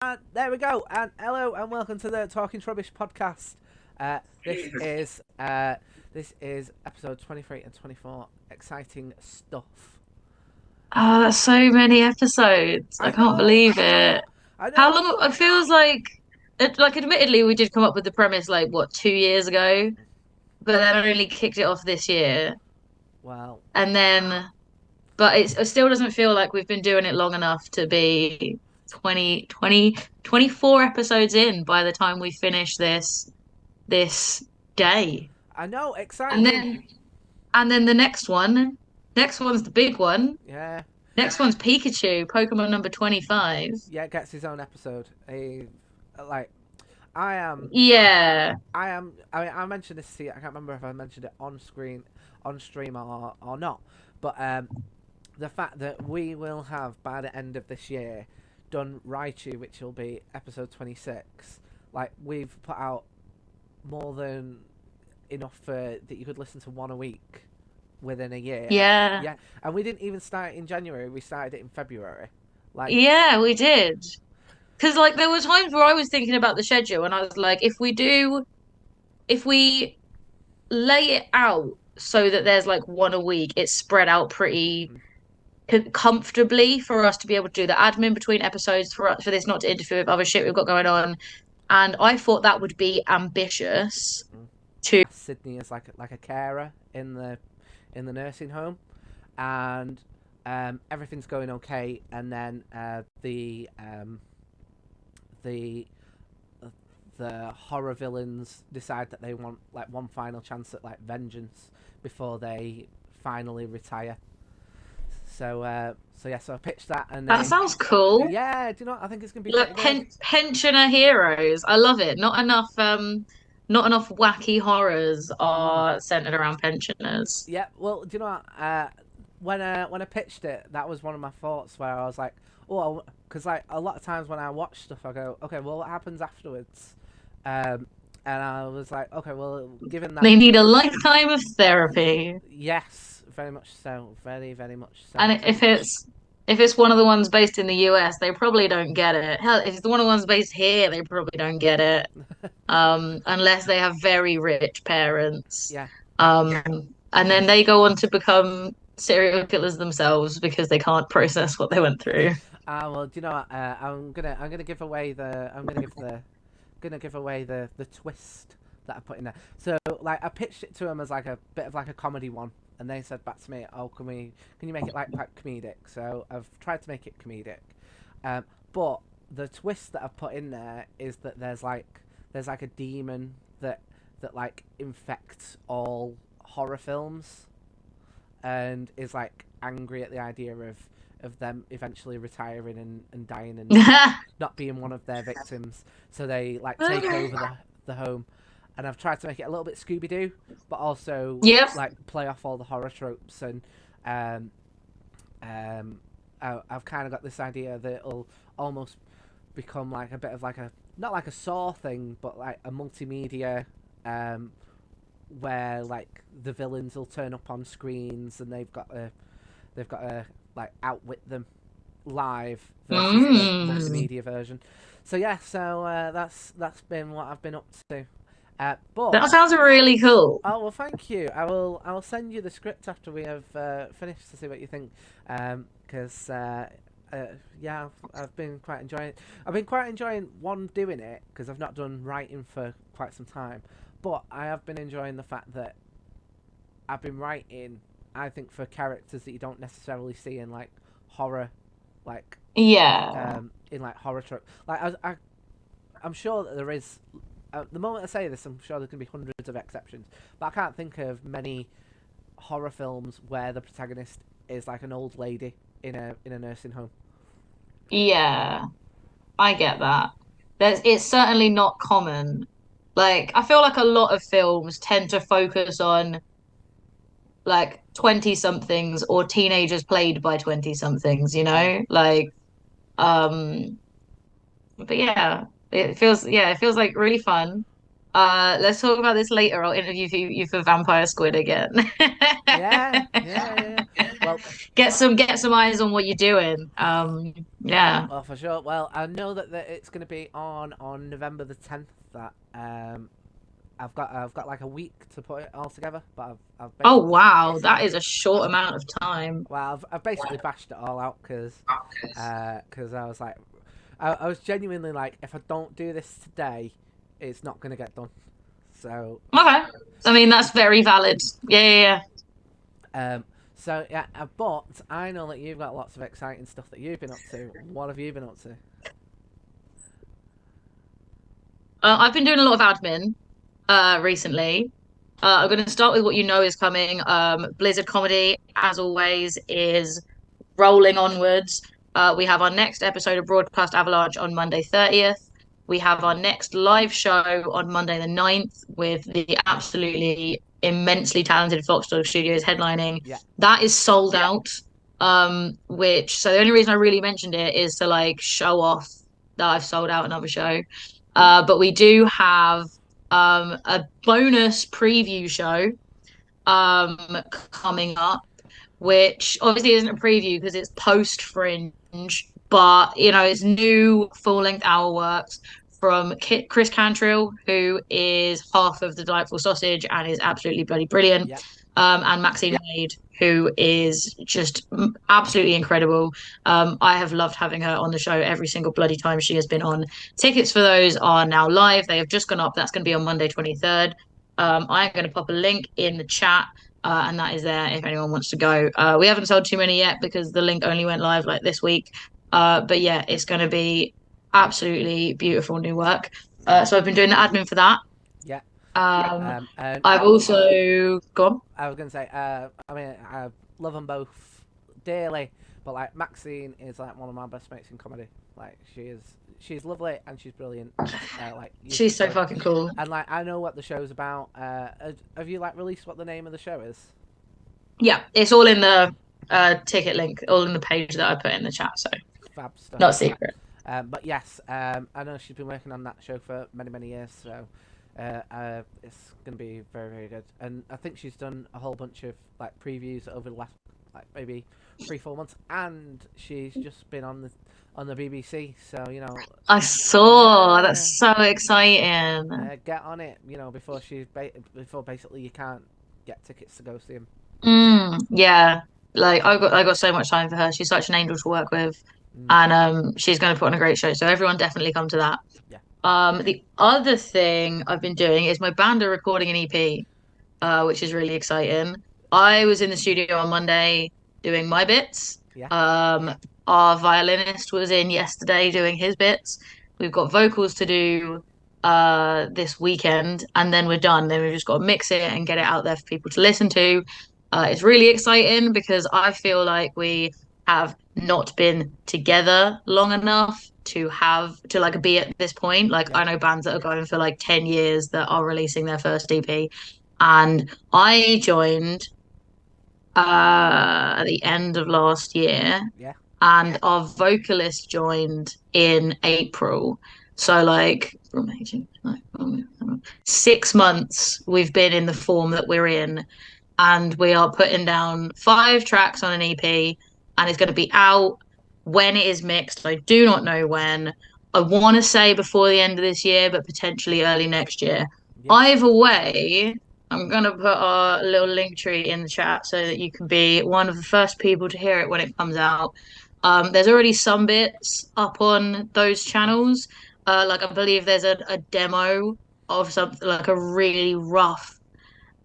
And there we go. And hello and welcome to the Talking Trubbish podcast. This is episode 23 and 24. Exciting stuff. Oh, that's so many episodes. I I can't know. believe I know. it. I How know. long? It feels like admittedly, we did come up with the premise like what 2 years ago, but then only kicked it off this year, Well, and then, but it still doesn't feel like we've been doing it long enough to be 24 episodes in by the time we finish this day. I know. And Exciting. then and then the next one's the big one. Yeah. Next one's Pikachu, Pokemon number 25. Yeah. Gets his own episode. Like I am. Yeah. I am. I mean, I mentioned this to you. I can't remember if I mentioned it on screen, on stream or not. But the fact that we will have by the end of this year done Raichu, which will be episode 26. Like we've put out more than enough that you could listen to one a week within a year. Yeah. Yeah, and we didn't even start it in January. We started it in February. Like, Yeah, we did. Because like there were times where I was thinking about the schedule and I was like, if we lay it out so that there's like one a week, it's spread out pretty comfortably for us to be able to do the admin between episodes for this not to interfere with other shit we've got going on. And I thought that would be ambitious to Sydney is like a carer in the nursing home, and everything's going okay. And then the the horror villains decide that they want like one final chance at like vengeance before they finally retire. So I pitched that, and that they sounds cool. yeah. Do you know what? I think it's gonna be pretty Like good. pensioner heroes. I love it. Not enough wacky horrors Mm. are centered around pensioners. Yeah. Well, do you know what? When I pitched it, that was one of my thoughts where I was like, oh, because like a lot of times when I watch stuff, I go, okay, well, what happens afterwards? And I was like, okay, well, given that, They need a lifetime of therapy. yes, very much so, very much so. And So if it's one of the ones based in the US, they probably don't get it. Hell, if it's the one of the ones based here, they probably don't get it. Unless they have very rich parents. yeah. And then they go on to become serial killers themselves because they can't process what they went through. Well, do you know what? I'm gonna give away the twist that I put in there. So like I pitched it to them as like a bit of like a comedy one, and they said back to me, "Oh, can you make it like quite comedic?" So I've tried to make it comedic, but the twist that I've put in there is that there's like a demon that like infects all horror films, and is like angry at the idea of them eventually retiring and dying and not being one of their victims. So they like take over the home. And I've tried to make it a little bit Scooby Doo, but also Yep. like play off all the horror tropes. And um, I've kind of got this idea that it'll almost become like a bit of like a not like a Saw thing, but like a multimedia um, where like the villains will turn up on screens and they've got to like outwit them live versus the Mm. multimedia version. So yeah, that's been what I've been up to. But That sounds really cool. oh well, thank you. I will send you the script after we have finished to see what you think. Because yeah, I've been quite enjoying it. I've been quite enjoying one doing it because I've not done writing for quite some time. But I have been enjoying the fact that I've been writing. I think for characters that you don't necessarily see in like horror, like Yeah. in like horror trope. Like I'm sure that there is. The moment I say this, I'm sure there can be hundreds of exceptions, but I can't think of many horror films where the protagonist is like an old lady in a nursing home. Yeah. I get that. It's certainly not common. Like, I feel like a lot of films tend to focus on like 20 somethings or teenagers played by 20 somethings, you Mm. know? Um, but yeah, it feels like really fun. Let's talk about this later. I'll interview you for Vampire Squid again. Yeah, yeah, yeah, yeah. Well, get some eyes on what you're doing. Yeah. well, for sure. Well, I know that it's going to be on November the 10th. That I've got like a week to put it all together, but I've Oh basically wow, that is a short amount of time. I've basically bashed it all out because I was like I was genuinely like, if I don't do this today, it's not going to get done. So Okay. I mean, that's very valid. Yeah, yeah, um yeah, but I know that you've got lots of exciting stuff that you've been up to. What have you been up to? I've been doing a lot of admin recently. I'm going to start with what you know is coming. Blizzard Comedy, as always, is rolling onwards. We have our next episode of Broadcast Avalanche on Monday 30th. We have our next live show on Monday the 9th with the absolutely immensely talented Foxdog Studios headlining. Yeah, That is sold out. Which so the only reason I really mentioned it is to like show off that I've sold out another show. But we do have a bonus preview show um coming up, which obviously isn't a preview because it's post Fringe, but it's new full length hour works from Chris Cantrill, who is half of the Delightful Sausage and is absolutely bloody brilliant, yeah, and Maxine Wade, who is just absolutely incredible. I have loved having her on the show every single bloody time she has been on. Tickets for those are now live. They have just gone up. That's going to be on Monday 23rd. I'm going to pop a link in the chat and that is there if anyone wants to go. We haven't sold too many yet because the link only went live like this week. But yeah, it's going to be absolutely beautiful new work. So I've been doing the admin for that. yeah. And I've also gone. I was gonna say, I mean, I love them both dearly, but like Maxine is like one of my best mates in comedy. Like she's lovely and she's brilliant. Like She's so fucking cool. And like I know what the show's about. Have you like released what the name of the show is? Yeah, it's all in the ticket link, all in the page that I put in the chat. So Fab stuff. not a secret. But yes, I know she's been working on that show for many years, so it's gonna be very good. And I think she's done a whole bunch of like previews over the last like maybe 3-4 months, and she's just been on the BBC. So I saw. That's so exciting. get on it. Before before basically you can't get tickets to go see him. Yeah. Like I got so much time for her. She's such an angel to work with. Mm, And she's going to put on a great show. So everyone definitely come to that. yeah, The other thing I've been doing is my band are recording an EP, which is really exciting. I was in the studio on Monday doing my bits. yeah, Our violinist was in yesterday doing his bits. We've got vocals to do this weekend, and then we're done. Then we've just got to mix it and get it out there for people to listen to. It's really exciting because I feel like we have not been together long enough to have to like be at this point. Like yeah, I know bands that are going for like 10 years that are releasing their first EP. And I joined at the end of last year, yeah, and our vocalist joined in April. So like from 6 months we've been in the form that we're in, and we are putting down 5 tracks on an EP, and it's going to be out when it is mixed. I do not know when. I want to say before the end of this year, but potentially early next year. yeah, Either way, I'm going to put our little link tree in the chat so that you can be one of the first people to hear it when it comes out. There's already some bits up on those channels. Like I believe there's a demo of something like a really rough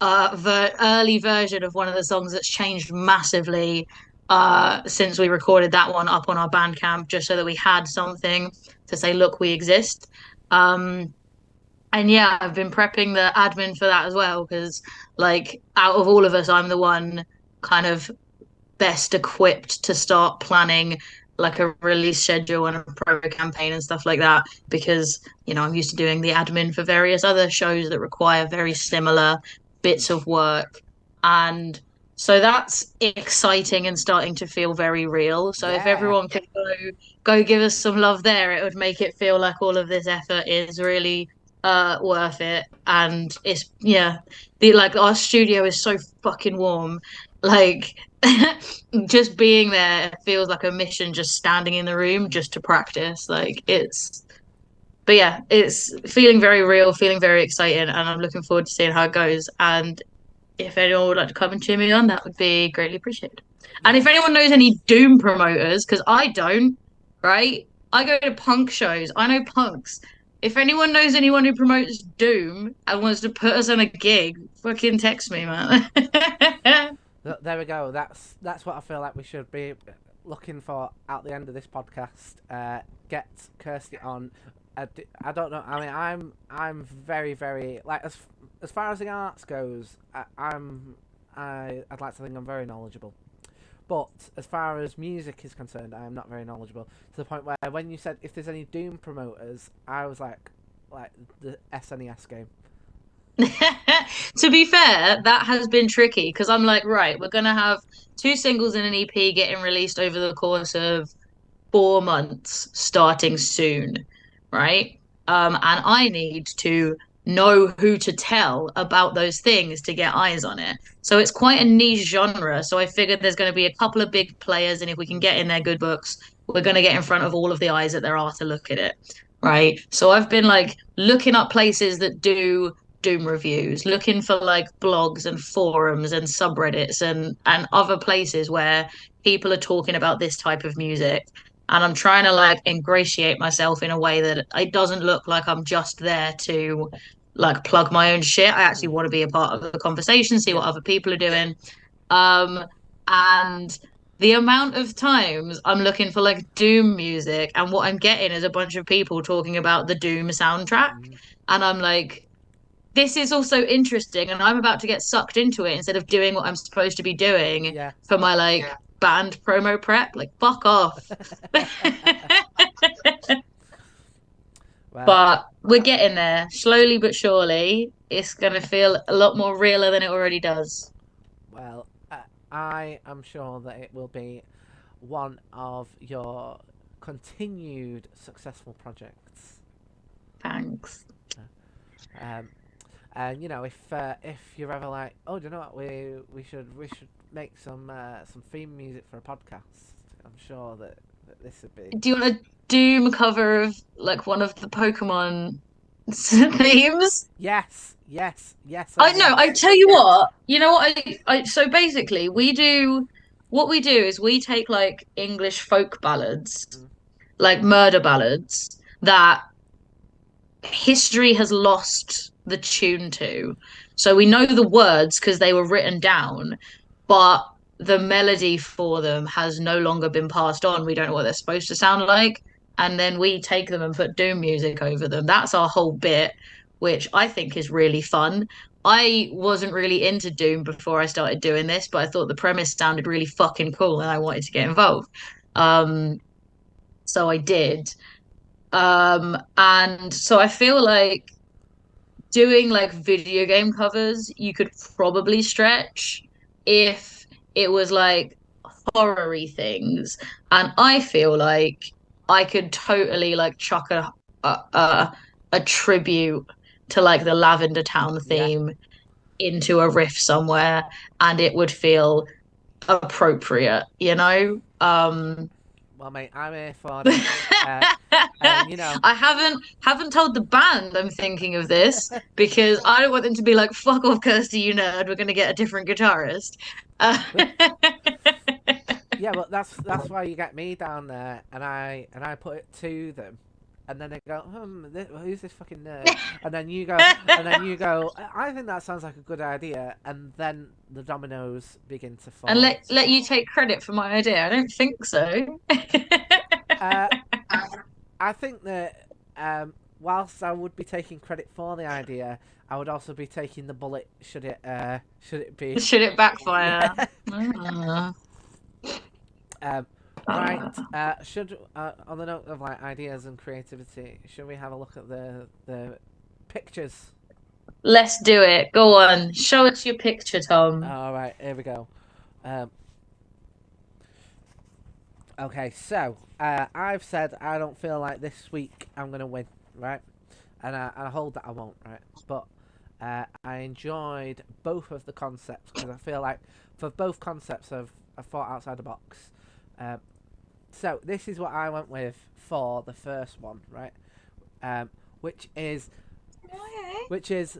early version of one of the songs that's changed massively since we recorded that one up on our Bandcamp, just so that we had something to say, look, we exist. And yeah, I've been prepping the admin for that as well, because like out of all of us, I'm the one kind of best equipped to start planning like a release schedule and a promo campaign and stuff like that, because I'm used to doing the admin for various other shows that require very similar bits of work. And so that's exciting and starting to feel very real. So if yeah. everyone could go give us some love there, it would make it feel like all of this effort is really worth it. And it's yeah, the like our studio is so fucking warm. Like just being there feels like a mission, just standing in the room just to practice. Like it's but yeah, it's feeling very real, feeling very exciting, and I'm looking forward to seeing how it goes. And if anyone would like to come and cheer me on, that would be greatly appreciated. And if Yes. anyone knows any Doom promoters, because I don't, right? I go to punk shows. I know punks. If anyone knows anyone who promotes Doom and wants to put us on a gig, fucking text me, man. There we go. That's what I feel like we should be looking for at the end of this podcast. Get Kirsty on. I don't know. I mean, I'm very very like as far as the arts goes. I'd like to think I'm very knowledgeable. But as far as music is concerned, I am not very knowledgeable to the point where when you said if there's any Doom promoters, I was like the SNES game. To be fair, that has been tricky because I'm like, right, we're gonna have two singles and an EP getting released over the course of 4 months starting soon, right? And I need to know who to tell about those things to get eyes on it. So it's quite a niche genre. So I figured there's going to be a couple of big players, and if we can get in their good books, we're going to get in front of all of the eyes that there are to look at it, right? So I've been like looking up places that do Doom reviews, looking for like blogs and forums and subreddits and other places where people are talking about this type of music, and I'm trying to like ingratiate myself in a way that it doesn't look like I'm just there to like plug my own shit. I actually Mm. want to be a part of the conversation, see Yeah. what other people are doing. Um, and the amount of times I'm looking for like Doom music, and what I'm getting is a bunch of people talking about the Doom soundtrack. Mm. And I'm like, this is also interesting, and I'm about to get sucked into it instead of doing what I'm supposed to be doing Yeah. for my like band promo prep. Like, fuck off. Well, But we're getting there slowly but surely. It's gonna feel a lot more realer than it already does. well, I am sure that it will be one of your continued successful projects. Thanks. Um, and you know, if you're ever like, oh, do you know what, we should make some theme music for a podcast. I'm sure that this would be. Do you want a Doom cover of like one of the Pokemon themes? Yes, yes, yes, I and know. I yes. tell you what. You know what? I so basically we do what we do is we take like English folk ballads, Mm, like murder ballads that history has lost the tune to. So we know the words because they were written down, but the melody for them has no longer been passed on. We don't know what they're supposed to sound like. And then we take them and put doom music over them. That's our whole bit, which I think is really fun. I wasn't really into Doom before I started doing this, but I thought the premise sounded really fucking cool and I wanted to get involved. Um, so I did. And so I feel like doing like video game covers, you could probably stretch if it was like horror-y things. And I feel like I could totally like chuck a tribute to like the Lavender Town yeah. theme into a riff somewhere, and it would feel appropriate, you know? Well, mate, I'm here for it. And you know, I haven't told the band I'm thinking of this because I don't want them to be like, "Fuck off, Kirsty, you nerd. We're gonna get a different guitarist." Uh, yeah, but that's why you get me down there, and I put it to them, and then they go, who's this fucking nerd? And then you go, I think that sounds like a good idea, and then the dominoes begin to and fall. let you take credit for my idea. I don't think so. Uh, I think that whilst I would be taking credit for the idea, I would also be taking the bullet should it be. Should it backfire? Yeah. Ah. Um, right. Should on the note of like ideas and creativity, should we have a look at the pictures? Let's do it. Go on. Show us your picture, Tom. All right. Here we go. Um, okay. So I've said I don't feel like this week I'm gonna win. Right. and I hold that I won't, right? But I enjoyed both of the concepts because I feel like for both concepts I've thought outside the box. So this is what I went with for the first one, right? Um, which is Okay. which is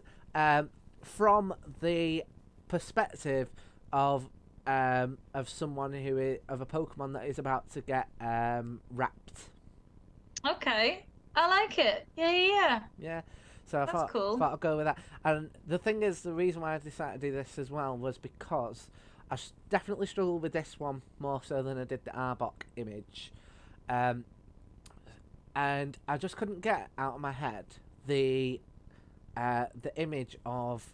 from the perspective of someone who is of a Pokemon that is about to get wrapped. Okay. I like it. Yeah, yeah, yeah. Yeah. So I That's cool. thought I'd go with that. And the thing is, the reason why I decided to do this as well was because definitely struggled with this one more so than I did the Arbok image. Um, and I just couldn't get out of my head the image of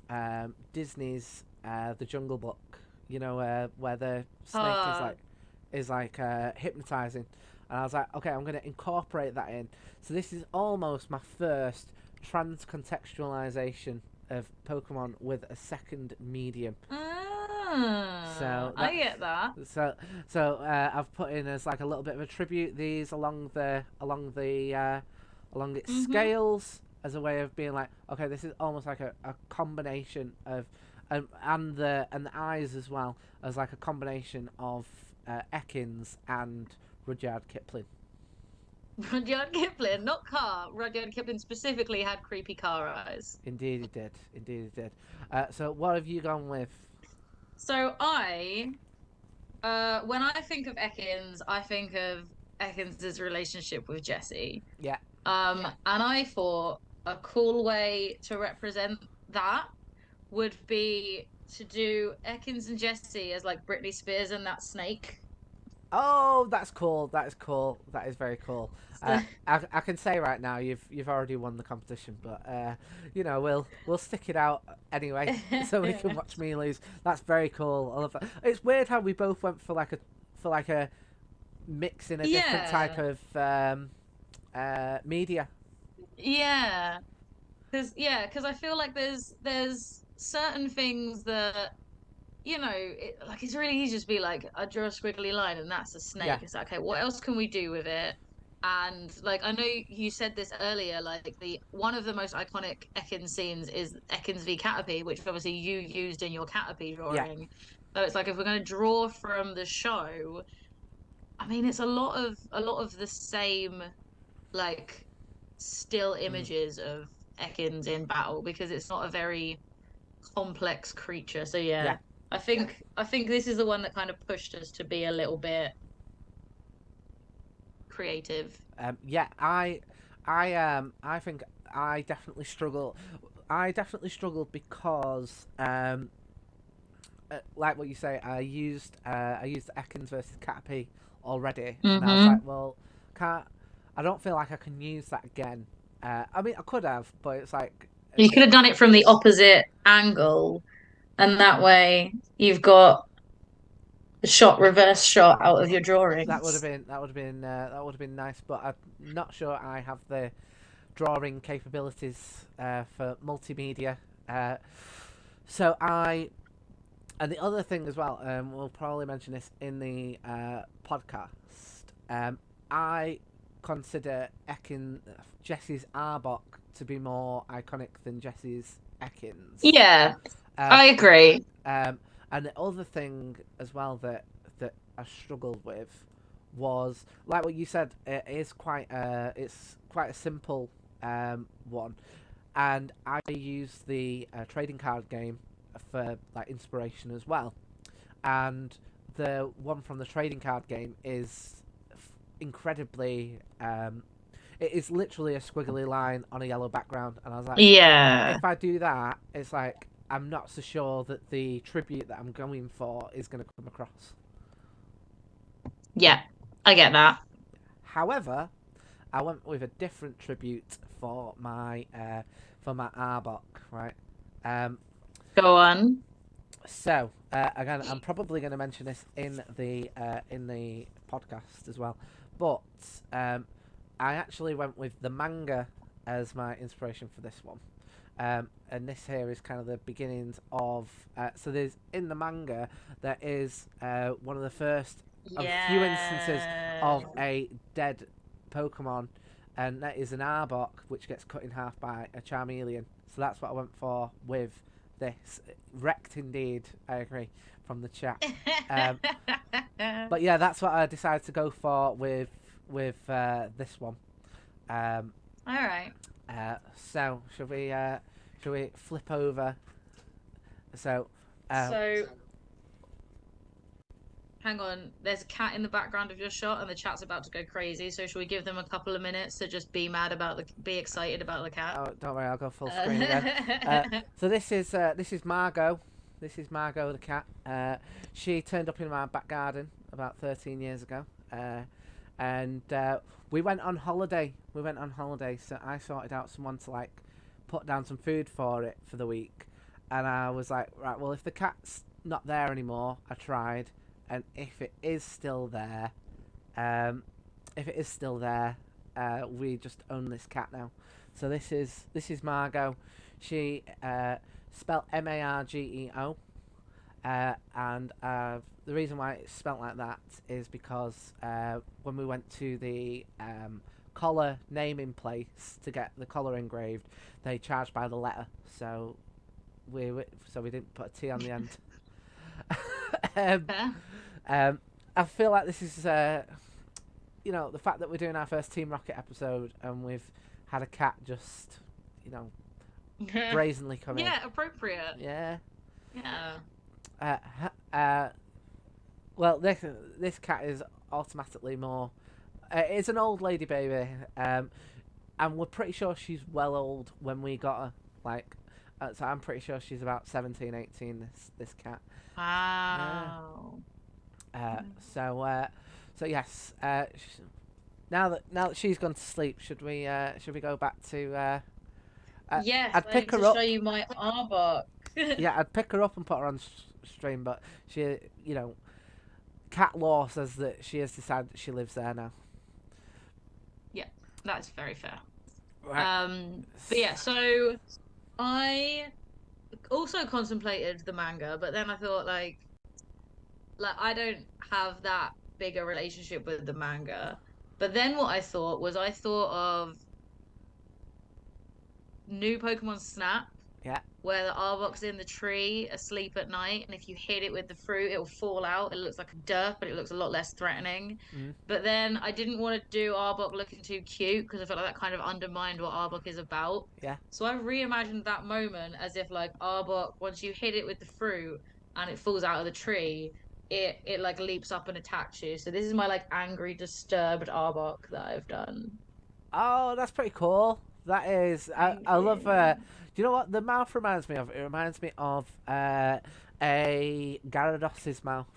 Disney's The Jungle Book. You know, where the snake Uh, is like hypnotizing, and I was like, okay, I'm gonna incorporate that in. So this is almost my first trans-contextualization of Pokemon with a second medium. So I get that. so I've put in as like a little bit of a tribute these along its Mm-hmm. scales as a way of being like, okay, this is almost like a combination of and the eyes as well as like a combination of Ekans and Rudyard Kipling. Rudyard Kipling, not Car. Rudyard Kipling specifically had creepy car eyes. Indeed, it did. Indeed, it did. So what have you gone with? So when I think of Ekans, I think of Ekans' relationship with Jessie. Yeah, And I thought a cool way to represent that would be to do Ekans and Jessie as like Britney Spears and that snake. oh, that's cool. That is cool. That is very cool. So, I can say right now you've already won the competition, but we'll stick it out anyway so we can watch me lose. That's very cool. I love that. It's weird how we both went for like a mix in a different type yeah, of media. because I feel like there's certain things that like it's really easy to be like, I draw a squiggly line and that's a Yeah, snake. It's like, okay, what else can we do with it? And like I know you said this earlier, like the one of the most iconic Ekans scenes is Ekans v Caterpie, which obviously you used in your Caterpie yeah, drawing. So it's like if we're going to draw from the show, I mean it's a lot of the same like still mm, images of Ekans in battle because it's not a very complex creature. So yeah, yeah. I think this is the one that kind of pushed us to be a little bit creative. Yeah, I think I definitely struggle. I definitely struggled because like what you say, I used Ekans versus Caterpie already, and I was like, Mm-hmm. well, can't I don't feel like I can use that again. I mean, I could have, but it's like You could have done it from the opposite angle, and that way you've got the reverse shot out of your drawings. that would have been nice, but I'm not sure I have the drawing capabilities for multimedia. Uh, so I And the other thing as well, we'll probably mention this in the podcast. I consider Jesse's Arbok to be more iconic than Jesse's Ekans. Yeah, Um, I agree. um, and the other thing as well that I struggled with was like what you said. It's quite a simple one, and I use the trading card game for like inspiration as well. And the one from the trading card game is incredibly. It is literally a squiggly line on a yellow background, and I was like, Yeah, if I do that, it's like I'm not so sure that the tribute that I'm going for is going to come across. yeah, I get that. However, I went with a different tribute for my Arbok, right? Um, Go on. so again, I'm probably going to mention this in the podcast as well, but I actually went with the manga as my inspiration for this one. And this here is kind of the beginnings of. So there's in the manga there is one of the first of few instances Yeah. of a dead Pokemon and that is an Arbok, which gets cut in half by a Charmeleon. So that's what I went for with this. Wrecked indeed, I agree, from the chat. But yeah, that's what I decided to go for with this one. Um, All right. so should we flip over? So So, hang on. There's a cat in the background of your shot, and the chat's about to go crazy. So, should we give them a couple of minutes to just be be excited about the cat? oh, don't worry, I'll go full screen again. So this is Margot. This is Margot the cat. She turned up in my back garden about 13 years ago, and we went on holiday. So I sorted out someone to like put down some food for it for the week, and I was like, right, well, if the cat's not there anymore, I tried, and if it is still there, we just own this cat now. So this is Margot. She spelled Margeo, and the reason why it's spelt like that is because when we went to the collar naming place to get the collar engraved, they charged by the letter, so we didn't put a T on the end. I feel like this is the fact that we're doing our first Team Rocket episode and we've had a cat just brazenly come in. Yeah, appropriate. Yeah. Yeah. Well, this cat is automatically more. It's an old lady baby, and we're pretty sure she's well old when we got her. Like, so I'm pretty sure she's about 17, 18. This cat. Wow. So yes. Now that she's gone to sleep, should we go back to? Yes, I'd I pick need her to up. show you my Arbok. Yeah, I'd pick her up and put her on stream, but she, cat law says that she has decided that she lives there now. Yeah, that's very fair. Right. But yeah, so I also contemplated the manga, but then I thought like I don't have that big a relationship with the manga. But then what I thought of new Pokemon Snap. Yeah. Where the Arbok's in the tree asleep at night, and if you hit it with the fruit, it will fall out. It looks like a derp, but it looks a lot less threatening. Mm. But then I didn't want to do Arbok looking too cute because I felt like that kind of undermined what Arbok is about. Yeah. So I reimagined that moment as if like Arbok, once you hit it with the fruit and it falls out of the tree, it like leaps up and attacks you. So this is my like angry, disturbed Arbok that I've done. Oh, that's pretty cool. That is. I love. Do you know what the mouth reminds me of? It reminds me of a Gyarados' mouth.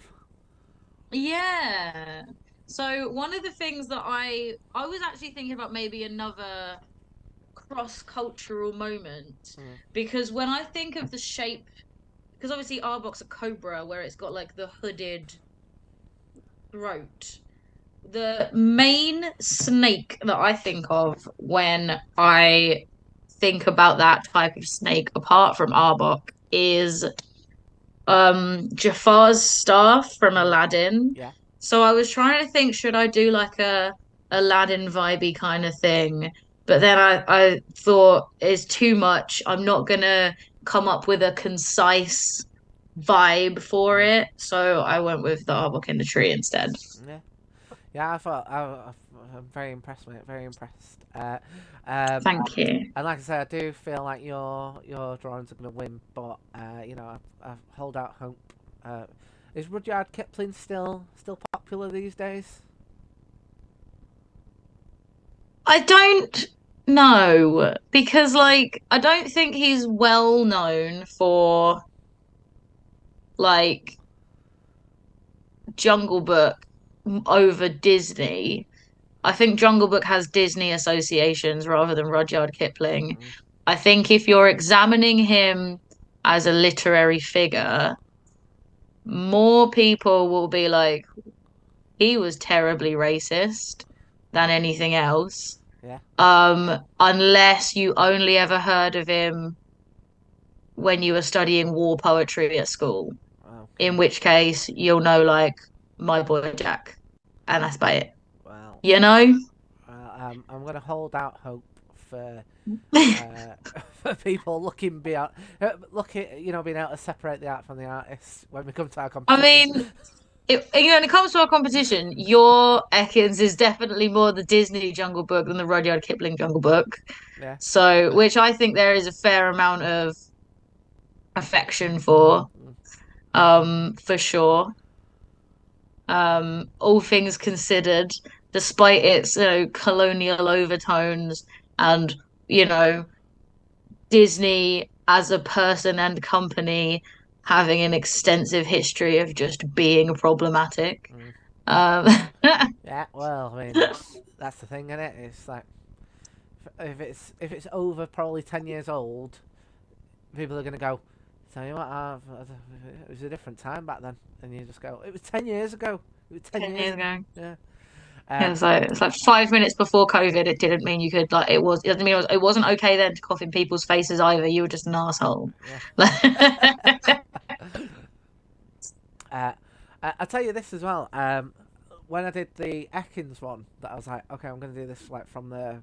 Yeah. So one of the things that I was actually thinking about maybe another cross-cultural moment because when I think of the shape, because obviously Arbok's a cobra where it's got like the hooded throat. The main snake that I think of when I think about that type of snake, apart from Arbok, is Jafar's staff from Aladdin. Yeah. So I was trying to think, should I do like a Aladdin vibey kind of thing? But then I thought it's too much. I'm not gonna come up with a concise vibe for it. So I went with the Arbok in the tree instead. Yeah. Yeah, I'm very impressed with it. Very impressed. Thank you. And like I said, I do feel like your drawings are going to win, but I hold out hope. Is Rudyard Kipling still popular these days? I don't know because like I don't think he's well known for like Jungle Book over Disney. I think Jungle Book has Disney associations rather than Rudyard Kipling. I think if you're examining him as a literary figure, more people will be like, he was terribly racist than anything else. Yeah. Unless you only ever heard of him when you were studying war poetry at school. Okay. In which case you'll know like My Boy Jack. And that's about it. Well, You know? I'm gonna hold out hope for uh, for people looking beyond, being able to separate the art from the artist when we come to our I competition. mean, when it comes to our competition, your Ekans is definitely more the Disney Jungle Book than the Rudyard Kipling Jungle Book. Yeah. So, which I think there is a fair amount of affection for sure. All things considered, despite its, colonial overtones and, you know, Disney as a person and company having an extensive history of just being problematic. Mm. Um, Yeah. Well, I mean, that's the thing, isn't it? It's like if it's over probably 10 years old, people are gonna go. Tell you what, it was a different time back then, and you just go, it was 10 years ago. It was ten 10 years years ago. ago. Yeah. Yeah, Um. it's like 5 minutes before COVID. It didn't mean you could it doesn't mean it wasn't okay then to cough in people's faces either. You were just an asshole. Yeah. Uh, I'll tell you this as well. When I did the Ekans one, that I was like, okay, I'm gonna do this like from the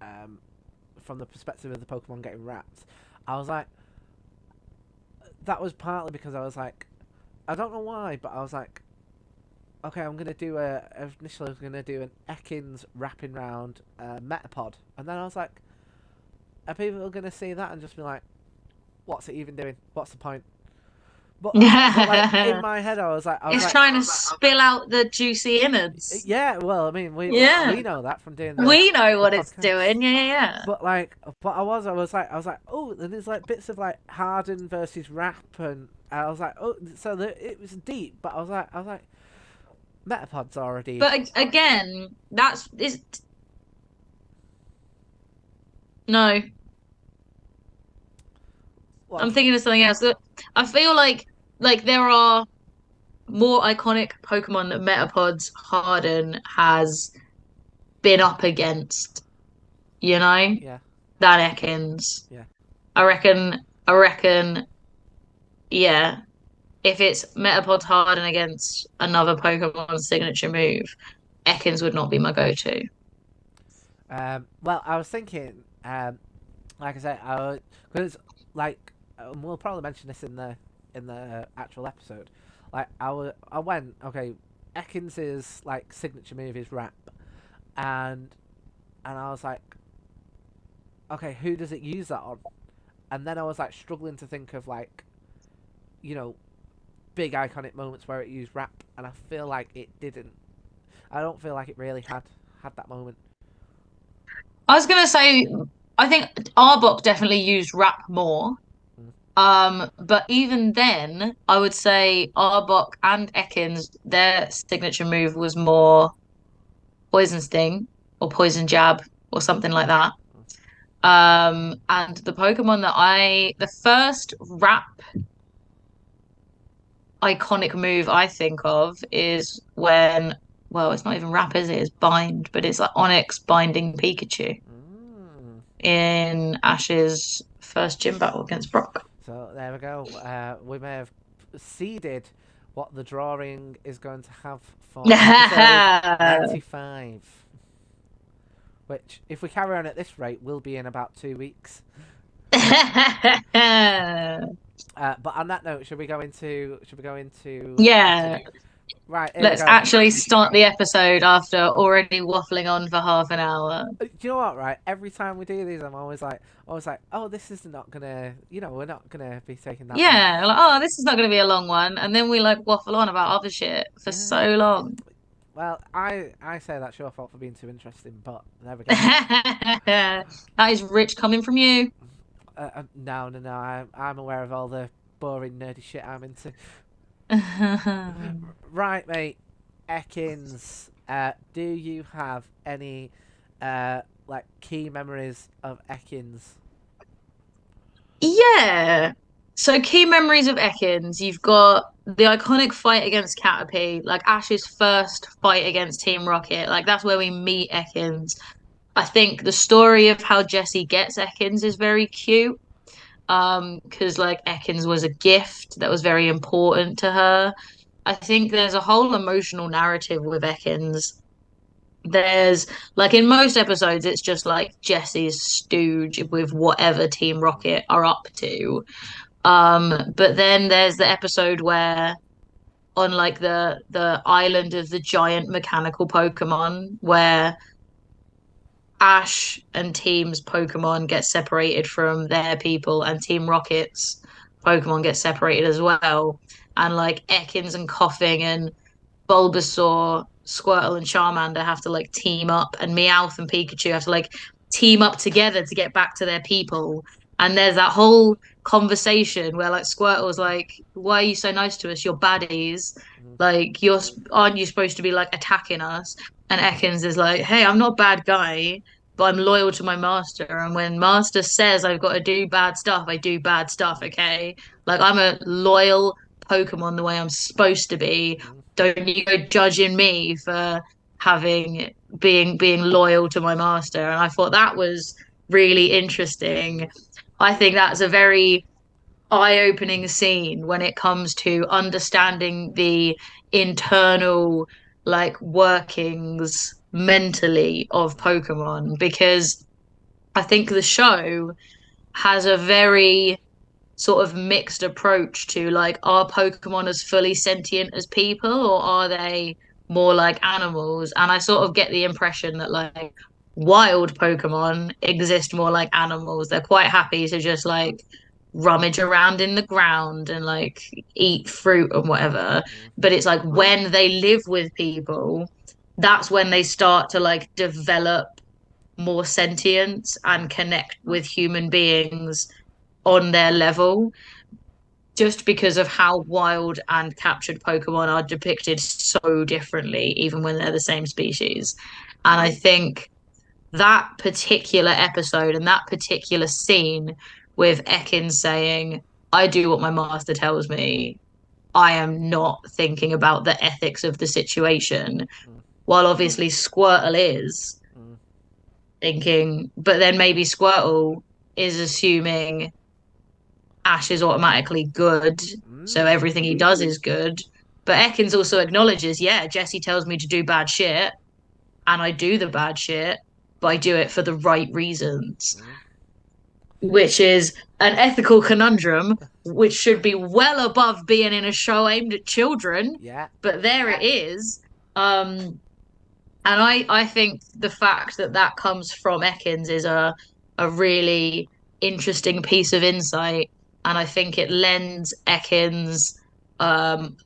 um from the perspective of the Pokemon getting wrapped. I was like, that was partly because I was like, I don't know why, but I was like, okay, I'm gonna do initially I was gonna do an Ekans wrapping round Metapod, and then I was like, are people gonna see that and just be like, what's it even doing? What's the point? But like in my head, It's trying to spill out the juicy innards. yeah. Well, I mean, we Yeah. know that from doing We know the what it's podcast. doing. Yeah, yeah, yeah. But like, I was like, oh, and there's like bits of like Harden versus Rap, and I was like, oh, so it was deep. But I was like, Metapod's already. But again, that's is no. What? I'm thinking of something else. I feel like there are more iconic Pokemon that Metapods Harden has been up against, you know, Yeah, than Ekans. yeah. I reckon, yeah. If it's Metapod Harden against another Pokemon signature move, Ekans would not be my go-to. Well, I was thinking, like I said, because like we'll probably mention this in the actual episode. Like I went okay. Ekans' like signature move is Rap, and I was like, okay, who does it use that on? And then I was like struggling to think of like, you know, big iconic moments where it used Rap, and I feel like it didn't. I don't feel like it really had that moment. I was gonna say, I think Arbok definitely used Wrap more. Mm. But even then, I would say Arbok and Ekans, their signature move was more Poison Sting or Poison Jab or something like that. And the Pokemon the first Wrap iconic move I think of is well, it's not even Wrap, is it? It's Bind, but it's like Onyx binding Pikachu Mm. in Ash's first gym battle against Brock. So there we go. We may have seeded what the drawing is going to have for episode 95. Which, if we carry on at this rate, will be in about 2 weeks. But on that note, should we go into? Yeah, Right, here we let's go. actually start the episode after already waffling on for half an hour. Do you know what? Right, every time we do these, I'm always like, oh, this is not gonna, we're not gonna be taking that long. Yeah, like, oh, this is not going to be a long one, and then we like waffle on about other shit for Yeah. so long. Well, I say that's your fault for being too interesting, but there we go. That is rich coming from you. No, I'm aware of all the boring nerdy shit I'm into. Right, mate. Ekans, do you have any like key memories of Ekans? Yeah. So key memories of Ekans, you've got the iconic fight against Caterpie, like Ash's first fight against Team Rocket. Like that's where we meet Ekans. I think the story of how Jessie gets Ekans is very cute. Because like Ekans was a gift that was very important to her. I think there's a whole emotional narrative with Ekans there's like in most episodes, it's just like Jesse's stooge with whatever Team Rocket are up to. But then there's the episode where on like the island of the giant mechanical Pokemon where Ash and Team's Pokemon get separated from their people, and Team Rocket's Pokemon get separated as well. And like Ekans and Coughing and Bulbasaur, Squirtle, and Charmander have to like team up, and Meowth and Pikachu have to like team up together to get back to their people. And there's that whole conversation where like Squirtle's like, "Why are you so nice to us? You're baddies. Mm, Like, aren't you supposed to be like attacking us?" And Ekans is like, "Hey, I'm not a bad guy, but I'm loyal to my master. And when master says I've got to do bad stuff, I do bad stuff, mm, okay? Like I'm a loyal Pokemon the way I'm supposed to be. mm, Don't you go judging me for having being loyal to my master." And I thought that was really interesting. I think that's a very eye-opening scene when it comes to understanding the internal like workings mentally of mm, Pokemon, because I think the show has a very sort of mixed approach to like, are Pokemon as fully sentient as people, or are they more like animals? And I sort of get the impression that like wild Pokemon exist more like animals. They're quite happy to just like rummage around in the ground and like eat fruit and whatever. mm, But it's like when they live with people, that's when they start to like develop more sentience mm, and connect with human beings on their level, just because of how wild and captured Pokemon are depicted so differently, even when they're the same species. And I think that particular episode and that particular scene with Ekin saying, "I do what my master tells me. I am not thinking about the ethics of the situation." mm, While obviously Squirtle is mm, thinking, but then maybe Squirtle is assuming Ash is automatically good, so mm. everything he does is good. But Ekins also acknowledges, yeah, Jesse tells me to do bad shit, and I do the bad shit, but I do it for the right reasons, Mm. which is an ethical conundrum, which should be well above being in a show aimed at children. Yeah. But there it is. And I think the fact that that comes from Ekins is a really interesting piece of insight, and I think it lends Ekins um,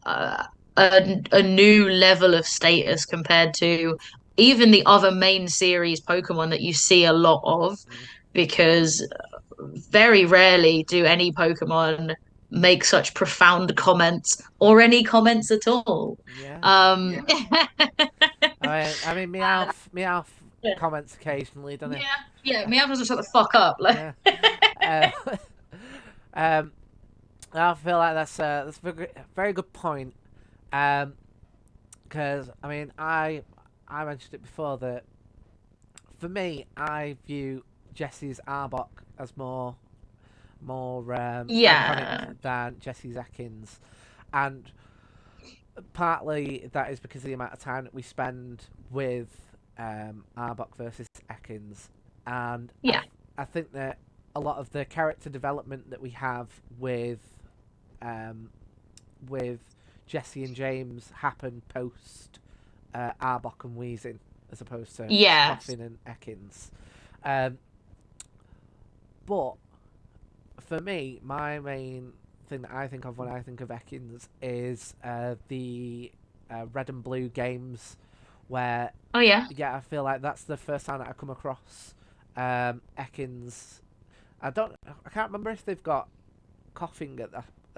a new level of status compared to even the other main series Pokemon that you see a lot of, Mm. because very rarely do any Pokemon make such profound comments or any comments at all. Yeah. Um, I mean, Meowth comments occasionally, doesn't he? Yeah, yeah, Meow doesn't shut the fuck up. Like, Yeah. Uh, um, I feel like that's a very good point. Because I mean, I mentioned it before that for me, I view Jesse's Arbok as more iconic yeah, than Jesse's Ekins, and partly that is because of the amount of time that we spend with Arbok versus Ekins, and yeah, I think that a lot of the character development that we have um, with Jesse and James happen post Arbok and Weezing as opposed to yeah, Coffin and Ekins. Um, but for me, my main thing that I think of when I think of Ekins is the Red and Blue games, where oh yeah, yeah, I feel like that's the first time that I come across Ekins. I can't remember if they've got coughing at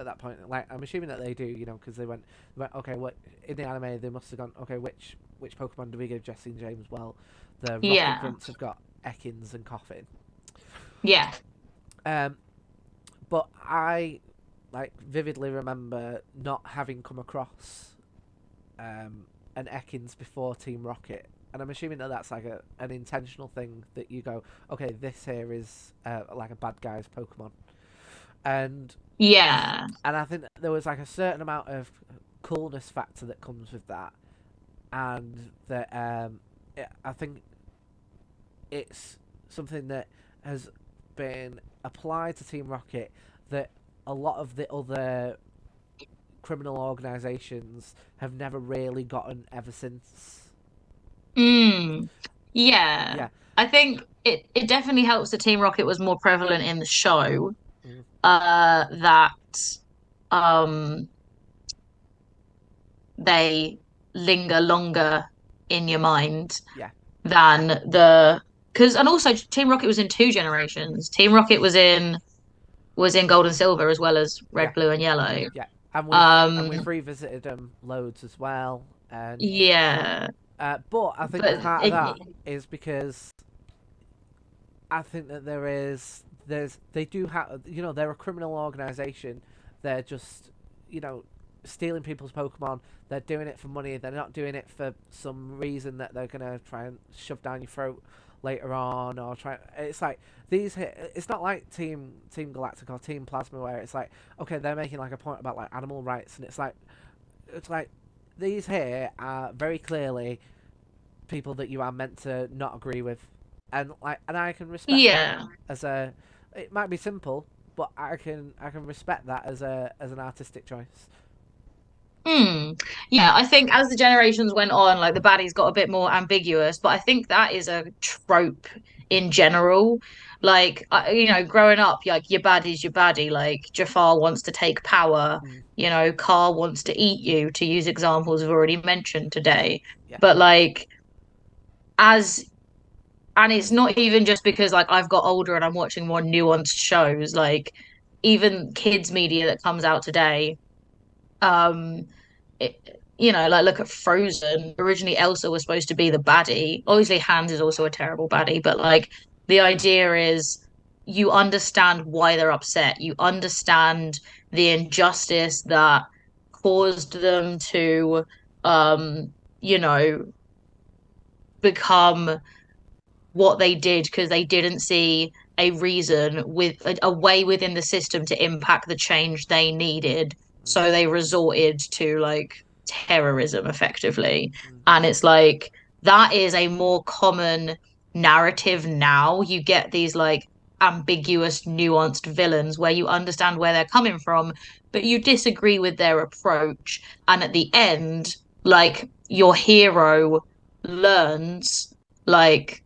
that point. Like I'm assuming that they do, because they went okay. What in the anime they must have gone okay. Which Pokemon do we give Jesse and James? Well, the Rocket yeah, Grunts have got Ekins and Coughing. yeah, Um, but I like vividly remember not having come across an Ekins before Team Rocket, and I'm assuming that that's like an intentional thing that you go, okay, this here is like a bad guy's Pokemon, and yeah, and I think that there was like a certain amount of coolness factor that comes with that, and that I think it's something that has been applied to Team Rocket that a lot of the other criminal organisations have never really gotten ever since. Mm, yeah. Yeah. I think it definitely helps that Team Rocket was more prevalent in the show. Mm, That um they linger longer in your mind yeah. than the because and also Team Rocket was in two generations. Team Rocket was in Gold and Silver as well as Yeah. Red, Blue, and Yellow. Yeah. And Um, we've revisited them loads as well. And yeah, but I think but part of that is because I think that they do have, they're a criminal organization. They're just, stealing people's Pokemon. They're doing it for money. They're not doing it for some reason that they're gonna try and shove down your throat later on, or try. It's like it's not like Team Galactic or Team Plasma where it's like, okay, they're making like a point about like animal rights, and it's like these here are very clearly people that you are meant to not agree with, and I can respect that yeah. as a. It might be simple, but I can respect that as an artistic choice. Hmm. Yeah, I think as the generations went on, like the baddies got a bit more ambiguous, but I think that is a trope in general. Like, growing up, like your baddie's your baddie. Like Jafar wants to take power, Mm, Carl wants to eat you, to use examples we've already mentioned today. yeah. But like, as and it's not even just because like I've got older and I'm watching more nuanced shows, like even kids media that comes out today. Um, like look at Frozen. Originally, Elsa was supposed to be the baddie. Yeah. Obviously, Hans is also a terrible baddie, but like the idea is you understand why they're upset. You understand the injustice that caused them to, um, you know, become what they did because they didn't see a reason with a way within the system to impact the change they needed. Mm, So they resorted to like terrorism effectively. mm, And it's like that is a more common narrative now. You get these like ambiguous, nuanced villains where you understand where they're coming from, but you disagree with their approach. And at the end, like your hero learns like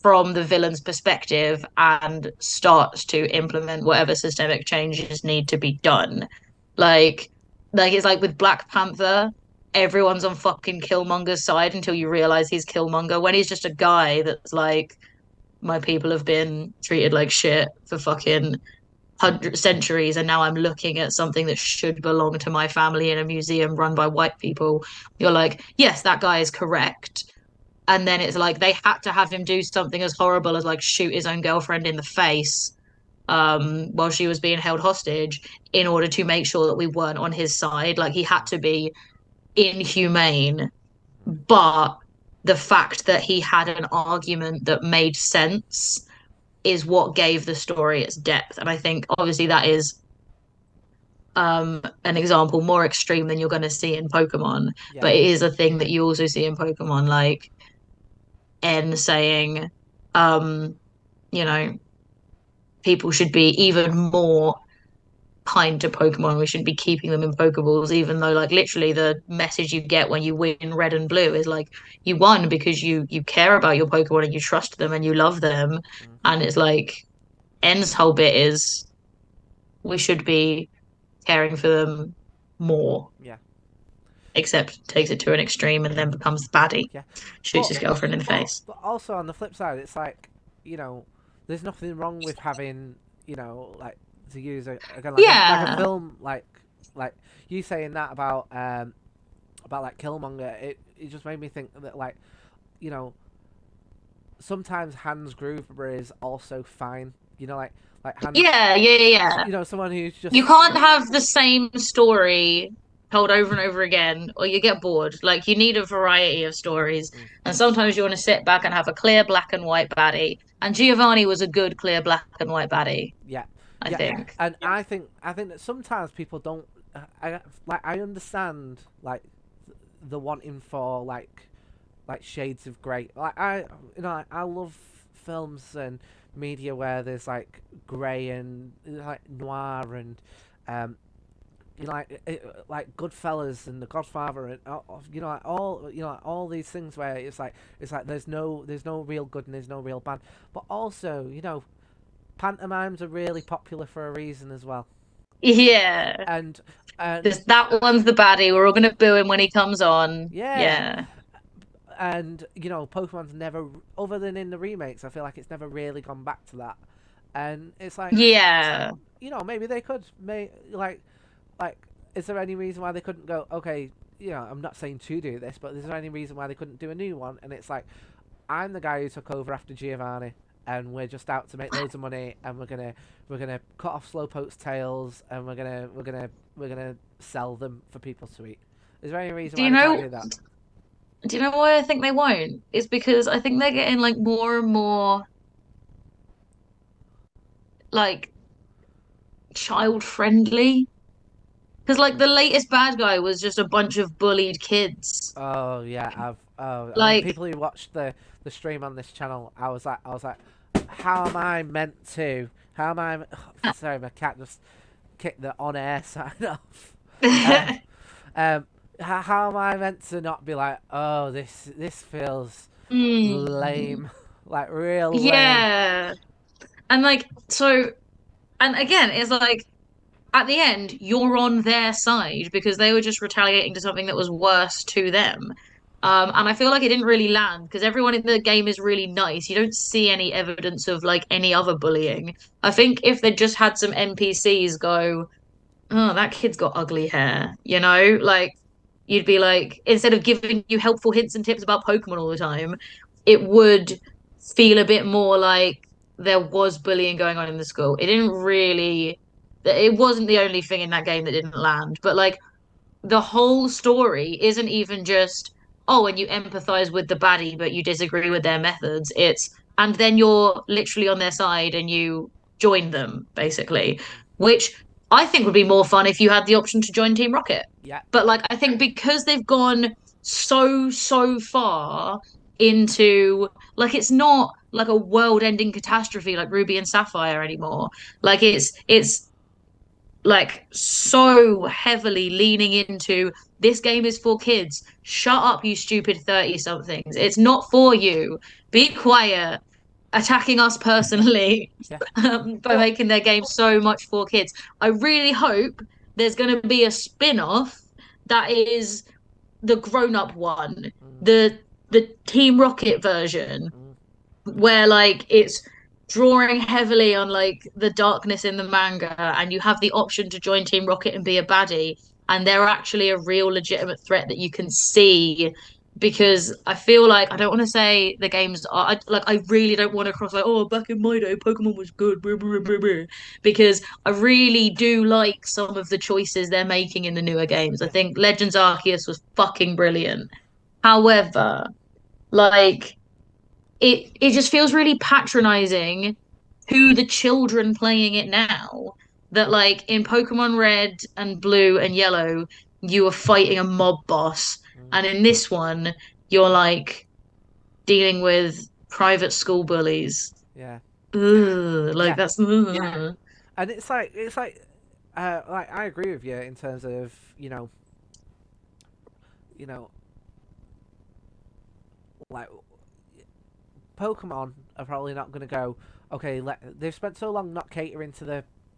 from the villain's perspective and starts to implement whatever systemic changes need to be done. Like, like it's like with Black Panther, everyone's on fucking Killmonger's side until you realize he's Killmonger when he's just a guy that's like, my people have been treated like shit for fucking hundred centuries, and now I'm looking at something that should belong to my family in a museum run by white people. You're like, yes, that guy is correct, and then it's like they had to have him do something as horrible as like shoot his own girlfriend in the face while she was being held hostage in order to make sure that we weren't on his side. Like he had mm, to be inhumane, but the fact that he had an argument that made sense is what gave the story its depth. And I think obviously that is an example more extreme than you're going to see in Pokemon, yeah. but it is a thing that you also see in Pokemon, like N saying, um, you know, people should be even more kind to Pokemon. We should be keeping them in Pokeballs, even though like literally the message you get when you win Red and Blue is like you won because you care about your Pokemon and you trust them and you love them. Mm, And it's like N's whole bit is we should be caring for them more, yeah. except takes it to an extreme and then becomes the baddie, Yeah. shoots But his girlfriend in the face. but also on the flip side, it's like, there's nothing wrong with having, like, to use again like a Yeah. film like you saying that about like Killmonger. It just made me think that, like, you know sometimes Hans Gruber is also fine. Like Hans, Yeah, yeah, yeah, yeah. someone who's You just. can't have the same story told over and over again, or you get bored. Like you need a variety of stories, Mm, and sometimes you want to sit back and have a clear black and white baddie. And Giovanni was a good clear black and white baddie, yeah, I yeah, think. and I think that sometimes people don't. I understand like the wanting for like like shades of grey. I love films and media where there's like grey and like noir and um, like Goodfellas and The Godfather and like all these things where it's like there's no real good and there's no real bad, but also pantomimes are really popular for a reason as well, Yeah. and and Just that one's the baddie. We're all gonna boo him when he comes on. yeah, Yeah. and Pokemon's never, other than in the remakes, I feel like it's never really gone back to that, and it's like Yeah. maybe they could like is there any reason why they couldn't go, okay, I'm not saying to do this, but is there any reason why they couldn't do a new one? And it's like, I'm the guy who took over after Giovanni, and we're just out to make loads of money, and we're gonna cut off Slowpoke's tails, and we're gonna sell them for people to eat. Is there any reason Do why you they can't know do that? do you know why I think they won't? It's because I think they're getting like more and more like child friendly. Because like the latest bad guy was just a bunch of bullied kids. Oh yeah, I mean, Like people who watched the stream on this channel, I was like, how am I meant to? How am I? Sorry, my cat just kicked the on air sign off. Um, how am I meant to not be like, oh, this feels mm, lame, like real lame? yeah. And like so and again it's like at the end you're on their side because they were just retaliating to something that was worse to them. And I feel like it didn't really land because everyone in the game is really nice. You don't see any evidence of like any other bullying. I think if they just had some NPCs go, oh, that kid's got ugly hair, like you'd be like, instead of giving you helpful hints and tips about Pokemon all the time, it would feel a bit more like there was bullying going on in the school. It wasn't the only thing in that game that didn't land, but like the whole story isn't even just, oh, and you empathize with the baddie, but you disagree with their methods. And then you're literally on their side and you join them, basically, which I think would be more fun if you had the option to join Team Rocket. Yeah, But like, I think because they've gone so far into like, it's not like a world-ending catastrophe like Ruby and Sapphire anymore. Like, it's like so heavily leaning into this game is for kids. Shut up, you stupid 30 somethings. It's not for you. Be quiet. Attacking us personally yeah, by but making their game so much for kids. I really hope there's going to be a spin-off that is the grown-up one, mm, the Team Rocket version, mm, where like it's drawing heavily on like the darkness in the manga and you have the option to join Team Rocket and be a baddie and they're actually a real legitimate threat that you can see because I feel like I don't want to say the games are I really don't want to cross like oh back in my day Pokemon was good because I really do like some of the choices they're making in the newer games. I yeah, think Legends Arceus was fucking brilliant. However, like it just feels really patronizing to the children playing it now that like in Pokemon Red and Blue and Yellow you were fighting a mob boss mm, and in this one you're like dealing with private school bullies. yeah, Ugh, like yeah. that's And it's like I agree with you in terms of you know like Pokemon are probably not going to go, okay, they've spent so long not catering to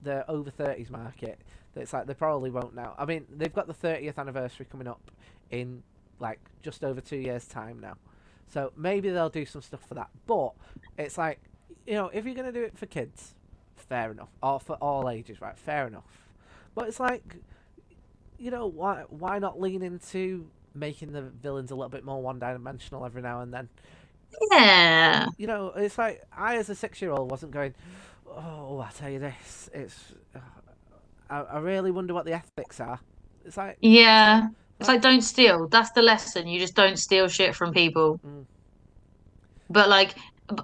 the over 30s market that it's like they probably won't now. I mean, they've got the 30th anniversary coming up in like just over 2 years' time now. So maybe they'll do some stuff for that. But it's like, if you're going to do it for kids, fair enough. Or for all ages, right? Fair enough. But it's like, why not lean into making the villains a little bit more one-dimensional every now and then? yeah. It's like I, as a 6-year-old, wasn't going, oh, I tell you this, I really wonder what the ethics are. It's like, Yeah. It's like, like don't steal. That's the lesson. You just don't steal shit from people. mm, But like,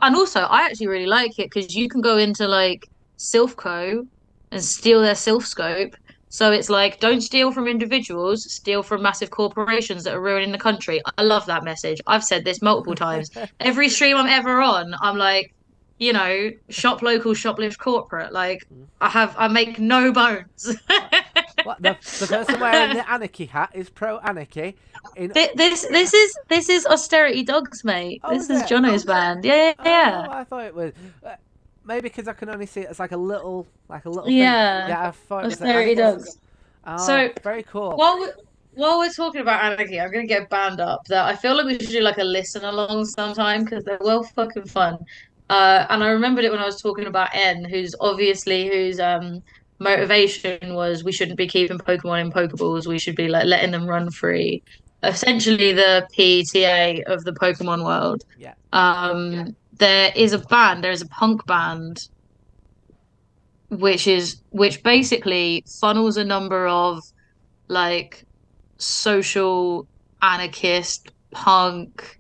and also, I actually really like it because you can go into like Silphco and steal their Silph scope, So it's like, don't steal from individuals, steal from massive corporations that are ruining the country. I love that message. I've said this multiple times. Every stream I'm ever on, I'm like, shop local, shoplift corporate. Like I make no bones. What the person wearing the anarchy hat is pro anarchy. In This is Austerity Dogs, mate. Oh, This is is it? Jono's band. Yeah, yeah, Oh, I thought it was. Maybe because I can only see it as like a little thing. yeah. Yeah, I thought it was the Austerity anarchist. Dogs. Oh, So very cool. while we while we're talking about anarchy, I'm gonna get a band up that I feel like we should do like a listen along sometime because they're well fucking fun. And I remembered it when I was talking about N, whose motivation was we shouldn't be keeping Pokemon in Pokeballs, we should be like letting them run free. Essentially the PTA of the Pokemon world. Yeah. There is a punk band which basically funnels a number of like social anarchist punk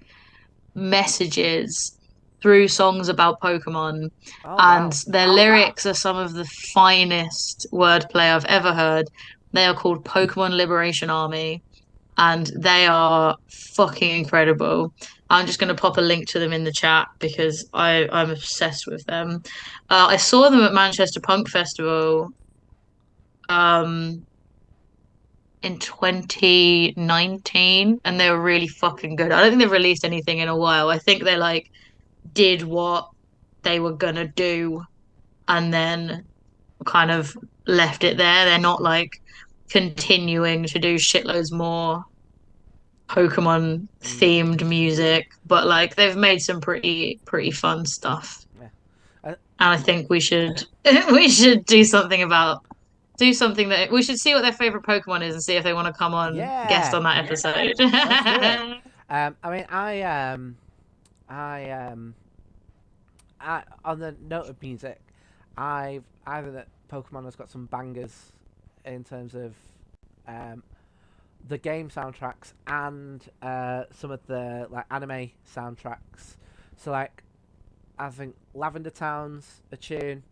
messages through songs about Pokemon. Oh And wow. their lyrics are some of the finest wordplay I've ever heard. They are called Pokemon Liberation Army, and they are fucking incredible. I'm just going to pop a link to them in the chat because I'm obsessed with them. I saw them at Manchester Punk Festival um, in 2019, and they were really fucking good. I don't think they've released anything in a while. I think they like did what they were gonna do and then kind of left it there. They're not like continuing to do shitloads more Pokemon Mm, themed music, but like they've made some pretty fun stuff. yeah. Uh, And I think we should we should do something that we should see what their favorite Pokemon is and see if they want to come on guest yeah. on that episode. Let's do it. I mean, I on the note of music, I think that Pokemon has got some bangers in terms of um, the game soundtracks and some of the like anime soundtracks. So like, I think Lavender Town's a tune,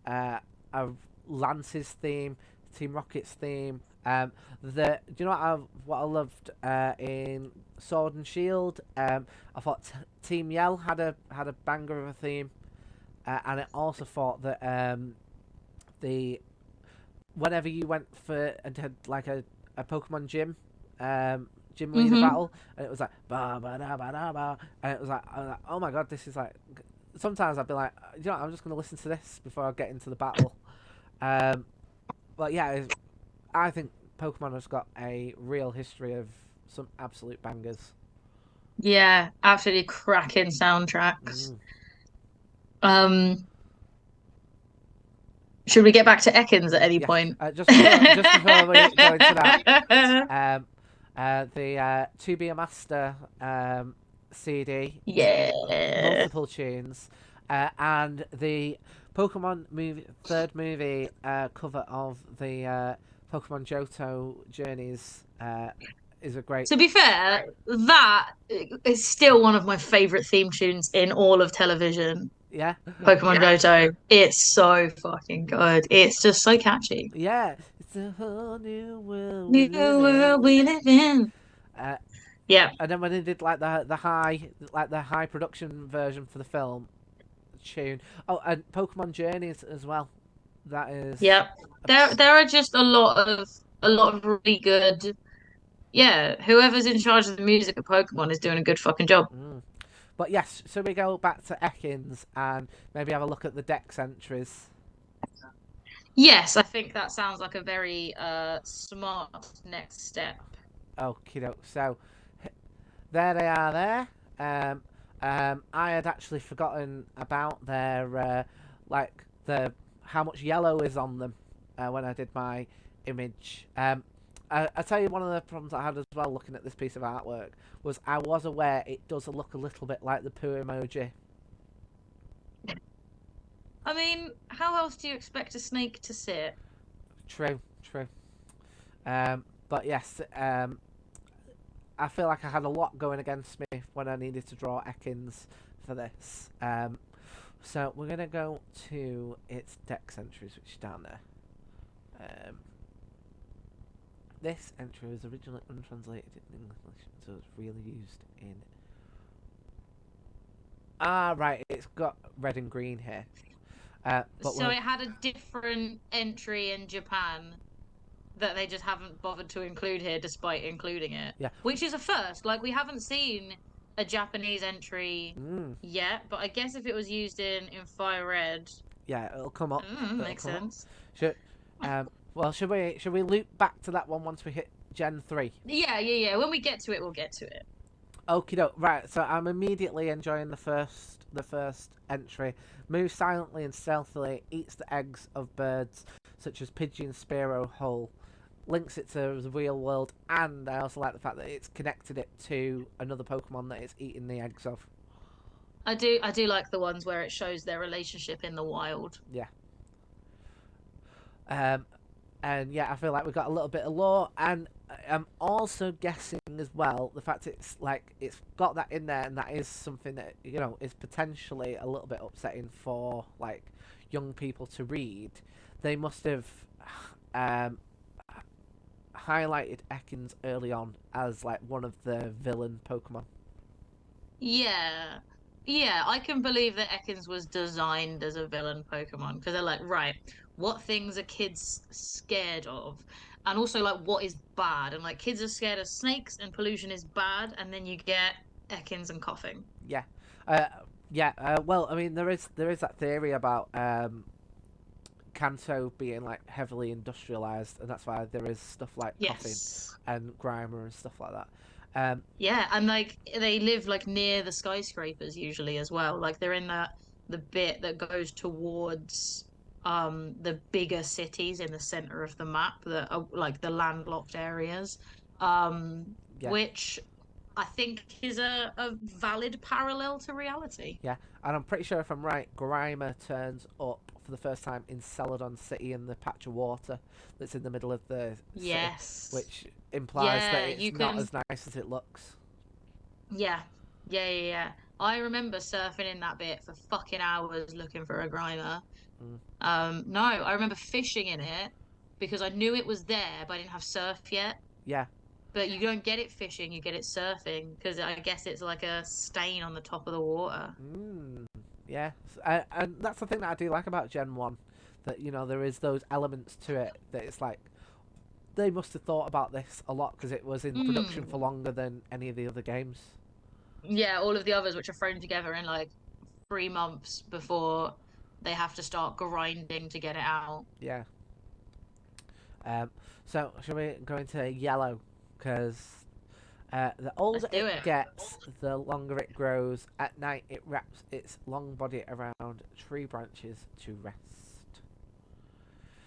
of Lance's theme, Team Rocket's theme. Do you know what I loved in Sword and Shield? I thought Team Yell had a banger of a theme, and I also thought that the whenever you went for and had like a Pokemon gym leader hmm battle, and it was like ba ba da ba da ba, and it was like, I was like, oh my god, this is like. Sometimes I'd be like, you know, what, I'm just gonna listen to this before I get into the battle. Um, but yeah, I think Pokemon has got a real history of some absolute bangers. Yeah, absolutely cracking soundtracks. Mm. Um, should we get back to Ekans at any Yes, point? just before we go into that, um, the To Be a Master CD, Yeah. multiple tunes, and the Pokemon movie third movie cover of the Pokemon Johto Journeys is a great. To be fair, that is still one of my favorite theme tunes in all of television. Yeah, Pokemon Johto. It's so fucking good. It's just so catchy. yeah, it's a whole new world we New live world in. we live in. Uh, Yeah. and then when they did like the high production version for the film tune. Oh, and Pokemon Journeys as well. That is. Yep. There are just a lot of really good. Yeah, whoever's in charge of the music of Pokemon is doing a good fucking job. Mm. But yes, so we go back to Ekans and maybe have a look at the Dex entries. Yes, I think that sounds like a very smart next step. Okie doke. So there they are there. I had actually forgotten about their like the how much yellow is on them when I did my image. I tell you, one of the problems I had as well looking at this piece of artwork was I was aware it does look a little bit like the poo emoji. I mean, how else do you expect a snake to sit? True, true. But yes, I feel like I had a lot going against me when I needed to draw Ekans for this. So we're gonna go to its Dex entries, which is down there. This entry was originally untranslated in English, so it's really used in. Ah, right. It's got red and green here. But So it had a different entry in Japan that they just haven't bothered to include here despite including it. yeah. Which is a first. Like we haven't seen a Japanese entry Mm, yet, but I guess if it was used in Fire Red, yeah, it'll come up. It'll makes come up. sense. Should well, should we loop back to that one once we hit Gen 3? Yeah. When we get to it, we'll get to it. Okie doke. Right, so I'm immediately enjoying the first entry. Moves silently and stealthily, eats the eggs of birds such as pigeon, sparrow, hull. Links it to the real world, and I also like the fact that it's connected it to another Pokemon that it's eating the eggs of. I do like the ones where it shows their relationship in the wild. Yeah. Um, and yeah, I feel like we've got a little bit of lore, and I'm also guessing as well the fact it's got that in there, and that is something that is potentially a little bit upsetting for like young people to read. They must have um, highlighted Ekans early on as like one of the villain Pokemon. Yeah. Yeah, I can believe that Ekans was designed as a villain Pokemon because they're like, right, what things are kids scared of? And also like what is bad? And like kids are scared of snakes and pollution is bad, and then you get Ekans and coughing. Yeah, uh, yeah. Well, I mean, there is that theory about Kanto being like heavily industrialized, and that's why there is stuff like coughing Yes. and Grimer and stuff like that. Um, Yeah, and like they live like near the skyscrapers usually as well. Like they're in the bit that goes towards the bigger cities in the center of the map that are like the landlocked areas. yeah, Which I think is a valid parallel to reality. yeah, and I'm pretty sure if I'm right, Grimer turns up for the first time in Celadon City in the patch of water that's in the middle of the city, Yes. which implies that Yeah, it's you not can as nice as it looks. yeah. Yeah. I remember surfing in that bit for fucking hours looking for a Grimer. Mm, No, I remember fishing in it because I knew it was there, but I didn't have surf yet. yeah. But you don't get it fishing, you get it surfing because I guess it's like a stain on the top of the water. Mm, yeah, and that's the thing that I do like about Gen 1, that there is those elements to it that it's like they must have thought about this a lot because it was in production for Mm. longer than any of the other games. Yeah, all of the others which are thrown together in like 3 months before they have to start grinding to get it out. Yeah. Um, so shall we go into yellow? Because the Let's older do it it. gets, the longer it grows. At night, it wraps its long body around tree branches to rest.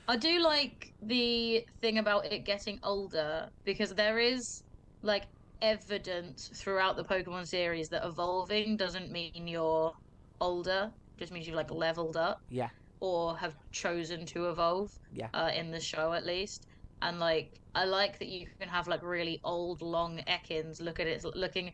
I do like the thing about it getting older because there is like evidence throughout the Pokemon series that evolving doesn't mean you're older, just means you've like leveled up Yeah, or have chosen to evolve, yeah, in the show at least. And like I like that you can have like really old, long Ekans look at it looking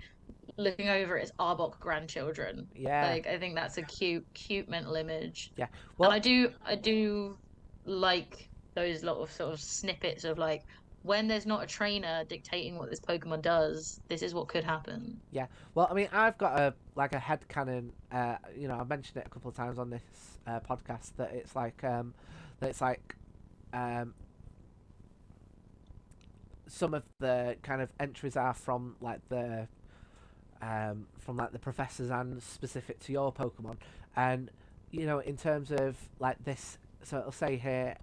over its Arbok grandchildren. yeah, Like I think that's a cute mental image. yeah. And Well, I do like those lot of sort of snippets of like when there's not a trainer dictating what this Pokemon does, this is what could happen. yeah. Well, I mean, I've got a headcanon. I've mentioned it a couple of times on this podcast that it's like um, some of the kind of entries are from like the professors and specific to your Pokemon, and in terms of like this. So it'll say here,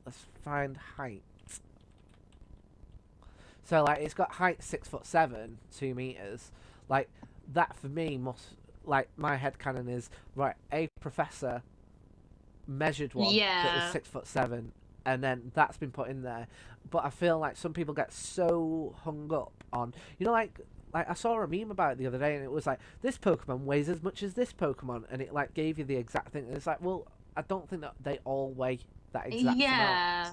let's find height. So like it's got height 6'7", 2 meters. Like that for me must like my headcanon is right. A professor measured one that was Yeah. 6'7", and then that's been put in there. But I feel like some people get so hung up on like I saw a meme about it the other day, and it was like this Pokemon weighs as much as this Pokemon, and it like gave you the exact thing. And it's like, well, I don't think that they all weigh that exact amount. Yeah.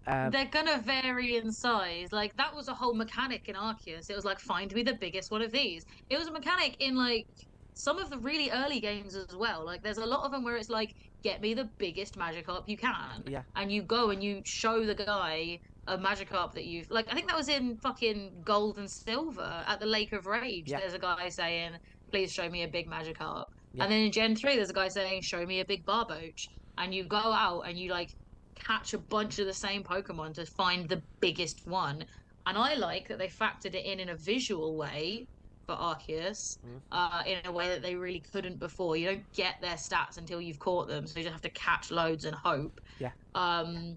Um, They're gonna vary in size. Like that was a whole mechanic in Arceus. It was like find me the biggest one of these. It was a mechanic in like some of the really early games as well. Like there's a lot of them where it's like get me the biggest Magikarp you can, yeah, and you go and you show the guy a Magikarp that you've like I think that was in fucking Gold and Silver at the Lake of Rage. Yeah, There's a guy saying, "Please show me a big Magikarp." yeah, And then in Gen 3 there's a guy saying, "Show me a big Barboach." And you go out and you like catch a bunch of the same Pokemon to find the biggest one. And I like that they factored it in a visual way for Arceus, mm, in a way that they really couldn't before. You don't get their stats until you've caught them, so you just have to catch loads and hope. yeah, Um,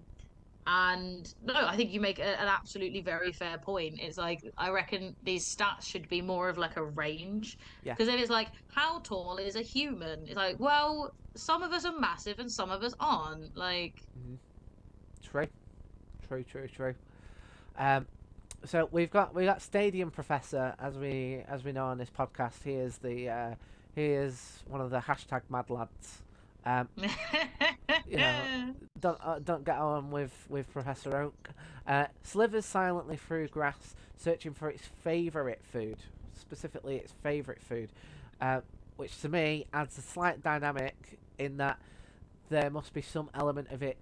and no, I think you make an absolutely very fair point. It's like I reckon these stats should be more of like a range. yeah. Because if it's like, how tall is a human? It's like, well, some of us are massive and some of us aren't. Like, Mm. True, true, true, true. Um, so we got Stadium Professor, as we know on this podcast. He is one of the hashtag Mad Lads. Um, you know, don't get on with Professor Oak. Slithers silently through grass, searching for its favourite food, specifically its favourite food, which to me adds a slight dynamic in that there must be some element of it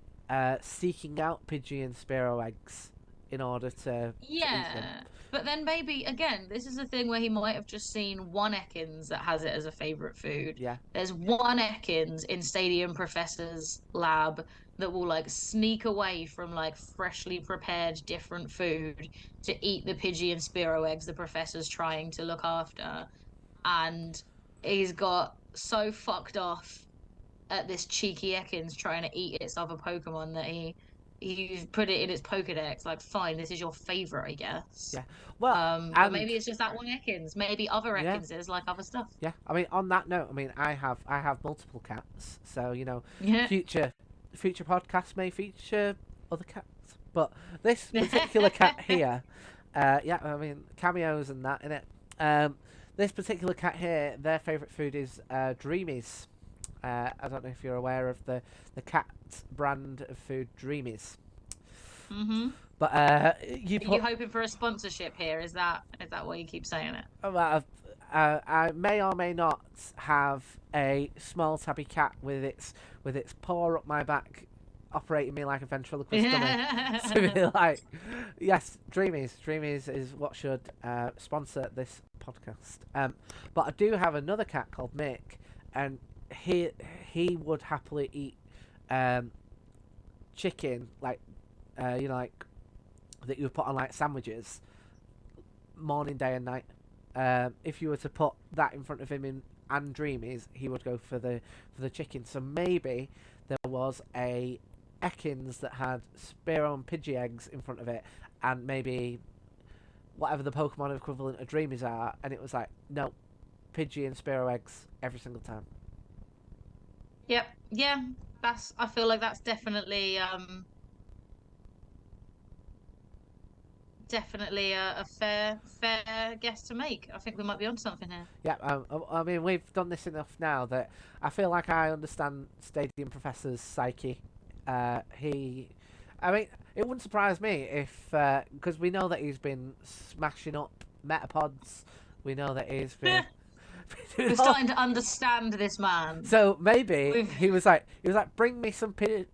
seeking out Pidgey and Spearow eggs in order to eat them. yeah. But then maybe again, this is the thing where he might have just seen one Ekans that has it as a favorite food. Yeah, There's one Ekans in Stadium Professor's lab that will like sneak away from like freshly prepared different food to eat the Pidgey and Spearow eggs the professor's trying to look after. And he's got so fucked off at this cheeky Ekans trying to eat its other Pokemon that he put it in its Pokedex. Like, fine, this is your favorite, I guess. yeah. Well, But and maybe it's just that one Ekans. Maybe other yeah, Ekanses like other stuff. yeah. I mean, on that note, I mean, I have multiple cats, so Yeah. future podcasts may feature other cats, but this particular cat here, yeah, I mean cameos and that in it. This particular cat here, their favourite food is Dreamies. I don't know if you're aware of the cat brand of food, Dreamies. Mm-hmm. But Are you hoping for a sponsorship here? Is that why you keep saying it? well, I may or may not have a small tabby cat with its paw up my back, operating me like a ventriloquist dummy. To be like, yes, Dreamies is what should sponsor this podcast. But I do have another cat called Mick, and he would happily eat chicken, like like that you would put on like sandwiches, morning, day, and night. If you were to put that in front of him and Dreamies, he would go for the chicken. So maybe there was a Ekans that had Spearow and Pidgey eggs in front of it, and maybe whatever the Pokemon equivalent of Dreamies are, and it was like, no, Pidgey and Spearow eggs every single time. Yep. Yeah. I feel like that's definitely a fair guess to make. I think we might be on something here. Yeah, I mean, we've done this enough now that I feel like I understand Stadium Professor's psyche. I mean, it wouldn't surprise me if, because we know that he's been smashing up Metapods. We know that he's been. We're starting to understand this man. So maybe he was like, bring me some Pidgey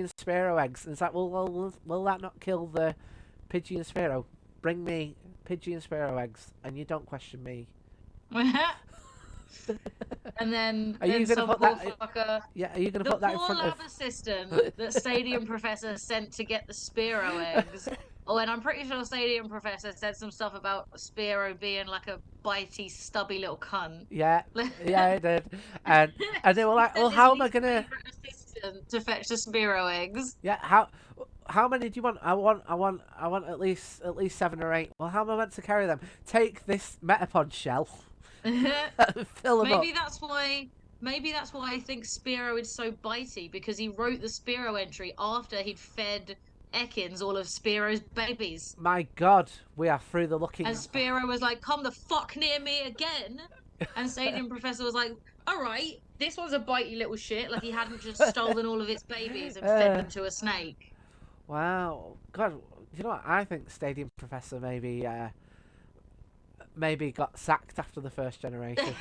and Spearow eggs, and it's like, well, will that not kill the Pidgey and Spearow? Bring me Pidgey and Spearow eggs, and you don't question me. And then, Are you then gonna some put poor that? fucker, Yeah, are you gonna the put that in poor front lab of? assistant that Stadium Professor sent to get the Spearow eggs. Oh, and I'm pretty sure Stadium Professor said some stuff about Spearow being like a bitey, stubby little cunt. Yeah, yeah, I did, and they were like, He well, sent his how am I least gonna? favourite assistant to fetch the Spearow eggs. Yeah, how many do you want? I want at least 7 or 8. Well, how am I meant to carry them? Take this Metapod shell, fill them up. Maybe that's why I think Spearow is so bitey, because he wrote the Spearow entry after he'd fed Ekans all of Spearow's babies. My God, we are through the looking. And Spearow was like, come the fuck near me again. And Stadium Professor was like, all right, this one's a bitey little shit. Like he hadn't just stolen all of its babies and fed them to a snake. Wow, God, you know what? I think Stadium Professor maybe got sacked after the first generation.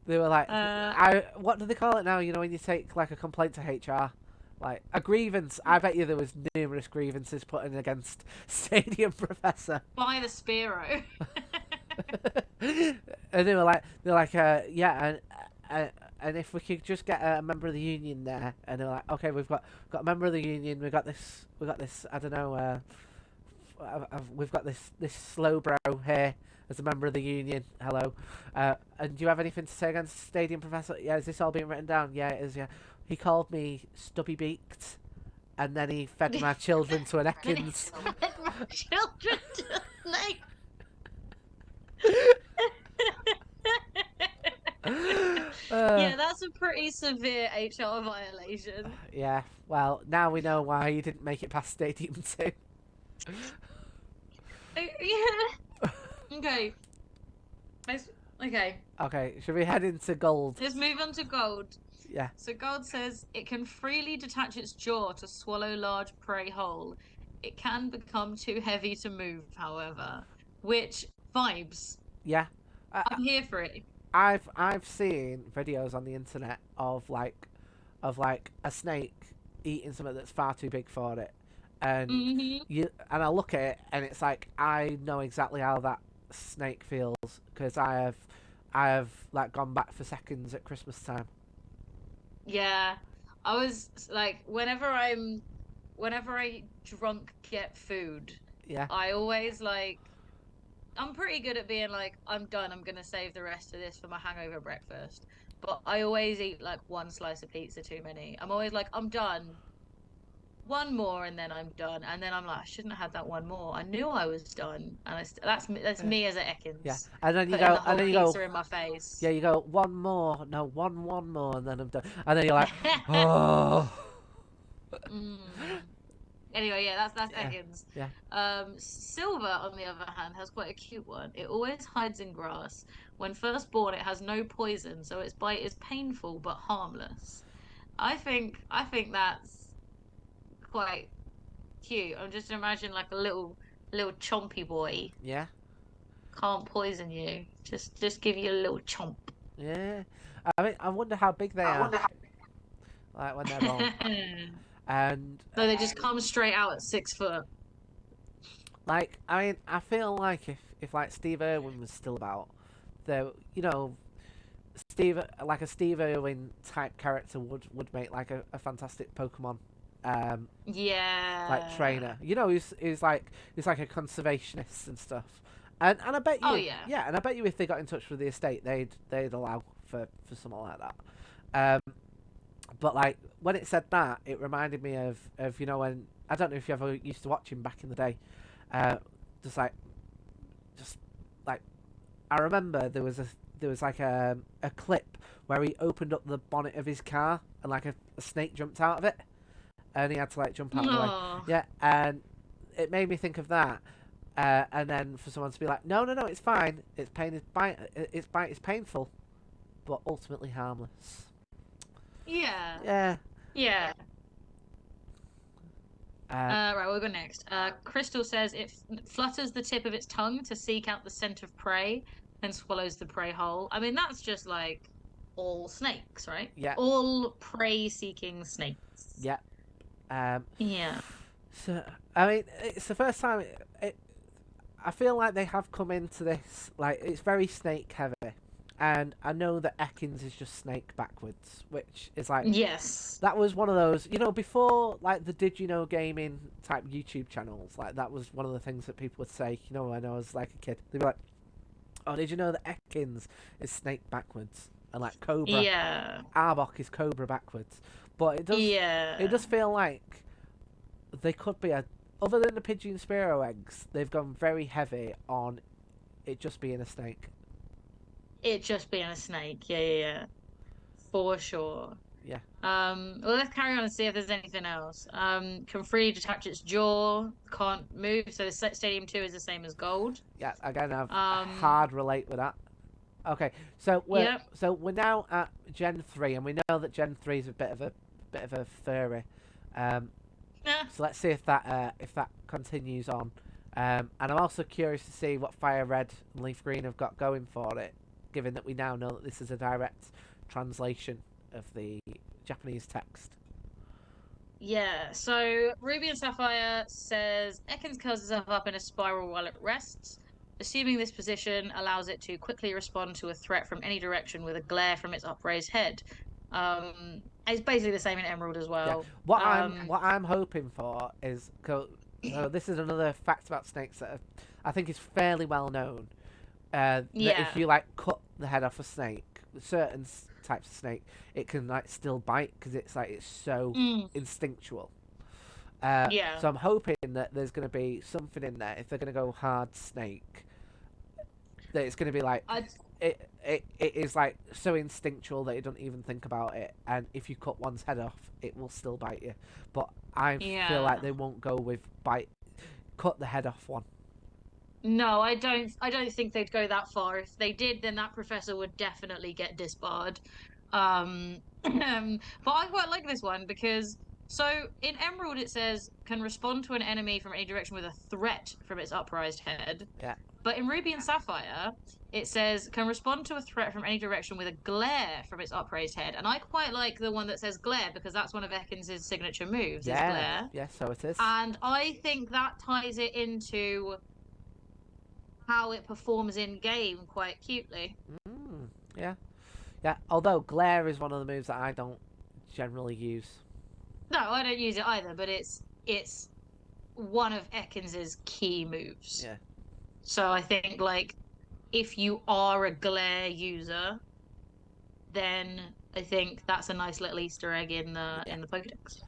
They were like, what do they call it now? You know, when you take like a complaint to HR, Like a grievance. I bet you there was numerous grievances put in against Stadium Professor. By the Spearo. And they're like, yeah, and if we could just get a member of the union there, and they're like, okay, we've got a member of the union, we got this, I don't know, we've got this slow bro here as a member of the union. Hello, and do you have anything to say against Stadium Professor? Yeah, is this all being written down? Yeah, it is. Yeah, he called me stubby beaked, and then he fed my children to an Ekans. Fed my children to a snake. Yeah, that's a pretty severe HR violation. Yeah, well, now we know why you didn't make it past Stadium 2. Yeah. Okay. Okay. Okay, should we head into gold? Let's move on to gold. Yeah. So gold says it can freely detach its jaw to swallow large prey whole. It can become too heavy to move, however. Which vibes. Yeah. I'm here for it. I've seen videos on the internet of like a snake eating something that's far too big for it, and I look at it and it's like I know exactly how that snake feels because I have like gone back for seconds at Christmas time. Yeah. I was like, whenever I drunk get food, Yeah. I always like I'm pretty good at being like, I'm done, I'm gonna save the rest of this for my hangover breakfast. But I always eat like one slice of pizza too many. I'm always like, I'm done. One more and then I'm done. And then I'm like, I shouldn't have had that one more. I knew I was done. And that's me as a Yeah, Ekans. and then you Putting go, the whole pizza in my face. yeah, you go one more, no, one more, and then I'm done. And then you're like, oh. Mm. Anyway, yeah, that's Yeah. Ekans. Yeah. Silver, on the other hand, has quite a cute one. It always hides in grass. When first born, it has no poison, so its bite is painful but harmless. I think that's quite cute. I'm just imagining like a little chompy boy. Yeah. Can't poison you. Just give you a little chomp. Yeah. I mean, I wonder how big they are. Like when they're born. And No, they just come straight out at 6 foot. like, I mean, I feel like if like Steve Irwin was still about, though, you know, like a Steve Irwin type character would make like a fantastic Pokemon, Yeah. like trainer. You know, he's like a conservationist and stuff. And I bet you, Oh yeah. yeah, and I bet you if they got in touch with the estate, they'd allow for something like that. But like when it said that, it reminded me of you know when I don't know if you ever used to watch him back in the day, just like I remember there was like a clip where he opened up the bonnet of his car and like a snake jumped out of it, and he had to like jump out of the way. Oh. Yeah, and it made me think of that. And then for someone to be like, no, it's fine. Its bite is painful, but ultimately harmless. Yeah. Yeah. Yeah. Right, we'll go next. Crystal says it flutters the tip of its tongue to seek out the scent of prey, then swallows the prey whole. I mean, that's just like all snakes, right? Yeah. All prey-seeking snakes. Yeah. Yeah. So I mean, it's the first time. I feel like they have come into this like it's very snake heavy, and I know that Ekans is just snake backwards, which is like Yes. that was one of those before like the Did You Know Gaming type YouTube channels. Like that was one of the things that people would say. When I was like a kid, they'd be like, "Oh, did you know that Ekans is snake backwards?" And like Cobra, Yeah. Arbok is Cobra backwards. But it does. Yeah. It does feel like they could be other than the pigeon sparrow eggs, they've gone very heavy on it just being a snake. It just being a snake. Yeah. For sure. Yeah. Well, let's carry on and see if there's anything else. Can freely detach its jaw, can't move. So the Stadium 2 is the same as gold. Yeah, again, I've hard relate with that. Okay, so we're now at Gen 3, and we know that Gen 3 is a bit of a furry. So let's see if that continues on. And I'm also curious to see what Fire Red and Leaf Green have got going for it, given that we now know that this is a direct translation of the Japanese text. Yeah, so Ruby and Sapphire says Ekans curls itself up in a spiral while it rests. Assuming this position allows it to quickly respond to a threat from any direction with a glare from its upraised head. It's basically the same in Emerald as Yeah. well. What I'm hoping for is so this is another fact about snakes that I think is fairly well known. That if Yeah, you like cut the head off a snake, certain types of snake, it can like still bite because it's so mm, instinctual. yeah. So I'm hoping that there's going to be something in there if they're going to go hard snake, that it's going to be like I it is like so instinctual that you don't even think about it, and if you cut one's head off it will still bite you, but I feel like yeah. they won't go with bite, cut the head off one. No, I don't think they'd go that far. If they did, then that professor would definitely get disbarred. But I quite like this one because so in Emerald it says can respond to an enemy from any direction with a threat from its upraised head. Yeah. But in Ruby and Sapphire, it says can respond to a threat from any direction with a glare from its upraised head. And I quite like the one that says glare because that's one of Ekans' signature moves is Yeah, glare. yeah, so it is. And I think that ties it into how it performs in game quite cutely. Mm, yeah, yeah, although glare is one of the moves that I don't generally use. No, I don't use it either, but it's one of Ekans' key moves. Yeah. So I think like if you are a glare user, then I think that's a nice little Easter egg Yeah. in the Pokedex.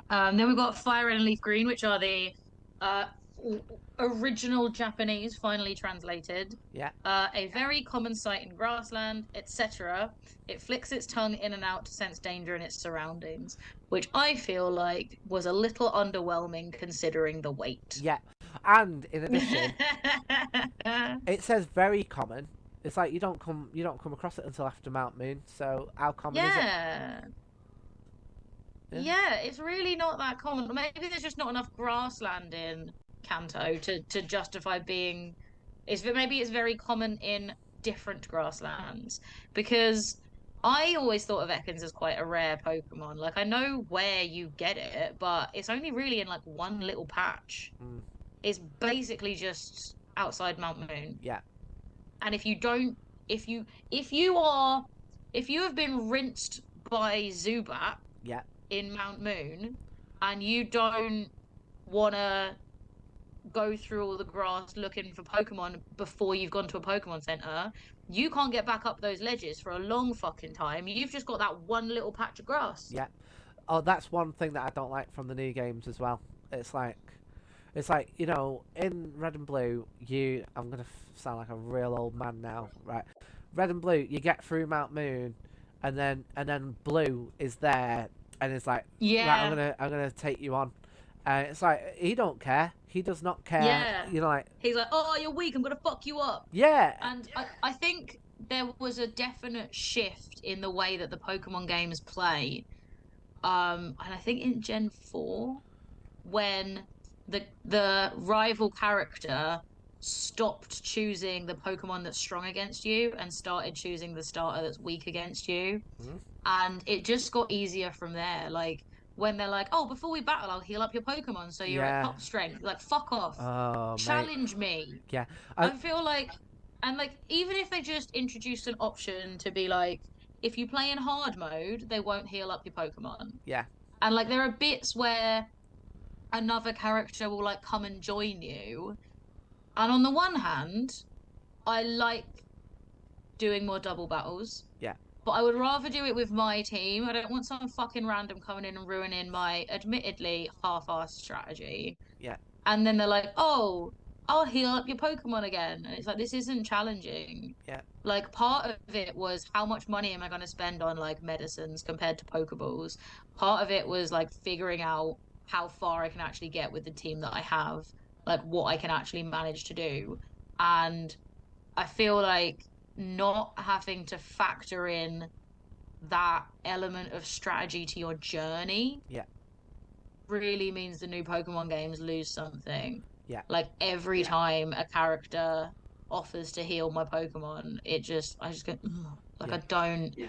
Then we've got Fire Red and Leaf Green, which are the uh, original Japanese, finally translated. Yeah. A very common sight in grassland, etc. It flicks its tongue in and out to sense danger in its surroundings, which I feel like was a little underwhelming considering the weight. Yeah, and in addition it says very common. It's like you don't come across it until after Mount Moon, so how common is it? Yeah. Yeah. Yeah, it's really not that common. Maybe there's just not enough grassland in Kanto to justify being. Maybe it's very common in different grasslands because I always thought of Ekans as quite a rare Pokemon. Like I know where you get it, but it's only really in like one little patch. Mm, It's basically just outside Mount Moon. yeah. And if you don't, if you are, if you have been rinsed by Zubat Yeah. in Mount Moon and you don't want to go through all the grass looking for Pokemon before you've gone to a Pokemon Center, you can't get back up those ledges for a long fucking time. You've just got that one little patch of grass. Yeah. Oh, that's one thing that I don't like from the new games as well. It's like, in Red and Blue, I'm gonna sound like a real old man now, right? Red and Blue, you get through Mount Moon, and then Blue is there, and it's like, right, I'm Yeah, gonna I'm gonna take you on, and it's like he don't care. He does not care. yeah. Like, He's like, oh, you're weak. I'm gonna fuck you up. yeah, And I think there was a definite shift in the way that the Pokemon games play. And I think in Gen 4, when the rival character stopped choosing the Pokemon that's strong against you and started choosing the starter that's weak against you. mhm, And it just got easier from there. Like when they're like, oh, before we battle, I'll heal up your Pokemon so you're at yeah. top strength. Like, fuck off. Oh, mate, Challenge me. yeah, I feel like, and like, even if they just introduced an option to be like, if you play in hard mode, they won't heal up your Pokemon. yeah, And like, there are bits where another character will like come and join you. And on the one hand, I like doing more double battles, yeah, but I would rather do it with my team. I don't want some fucking random coming in and ruining my admittedly half-assed strategy. yeah, And then they're like, oh, I'll heal up your Pokemon again. And it's like, this isn't challenging. yeah, Like, part of it was how much money am I going to spend on like medicines compared to Pokeballs? Part of it was like figuring out how far I can actually get with the team that I have, like what I can actually manage to do. And I feel like not having to factor in that element of strategy to your journey yeah, really means the new Pokemon games lose something. yeah, Like every time a character offers to heal my Pokemon, I just go, "Ugh." Like yeah.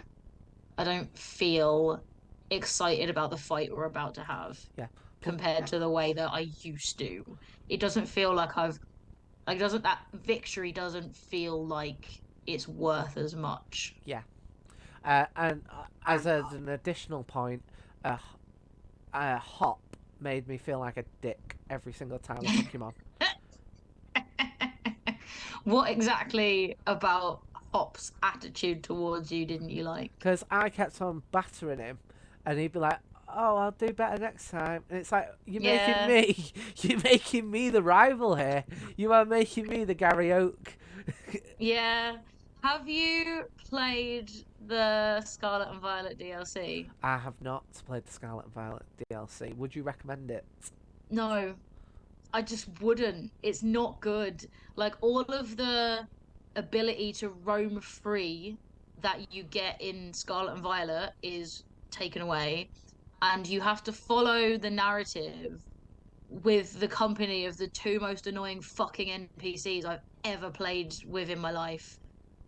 I don't feel excited about the fight we're about to have Yeah. Pl- compared to the way that I used to. It doesn't feel like doesn't that victory doesn't feel like it's worth as much. yeah. And as an additional point, uh, Hop made me feel like a dick every single time I took him on. What exactly about Hop's attitude towards you didn't you like? Because I kept on battering him, and he'd be like, "Oh, I'll do better next time." And it's like, Yeah, you're making me the rival here. You are making me the Gary Oak. yeah. Have you played the Scarlet and Violet DLC? I have not played the Scarlet and Violet DLC. Would you recommend it? No, I just wouldn't. It's not good. Like all of the ability to roam free that you get in Scarlet and Violet is taken away, and you have to follow the narrative with the company of the two most annoying fucking NPCs I've ever played with in my life.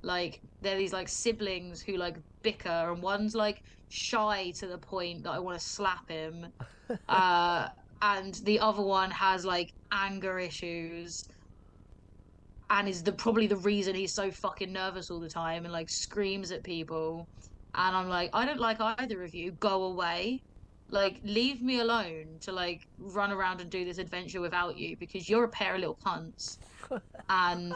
Like they're these like siblings who like bicker, and one's like shy to the point that I want to slap him. Uh, and the other one has like anger issues and is the probably the reason he's so fucking nervous all the time and like screams at people. And I'm like, I don't like either of you. Go away. Like, leave me alone to like run around and do this adventure without you because you're a pair of little cunts. And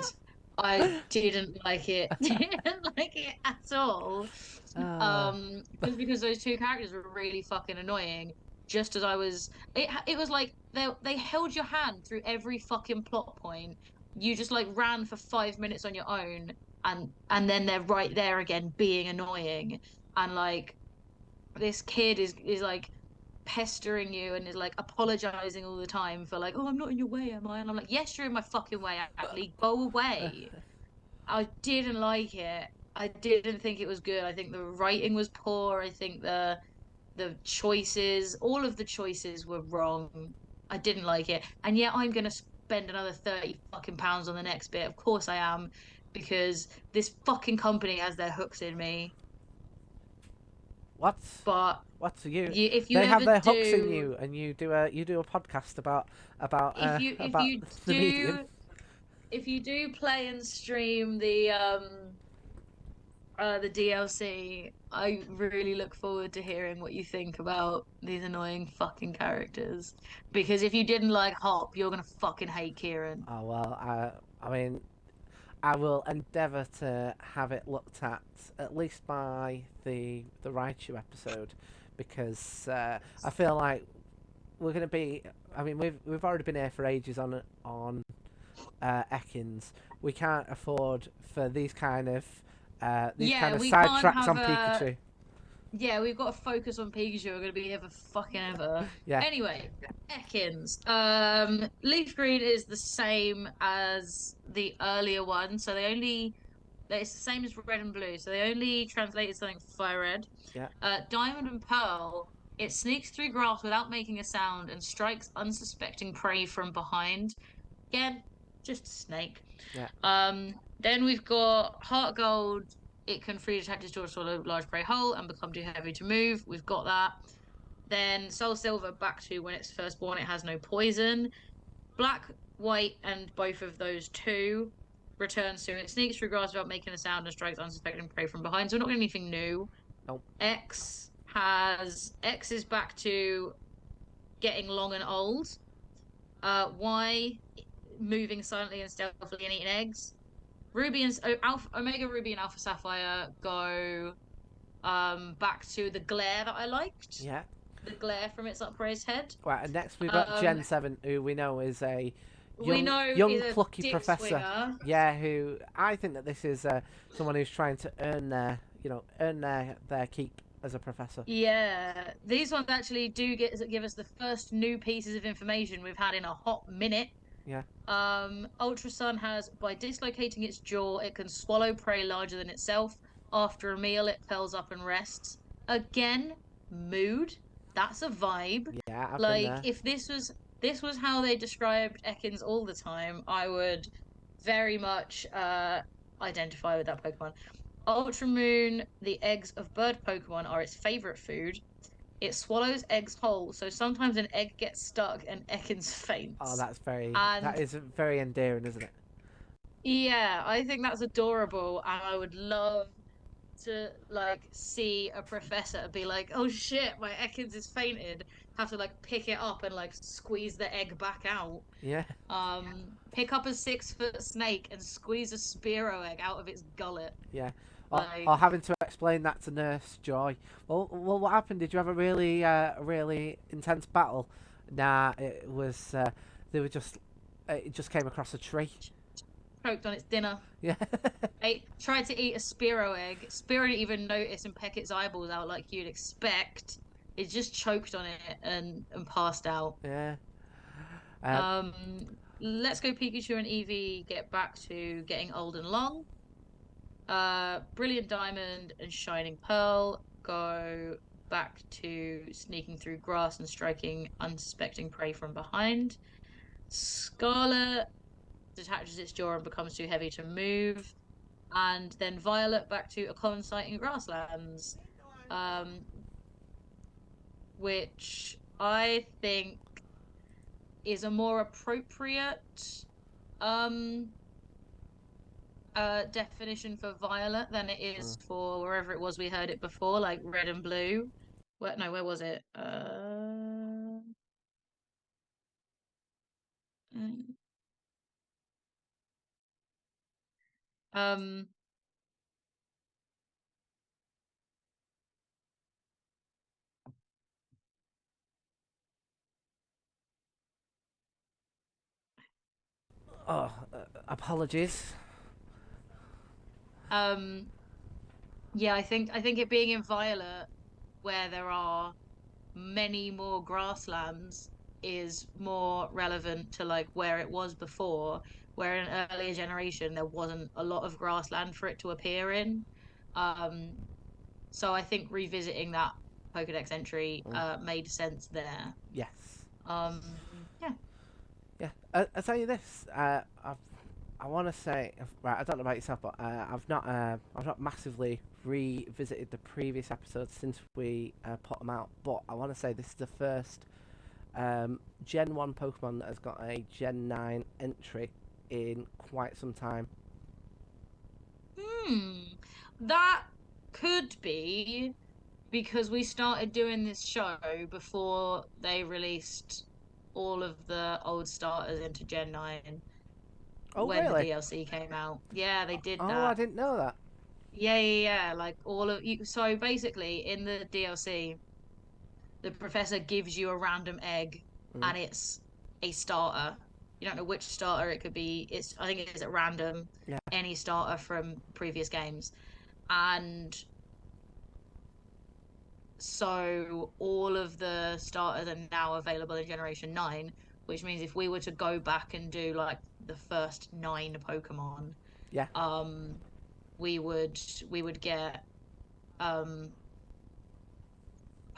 I didn't like it. Didn't like it at all. Ah, Just because those two characters were really fucking annoying. Just as I was, it was like they held your hand through every fucking plot point. You just like ran for 5 minutes on your own, and then they're right there again being annoying. And like this kid is like pestering you and is like apologizing all the time for like, oh, I'm not in your way, am I? And I'm like, yes, you're in my fucking way, Ashley. Go away. I didn't like it. I didn't think it was good. I think the writing was poor. I think the choices, all of the choices were wrong. I didn't like it. And yet I'm gonna spend another 30 fucking pounds on the next bit. Of course I am, because this fucking company has their hooks in me. what? But What to you? if you They have ever their hooks in do you, and you do a podcast if about you the medium. do play and stream the DLC, I really look forward to hearing what you think about these annoying fucking characters. Because if you didn't like Hop, you're gonna fucking hate Kieran. Oh well, I mean, I will endeavour to have it looked at least by the Raichu episode, because I feel like we're gonna be. I mean, we've already been here for ages on Ekans. We can't afford for these kind Yeah, of we can't sidetracks have on a Pikachu. yeah, we've got to focus on Pikachu. We're gonna be here for fucking ever. Yeah, Anyway, Ekans. Leaf Green is the same as the earlier one, so it's the same as Red and Blue, so they only translated something for Fire Red. yeah, Diamond and Pearl, it sneaks through grass without making a sound and strikes unsuspecting prey from behind. Again, just a snake. yeah. Then we've got Heart Gold. It can free detect its jaw to swallow a large prey whole and become too heavy to move. We've got that. Then Soul Silver, back to when it's first born, it has no poison. Black, white, and both of those two return soon. It sneaks through grass without making a sound and strikes unsuspecting prey from behind. So we're not getting anything new. Nope. X is back to getting long and old. Y, moving silently and stealthily and eating eggs. Ruby and Omega Ruby and Alpha Sapphire go back to the glare that I liked. Yeah. The glare from its upraised head. Right, and next we've got Gen 7, who we know is a We young, know young is a plucky dick professor. swinger. Yeah, who I think that this is someone who's trying to earn their keep as a professor. Yeah, these ones actually do give us the first new pieces of information we've had in a hot minute. Yeah. Ultra Sun has, by dislocating its jaw, it can swallow prey larger than itself. After a meal, it curls up and rests. Again, mood. That's a vibe. Yeah, I've been Like, there. if this was how they described Ekans all the time, I would very much identify with that Pokemon. Ultra Moon, the eggs of bird Pokemon are its favorite food. It swallows eggs whole, so sometimes an egg gets stuck and Ekans Oh, faints. that And is very endearing, isn't it? yeah, I think that's adorable, and I would love to like see a professor be like, "Oh shit, my Ekans is fainted." Have to like pick it up and like squeeze the egg back out. Yeah, Pick up a 6 foot snake and squeeze a Spearow egg out of its gullet. yeah. Or Like, having to explain that to Nurse Joy. Well, what happened? Did you have a really intense battle? Nah, it was. They were just. It just came across a tree. choked on its dinner. Yeah, Tried to eat a Spearow egg. Spearow didn't even notice and peck its eyeballs out like you'd expect. It just choked on it and passed out. yeah. Um, Let's go Pikachu and Eevee get back to getting old and long. Brilliant Diamond and Shining Pearl go back to sneaking through grass and striking unsuspecting prey from behind. Scarlet detaches its jaw and becomes too heavy to move. And then Violet back to a common sight in grasslands, um, which I think is a more appropriate um definition for violet than it is mm. for wherever it was we heard it before, like red and blue. Where no, where was it? Mm, um Oh, apologies. um yeah, I think it being in violet where there are many more grasslands is more relevant to like where it was before, where in an earlier generation there wasn't a lot of grassland for it to appear in. Um, so I think revisiting that Pokedex entry Mm. made sense there. Yes. Yeah. Yeah. I'll tell you this. I want to say, right. I don't know about yourself, but I've not massively revisited the previous episodes since we put them out. But I want to say this is the first Gen 1 Pokemon that has got a Gen 9 entry in quite some time. Hmm. That could be because we started doing this show before they released all of the old starters into Gen 9 Oh, when the really? DLC came out. Yeah, they did Oh, I that. didn't know that. Yeah. Like all of you. So basically, in the DLC, the professor gives you a random egg Mm. and it's a starter. You don't know which starter it could be. I think it's at random, Yeah, any starter from previous games. And so all of the starters are now available in Generation 9, which means if we were to go back and do like the first 9 Pokemon, yeah, um, we would get um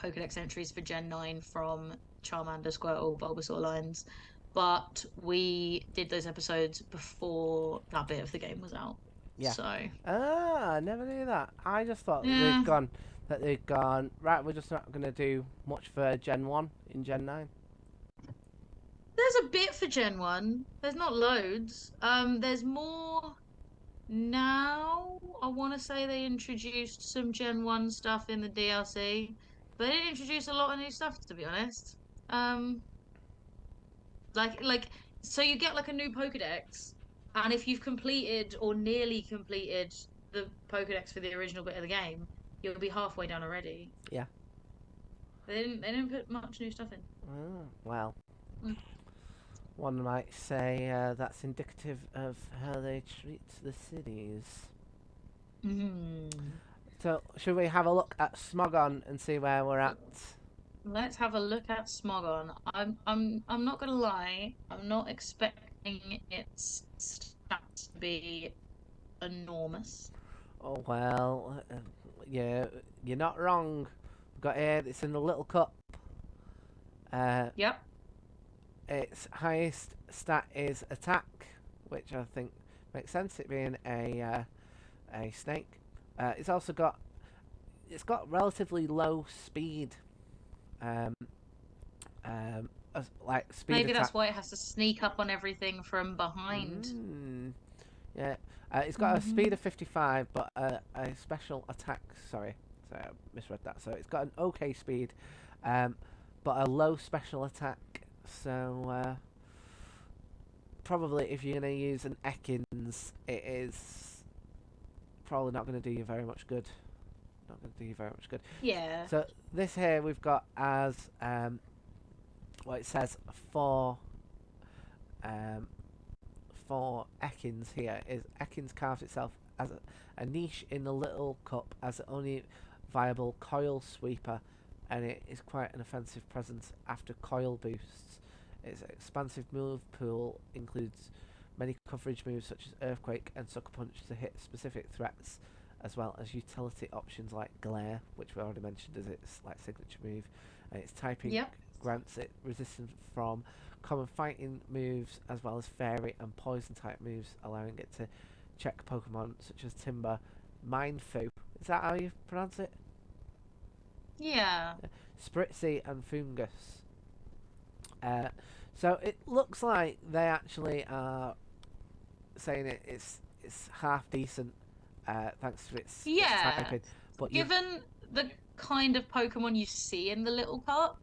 Pokedex entries for Gen 9 from Charmander, Squirtle, Bulbasaur lines. But we did those episodes before that bit of the game was out. yeah. So, Ah, I never knew that. I just thought yeah, that they'd gone right. We're just not gonna do much for Gen 1 in Gen 9. there's a bit for Gen 1. There's not loads. There's more now. I want to say they introduced some Gen 1 stuff in the DLC, but they didn't introduce a lot of new stuff, to be honest. Um, like so you get like a new Pokedex, and if you've completed or nearly completed the Pokedex for the original bit of the game, you'll be halfway done already. Yeah. They didn't put much new stuff in. Oh, well, Mm. one might say that's indicative of how they treat the cities. Mhm. So, should we have a look at Smogon and see where we're at? Let's have a look at Smogon. I'm not gonna lie, I'm not expecting its stats to be enormous. Oh well, yeah, you're not wrong. We've got here. It's in the little cup. Uh, Yep. its highest stat is attack, which I think makes sense. It being a snake. It's also got relatively low speed. like speed Maybe attack. that's why it has to sneak up on everything from behind. Mm, yeah, it's got a speed Hmm. of 55, but a special attack. Sorry, I misread that. So it's got an okay speed, um, but a low special attack. So probably if you're gonna use an Ekans, it is probably not gonna do you very much good. Not gonna do you very much good. Yeah. So this here we've got as well. It says um, for Ekans here is Ekans carves itself as a niche in the little cup as the only viable coil sweeper, and it is quite an offensive presence after coil boosts. Its expansive move pool includes many coverage moves such as Earthquake and Sucker Punch to hit specific threats, as well as utility options like Glare, which we already mentioned as its like signature move, and its typing Yep. grants it resistance from common fighting moves as well as fairy and poison type moves, allowing it to check Pokemon such as Timber, Mindfu. Is that how you pronounce it? Yeah. Spritzy and Fungus. Uh, so it looks like they actually are saying it's half decent, thanks to its Yeah. typing. But you've Given the kind of Pokemon you see in the Little Cup,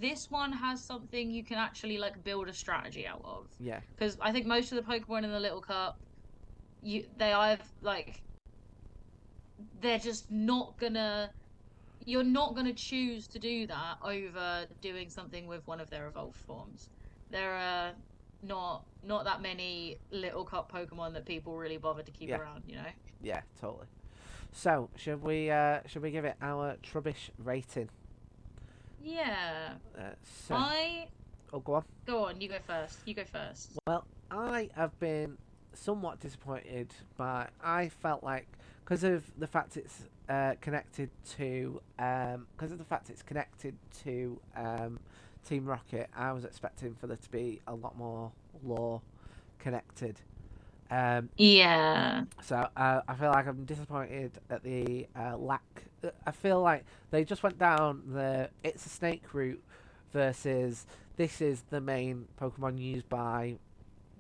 this one has something you can actually like build a strategy out of. yeah Because I think most of the Pokemon in the Little Cup, they either like they're just not gonna you're not gonna choose to do that over doing something with one of their evolved forms. There are not that many Little Cup Pokemon that people really bother to keep yeah around. yeah totally. So should we give it our Trubbish rating? Yeah. So I oh go on. Go on, you go first. You go first. Well, I have been somewhat disappointed by. I felt like because of the fact it's connected to Team Rocket, I was expecting for there to be a lot more lore connected. Um, Yeah. so I feel like I'm disappointed at the lack. I feel like they just went down the it's a snake route versus this is the main Pokemon used by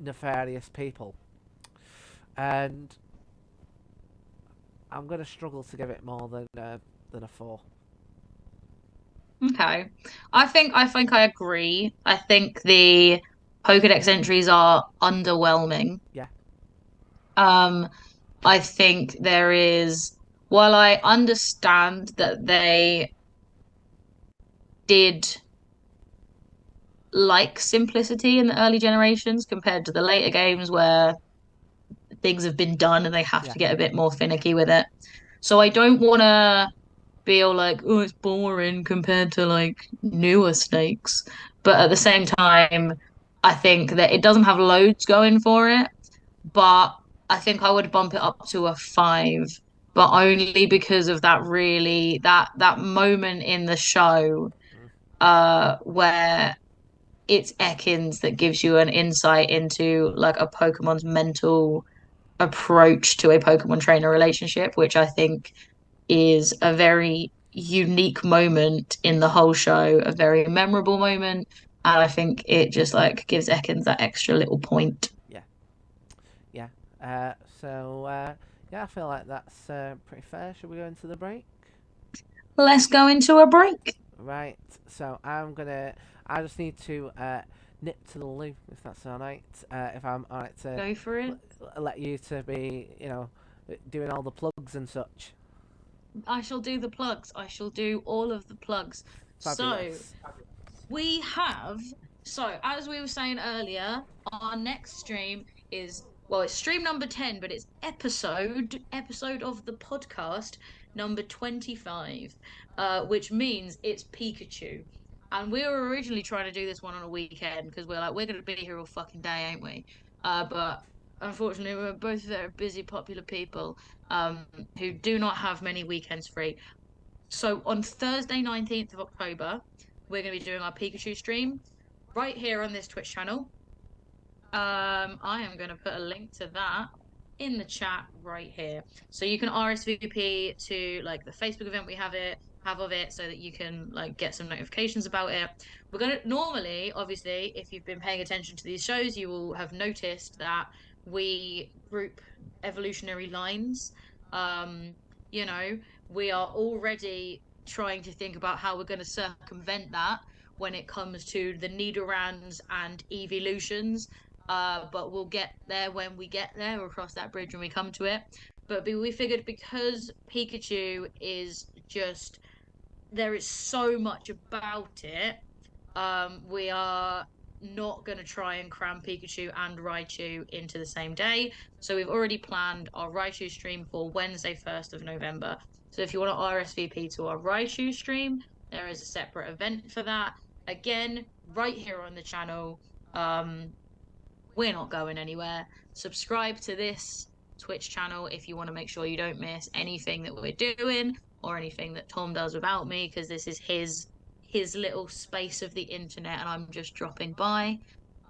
nefarious people, and I'm gonna struggle to give it more than a 4. Okay. I think I agree. I think the Pokedex entries are underwhelming. Yeah, Um, I think there is, while I understand that they did like simplicity in the early generations compared to the later games where things have been done and they have yeah, to get a bit more finicky with it. So I don't want to feel like, oh, it's boring compared to like newer snakes. But at the same time, I think that it doesn't have loads going for it. But I think I would bump it up to a 5, but only because of that moment in the show mm, where it's Ekans that gives you an insight into like a Pokemon's mental approach to a Pokemon trainer relationship, which I think is a very unique moment in the whole show, a very memorable moment. And I think it just like gives Ekans that extra little point. yeah, yeah. So yeah, I feel like that's pretty fair. Should we go into the break? Let's go into a break. Right. So I just need to nip to the loo if that's all right. If I'm all right to Go for it. let you to be, doing all the plugs and such. I shall do the plugs. I shall do all of the plugs. So Fabulous. we have, as we were saying earlier, our next stream is, well, it's stream number 10, but it's episode of the podcast number 25, which means it's Pikachu. And we were originally trying to do this one on a weekend because we're like, we're going to be here all fucking day, ain't we? But unfortunately, we're both very busy, popular people um, who do not have many weekends free. So on Thursday, 19th of October, we're going to be doing our Pikachu stream right here on this Twitch channel. I am going to put a link to that in the chat right here. So you can RSVP to like the Facebook event we have it. have of it so that you can like get some notifications about it. We're gonna normally, obviously, if you've been paying attention to these shows, you will have noticed that we group evolutionary lines. Um, you know, we are already trying to think about how we're going to circumvent that when it comes to the Nidorans and evolutions. But we'll get there when we get there. We'll cross that bridge when we come to it. But we figured because Pikachu is just there is so much about it. We are not going to try and cram Pikachu and Raichu into the same day. So we've already planned our Raichu stream for Wednesday, 1st of November. So if you want to RSVP to our Raichu stream, there is a separate event for that. Again, right here on the channel. Um, we're not going anywhere. Subscribe to this Twitch channel if you want to make sure you don't miss anything that we're doing or anything that Tom does without me, because this is his little space of the internet and I'm just dropping by.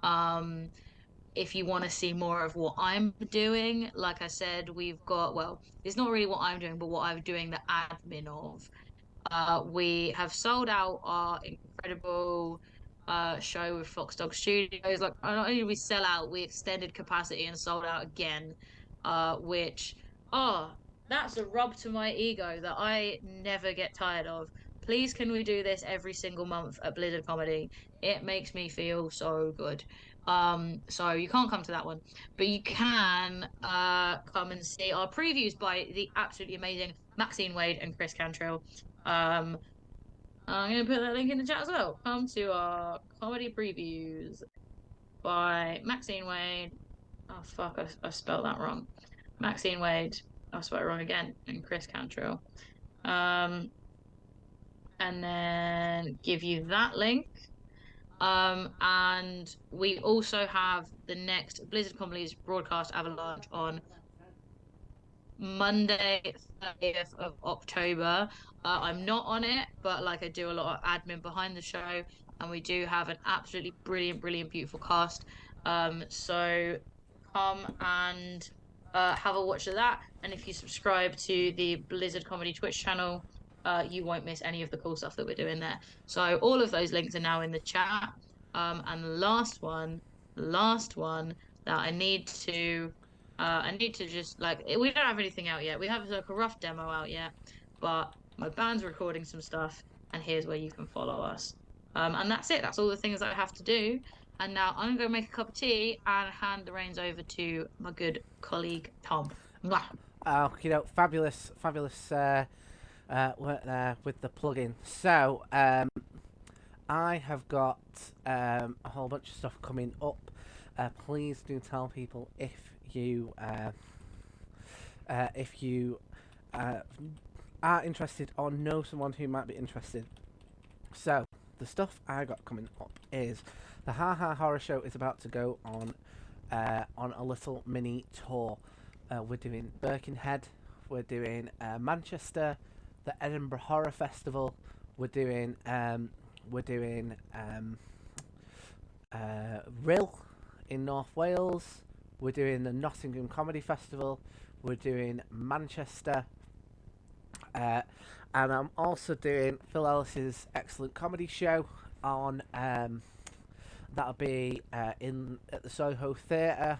Um, if you want to see more of what I'm doing, like I said, we've got, well, it's not really what I'm doing, but what I'm doing the admin of. We have sold out our incredible show with Fox Dog Studios. Like, not only did we sell out, we extended capacity and sold out again. Which, oh, that's a rub to my ego that I never get tired of. Please, can we do this every single month at Blizzard Comedy? It makes me feel so good. So you can't come to that one, but you can come and see our previews by the absolutely amazing Maxine Wade and Chris Cantrell. Um, I'm gonna put that link in the chat as well. Come to our comedy previews by Maxine Wade. Oh fuck, I spelled that wrong. Maxine Wade. I spelled it wrong again. And Chris Cantrell. Um, and then give you that link. And we also have the next Blizzard Comedies broadcast avalanche on Monday, 30th of October. I'm not on it, but like I do a lot of admin behind the show, and we do have an absolutely brilliant, brilliant, beautiful cast. So come and have a watch of that. And if you subscribe to the Blizzard Comedy Twitch channel, you won't miss any of the cool stuff that we're doing there. So all of those links are now in the chat. And the last one that I need to just like we don't have anything out yet. We have like a rough demo out yet, but my band's recording some stuff, and here's where you can follow us. And that's it. That's all the things that I have to do. And now I'm gonna go make a cup of tea and hand the reins over to my good colleague Tom. Mwah. Fabulous, fabulous work there with the plugin. So, I have got a whole bunch of stuff coming up. Please do tell people if you are interested or know someone who might be interested. So, the stuff I got coming up is the Ha Ha Horror Show is about to go on a little mini tour. We're doing Birkenhead, we're doing Manchester, the Edinburgh Horror Festival, we're doing Rill in North Wales, we're doing the Nottingham Comedy Festival, we're doing Manchester, and I'm also doing Phil Ellis's Excellent Comedy Show on that'll be at the Soho Theatre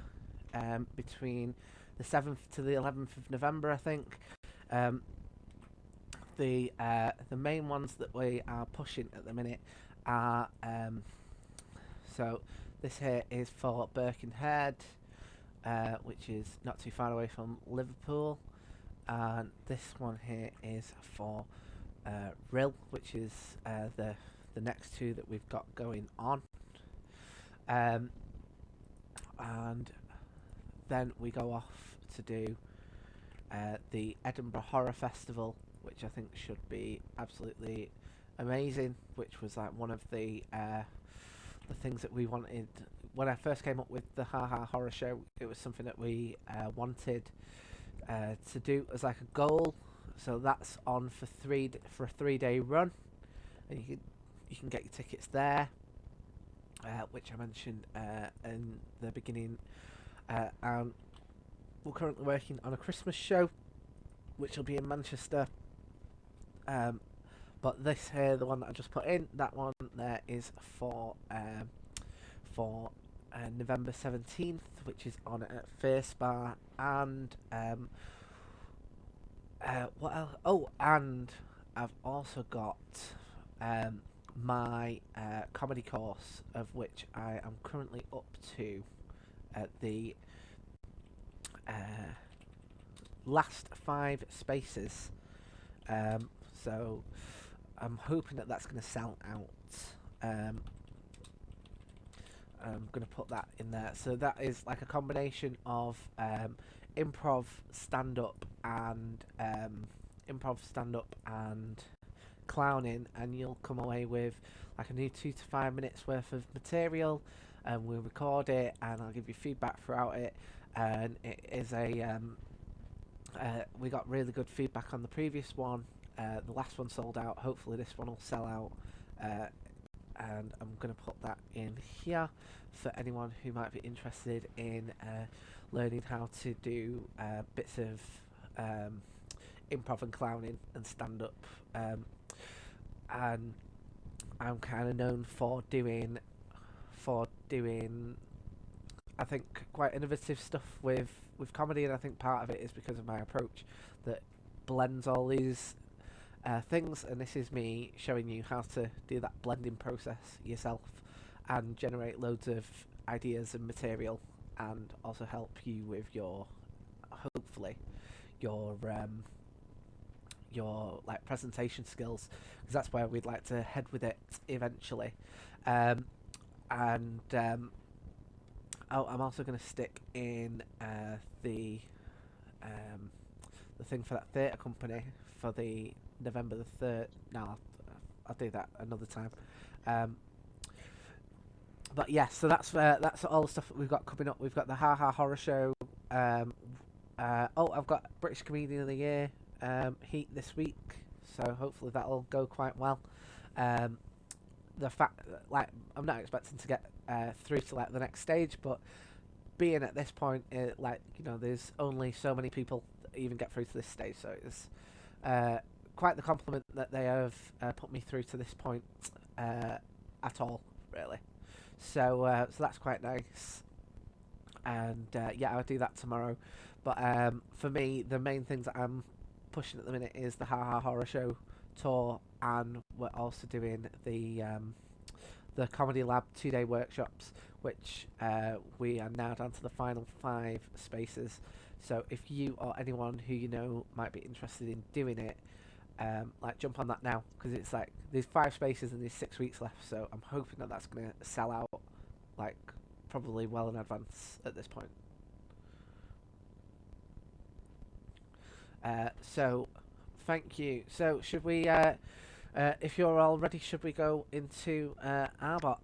between the 7th to the 11th of November, I think. The main ones that we are pushing at the minute are so this here is for Birkenhead, which is not too far away from Liverpool, and this one here is for Rill, which is the next two that we've got going on, and then we go off to do the Edinburgh Horror Festival, which I think should be absolutely amazing, which was like one of the things that we wanted when I first came up with the Ha Ha Horror Show. It was something that we wanted to do as like a goal. So that's on for a 3-day run, and you can get your tickets there, which I mentioned in the beginning. And we're currently working on a Christmas show, which will be in Manchester. But this here, the one that I just put in, that one there is for November 17th, which is on at First Bar, and what else? Oh, and I've also got my comedy course, of which I am currently up to at the uh, last 5 spaces. So I'm hoping that that's going to sell out. I'm going to put that in there. So that is like a combination of improv, stand-up, and clowning, and you'll come away with like a new 2 to 5 minutes worth of material, and we'll record it, and I'll give you feedback throughout it. And it is we got really good feedback on the previous one. The last one sold out. Hopefully this one will sell out. And I'm going to put that in here for anyone who might be interested in learning how to do bits of improv and clowning and stand-up. And I'm kind of known for doing I think quite innovative stuff with comedy, and I think part of it is because of my approach that blends all these things, and this is me showing you how to do that blending process yourself and generate loads of ideas and material, and also help you with hopefully your like presentation skills, because that's where we'd like to head with it eventually. And I'm also going to stick in the thing for that theatre company for the November the 3rd. No, I'll do that another time. But yeah, so that's all the stuff that we've got coming up. We've got the Ha Ha Horror Show. I've got British Comedian of the Year heat this week, so hopefully that'll go quite well. The fact, like, I'm not expecting to get through to like the next stage, but being at this point, there's only so many people that even get through to this stage, so it's quite the compliment that they have put me through to this point at all, really. So that's quite nice, and I'll do that tomorrow. But for me, the main things that I'm pushing at the minute is the Ha Ha Horror Show tour, and we're also doing the Comedy Lab 2-day workshops, which we are now down to the final 5 spaces. So if you or anyone who you know might be interested in doing it, jump on that now, because it's like there's 5 spaces and there's 6 weeks left. So I'm hoping that that's going to sell out, like probably well in advance at this point. So thank you. So should we, if you're all ready, should we go into Arbok?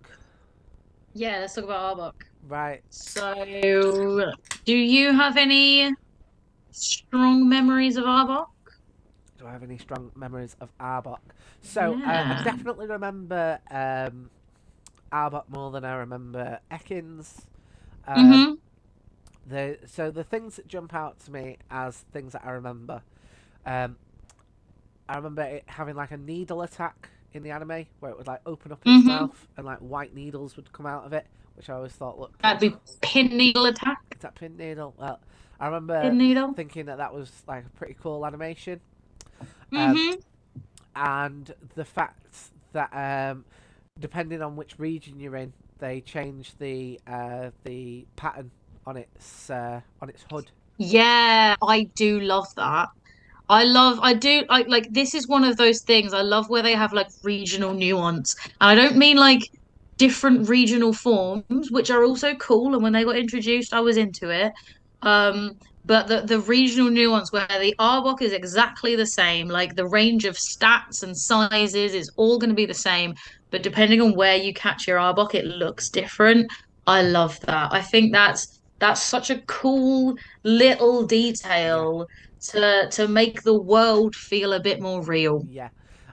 Yeah, let's talk about Arbok. Right. So, do you have any strong memories of Arbok? Do I have any strong memories of Arbok? So I Yeah. definitely remember Arbok more than I remember Ekans. Mm-hmm. So the things that jump out to me as things that I remember, I remember it having like a needle attack in the anime where it would like open up its Mm-hmm. mouth and like white needles would come out of it, which I always thought looked That'd pretty be cool. pin needle attack. Is that pin needle? Well, I remember Pin needle. thinking that was like a pretty cool animation. Um, Mm-hmm. and the fact that depending on which region you're in, they change the pattern on its hood. Yeah, I do love that. I like this is one of those things I love where they have like regional nuance. And I don't mean like different regional forms, which are also cool. And when they got introduced, I was into it. Um, but the regional nuance where the Arbok is exactly the same, like the range of stats and sizes is all going to be the same, but depending on where you catch your Arbok, it looks different. I love that. I think that's such a cool little Yeah, detail to make the world feel a bit more real. yeah.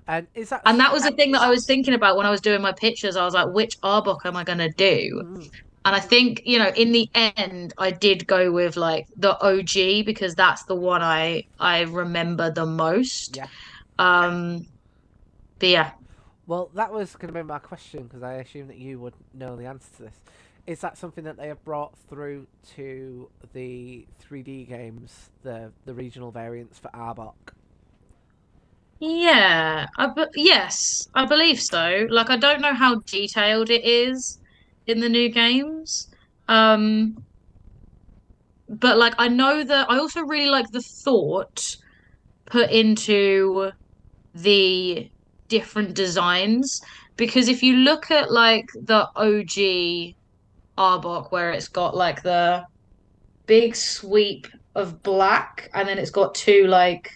And is that And that was the thing that I was thinking about when I was doing my pictures. I was like, which Arbok am I gonna do? mm, And I think, in the end, I did go with like the OG because that's the one I remember the most. yeah, Um, But yeah. Well, that was going to be my question because I assume that you would know the answer to this. Is that something that they have brought through to the 3D games, the regional variants for Arbok? Yeah, yes, I believe so. Like, I don't know how detailed it is in the new games. Um, but like, I know that I also really like the thought put into the different designs because if you look at like the OG Arbok, where it's got like the big sweep of black and then it's got two like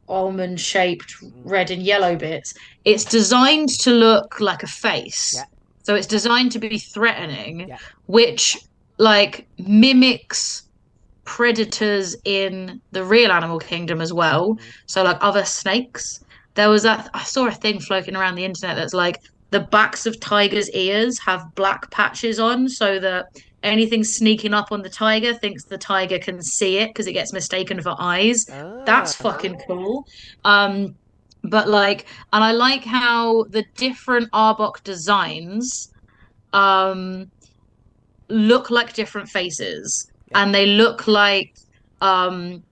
almond shaped Mm. red and yellow bits. It's designed to look like a face. Yeah, So it's designed to be threatening, yeah. which like mimics predators in the real animal kingdom as well. Mm. So like other snakes. There was that I saw a thing floating around the internet that's like the backs of tigers' ears have black patches on so that anything sneaking up on the tiger thinks the tiger can see it because it gets mistaken for eyes. Ah, That's fucking cool. Um, but like, and I like how the different Arbok designs um look like different faces yeah. and they look like um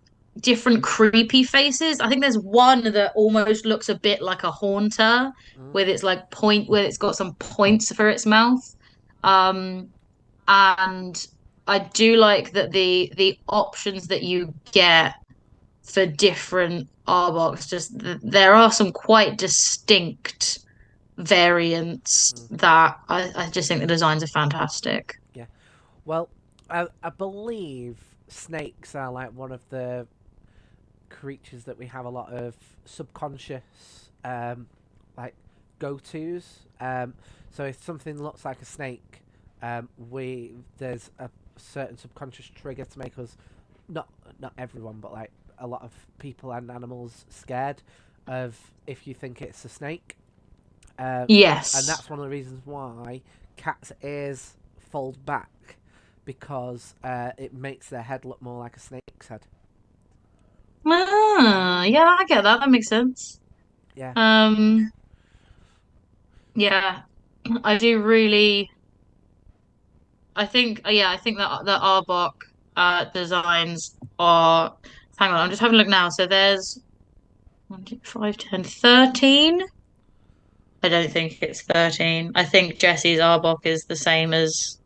different creepy faces. I think there's one that almost looks a bit like a haunter Mm. with its like point where it's got some points for its mouth. Um and I do like that the options that you get for different Arboks just there are some quite distinct variants Mm. that I just think the designs are fantastic. Yeah. Well, I believe snakes are like one of the creatures that we have a lot of subconscious like go-tos. So if something looks like a snake, we there's a certain subconscious trigger to make us not not everyone, but like a lot of people and animals scared of if you think it's a snake. Um, and Yes. that's one of the reasons why cats' ears fold back because it makes their head look more like a snake's head. Ah, yeah, I get that. That makes sense. Yeah. Um, yeah, I do really. I think that the Arbok designs are. Hang on, I'm just having a look now. So there's 1, 2, 5, 10, 13. I don't think it's 13. I think Jesse's Arbok is the same as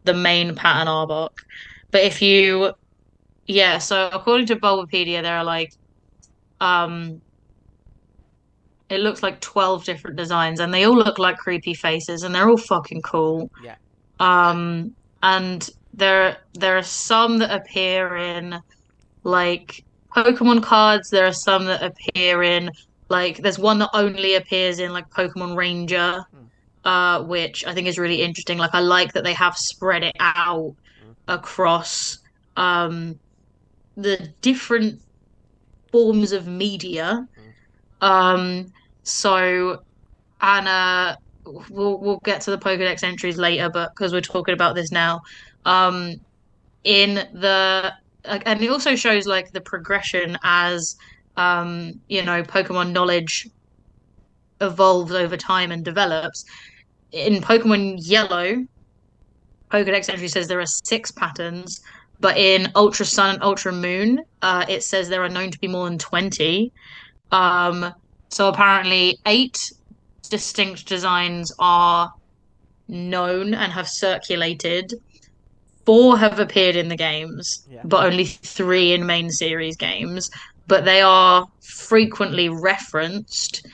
the main pattern Arbok. But if you, yeah, so according to Bulbapedia, there are like um it looks like 12 different designs and they all look like creepy faces and they're all fucking cool. Yeah. And there are some that appear in like Pokemon cards, there are some that appear in like there's one that only appears in like Pokemon Ranger, Mm. which I think is really interesting. Like I like that they have spread it out Mm. across um the different forms of media. Mm. Um so and we'll get to the Pokedex entries later, but because we're talking about this now, um, in the and it also shows like the progression as Pokemon knowledge evolves over time and develops. In Pokemon Yellow, Pokedex entry says there are 6 patterns, but in Ultra Sun and Ultra Moon, it says there are known to be more than 20. Um, so apparently 8 distinct designs are known and have circulated. 4 have appeared in the games, Yeah. but only 3 in main series games. But they are frequently referenced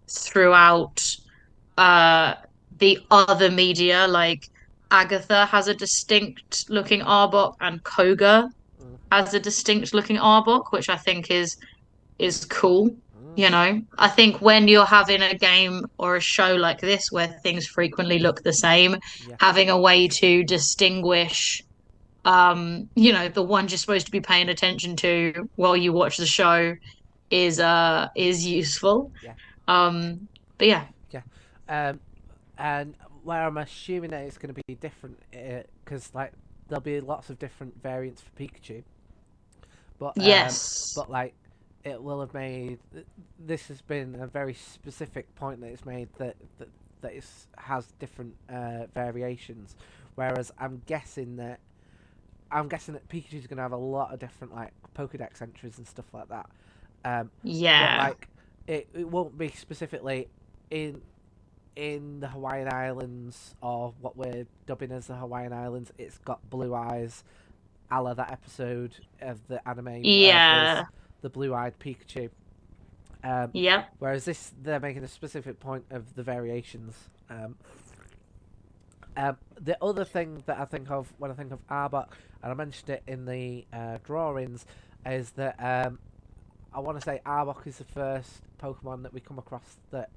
throughout uh, the other media. Like Agatha has a distinct looking Arbok, and Koga Mm. has a distinct looking Arbok, which I think is cool. Mm. You know, I think when you're having a game or a show like this where things frequently look the same, Yeah. having a way to distinguish, the ones you're supposed to be paying attention to while you watch the show is useful. Yeah. But yeah. Yeah. Um, and where I'm assuming that it's going to be different, because like there'll be lots of different variants for Pikachu, but Yes. like it will have made. This has been a very specific point that it's made that it has different variations. Whereas I'm guessing that Pikachu's going to have a lot of different like Pokedex entries and stuff like that. But Yeah. like it won't be specifically in the Hawaiian Islands or what we're dubbing as the Hawaiian Islands. It's got blue eyes, a la that episode of the anime where there's Yeah. the blue-eyed Pikachu. Um, Yep. Whereas this, they're making a specific point of the variations. The other thing that I think of when I think of Arbok, and I mentioned it in the drawings, is that I want to say Arbok is the first Pokemon that we come across that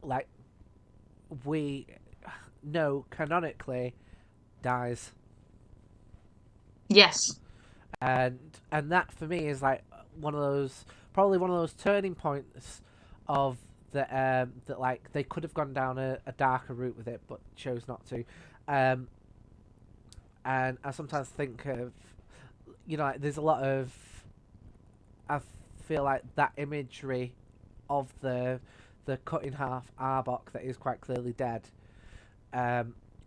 like we know canonically dies, Yes. and that for me is like one of those probably one of those turning points of that like they could have gone down a darker route with it but chose not to. um and I sometimes think of, like, there's a lot of, I feel like that imagery of the cut in half Arbok that is quite clearly dead,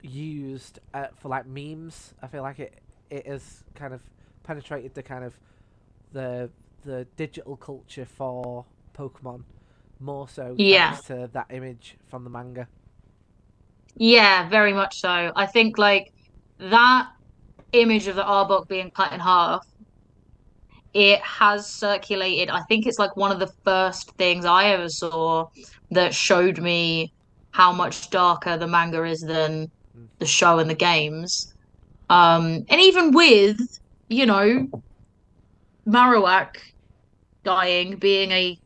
used for like memes. I feel like it has kind of penetrated the kind of the digital culture for Pokemon more so Yeah. thanks to that image from the manga. Yeah, very much so. I think like that image of the Arbok being cut in half, it has circulated. I think it's like one of the first things I ever saw that showed me how much darker the manga is than Mm. the show and the games. And even with, you know, Marowak dying being a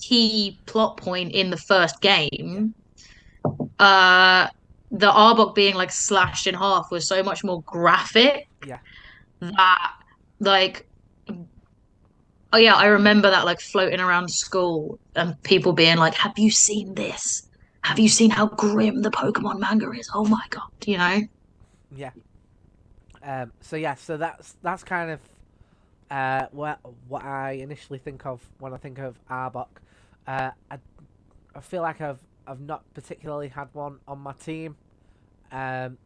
key plot point in the first Yeah, game, uh, the Arbok being like slashed in half was so much more graphic yeah, that, like, oh yeah, I remember that like floating around school and people being like, "Have you seen this? Have you seen how grim the Pokemon manga is? Oh my God," you know? yeah. So yeah, so that's kind of what I initially think of when I think of Arbok. I feel like I've not particularly had one on my team. Um,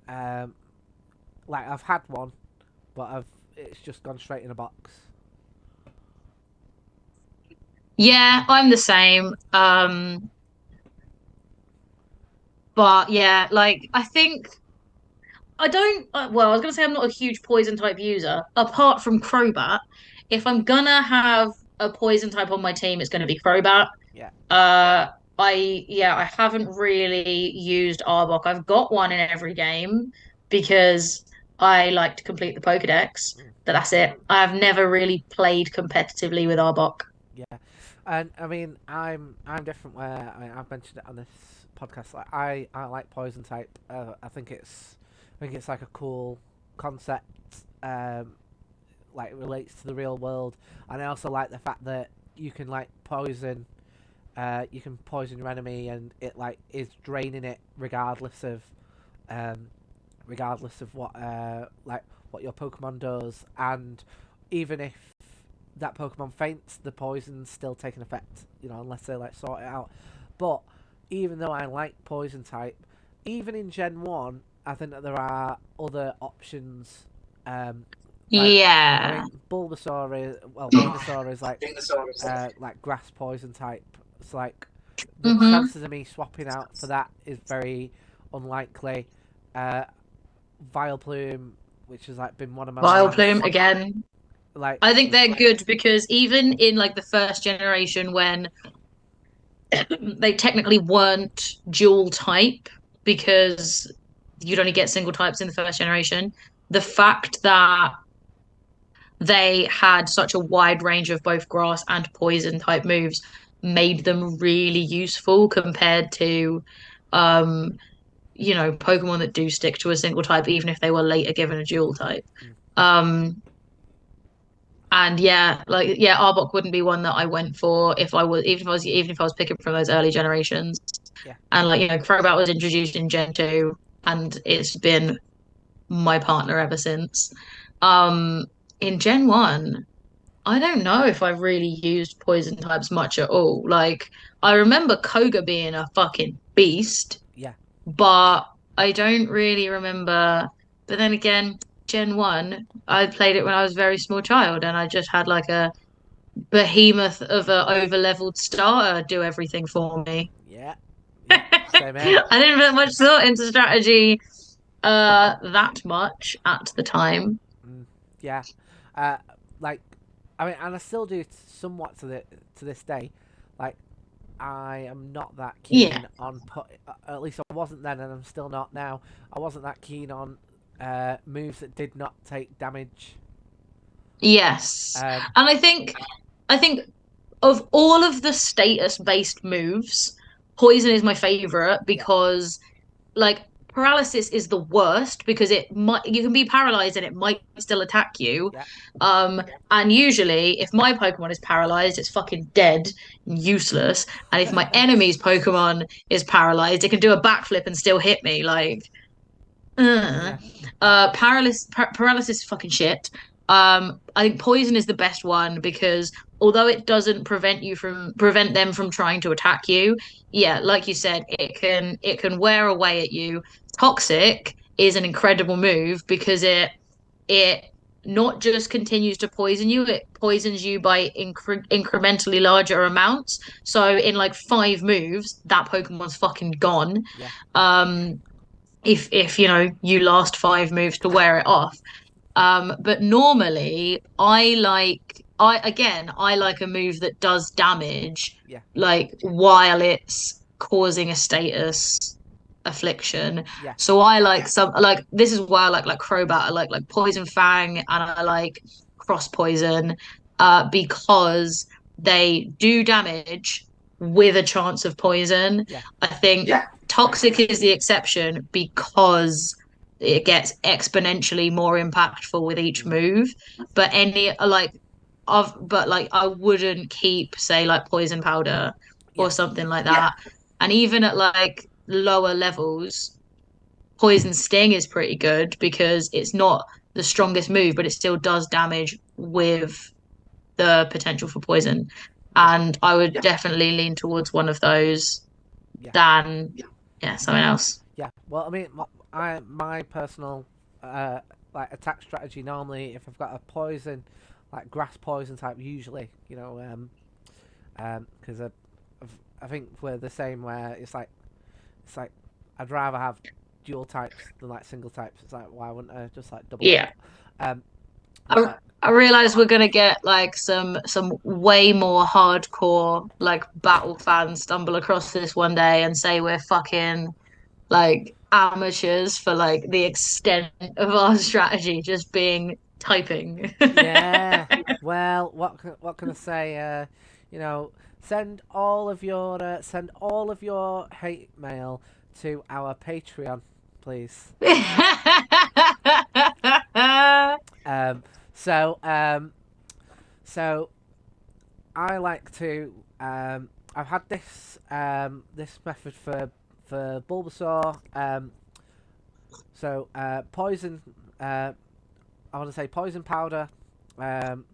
um, like I've had one, but it's just gone straight in a box. Yeah, I'm the same. But yeah, like I think I don't. Well, I was gonna say I'm not a huge poison type user. Apart from Crobat, if I'm gonna have a poison type on my team, it's gonna be Crobat. Yeah. Uh, I haven't really used Arbok. I've got one in every game because I like to complete the Pokedex, Mm. but that's it. I've never really played competitively with Arbok. Yeah, and I mean, I'm different. Where I've mentioned it on this podcast. Like I like poison type. I think it's like a cool concept. Like it relates to the real world, and I also like the fact that you can like poison. You can poison your enemy, and it like is draining it um, regardless of what your Pokemon does, and even if that Pokemon faints, the poison's still taking effect, unless they like sort it out. But even though I like poison type, even in Gen 1, I think that there are other options. Like, I Yeah. mean, Venusaur is like grass poison type. It's like the Mm-hmm. chances of me swapping out for that is very unlikely. Uh, Vileplume, which has like been one of my Vileplume mains, again. like I think they're good because even in like the first generation when they technically weren't dual type because you'd only get single types in the first generation, the fact that they had such a wide range of both grass and poison type moves made them really useful compared to um Pokemon that do stick to a single type even if they were later given a dual type. mm, Um and yeah, like yeah, Arbok wouldn't be one that I went for if I was even if I was picking from those early generations. yeah, And like, Crobat was introduced in Gen 2 and it's been my partner ever since. Um in Gen 1, I don't know if I've really used poison types much at all. Like, I remember Koga being a fucking beast, Yeah. but I don't really remember. But then again, Gen 1, I played it when I was a very small child and I just had like a behemoth of a over-leveled starter do everything for me. Yeah. Yeah. Same here. I didn't put much thought into strategy that much at the time. Mm, yeah. Uh, like, I mean, and I still do somewhat to this day. Like, I am not that Yeah. keen on at least I wasn't then, and I'm still not now. I wasn't that keen on moves that did not take damage. Yes. Um, And I think of all of the status-based moves, poison is my favorite yeah, because like paralysis is the worst because it might you can be paralyzed and it might still attack you. yeah, Um and usually if my Pokemon is paralyzed, it's fucking dead and useless. And if my enemy's Pokemon is paralyzed, it can do a backflip and still hit me. Like uh, yeah, paralysis is fucking shit. I think poison is the best one because although it doesn't prevent them from trying to attack you, yeah, like you said, it can wear away at you. Toxic is an incredible move because it not just continues to poison you, it poisons you by incrementally larger amounts. So in like 5 moves, that Pokemon's fucking gone. yeah, Um, if you last 5 moves to wear it off. But normally I like a move that does damage, yeah, like while it's causing a status affliction. yeah, So I like some like this is why I like Crobat. I like Poison Fang and I like Cross Poison, because they do damage with a chance of poison. yeah, I think Toxic is the exception because it gets exponentially more impactful with each mm, move. But any like but like I wouldn't keep say like poison powder yeah, or something like that. And even at like lower levels, poison sting is pretty good because it's not the strongest move, but it still does damage with the potential for poison. yeah, And I would definitely lean towards one of those yeah, than yeah, something else. yeah. Well, I mean, my personal uh, like attack strategy normally, if I've got a poison, like grass poison type, usually, because I think we're the same where it's like I'd rather have dual types than like single types. It's like why wouldn't I just like double Yeah. up? Um, but I I realize we're gonna get like some way more hardcore like battle fans stumble across this one day and say we're fucking like amateurs for like the extent of our strategy just being typing. yeah, well, what can I say? You know, send all of your hate mail to our Patreon, please. Um, so um, so I like to I've had this method for Bulbasaur. Poison. I want to say poison powder, um,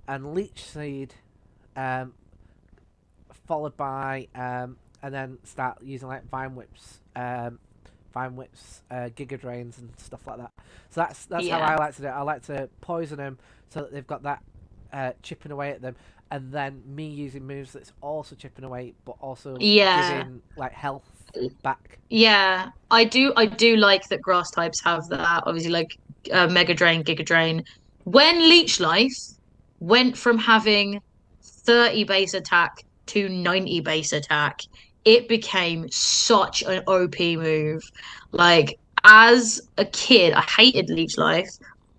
and leech seed, um, followed by and then start using like vine whips, giga drains and stuff like that. So that's how I Yeah. like to do it. I like to poison them so that they've got that chipping away at them, and then me using moves that's also chipping away, but also Yeah. giving like health back. Yeah. I do like that grass types have that. Obviously like Mega Drain, Giga Drain. When Leech Life went from having 30 base attack to 90 base attack, it became such an OP move. Like as a kid, I hated Leech Life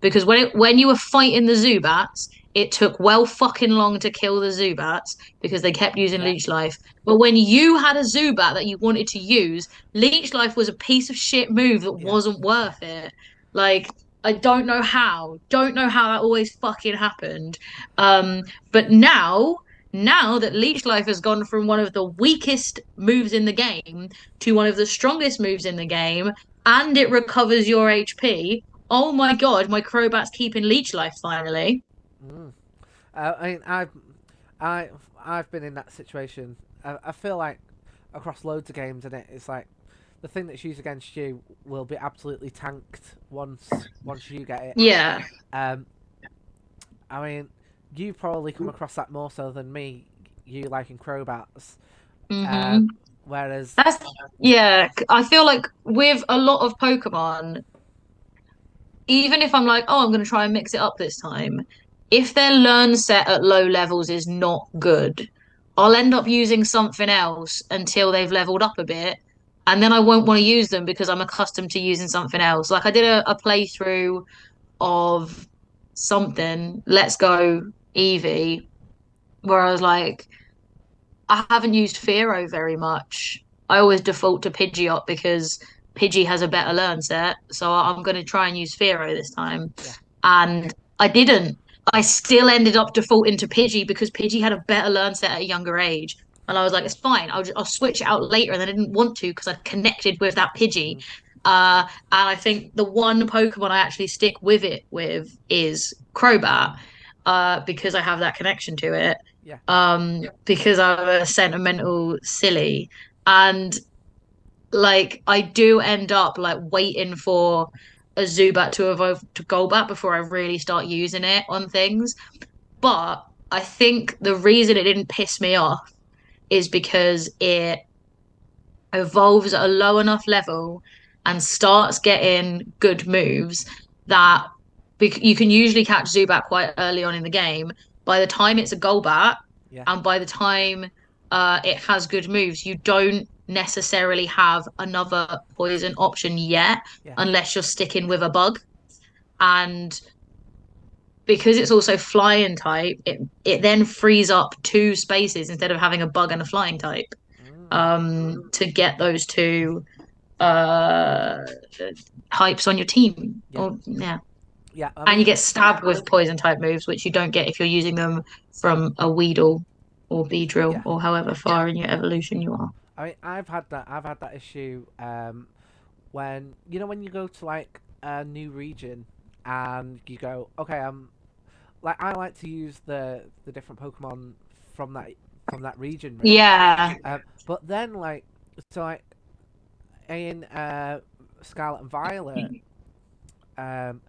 because when you were fighting the Zubats, it took well fucking long to kill the Zubats because they kept using Yeah, Leech Life. But when you had a Zubat that you wanted to use, Leech Life was a piece of shit move that yeah, wasn't worth it. Like I don't know how that always fucking happened. But now that Leech Life has gone from one of the weakest moves in the game to one of the strongest moves in the game, and it recovers your HP, Oh my God, my Crobat's keeping leech life finally. Mm. I mean, I, I've been in that situation. I feel like across loads of games, and it's like the thing that's used against you will be absolutely tanked once you get it. Yeah. Um, I mean, you probably come across that more so than me. You liking Crobats, um, hmm whereas That's yeah. I feel like with a lot of Pokemon, even if I'm like, oh, I'm gonna try and mix it up this time, if their learn set at low levels is not good, I'll end up using something else until they've leveled up a bit, and then I won't want to use them because I'm accustomed to using something else. Like I did a playthrough of something, Let's Go Eevee, where I was like, I haven't used Fearow very much. I always default to Pidgeot because Pidgey has a better learn set, so I'm going to try and use Fearow this time. yeah, And I didn't. I still ended up defaulting to Pidgey because Pidgey had a better learn set at a younger age. And I was like, it's fine. I'll switch it out later. And I didn't want to because I'd connected with that Pidgey. mm, And I think the one Pokemon I actually stick with it with is Crobat, because I have that connection to it, yeah, because I'm a sentimental silly. And like I do end up like waiting for a Zubat to evolve to Golbat before I really start using it on things. But I think the reason it didn't piss me off is because it evolves at a low enough level and starts getting good moves that you can usually catch Zubat quite early on in the game. By the time it's a Golbat yeah, and by the time it has good moves, you don't necessarily have another poison option yet, yeah. unless you're sticking with a bug. And because it's also flying type, it then frees up two spaces instead of having a bug and a flying type, Mm, to get those two uh types on your team. yeah, Or yeah. yeah. I And you mean, get stabbed with poison type moves, which you don't get if you're using them from a Weedle or Beedrill yeah. or however far in your evolution you are. I mean, I've had that. I've had that issue. When when you go to like a new region and you go, okay, like I like to use the different Pokemon from that region really. Yeah. But then like in Scarlet and Violet, um,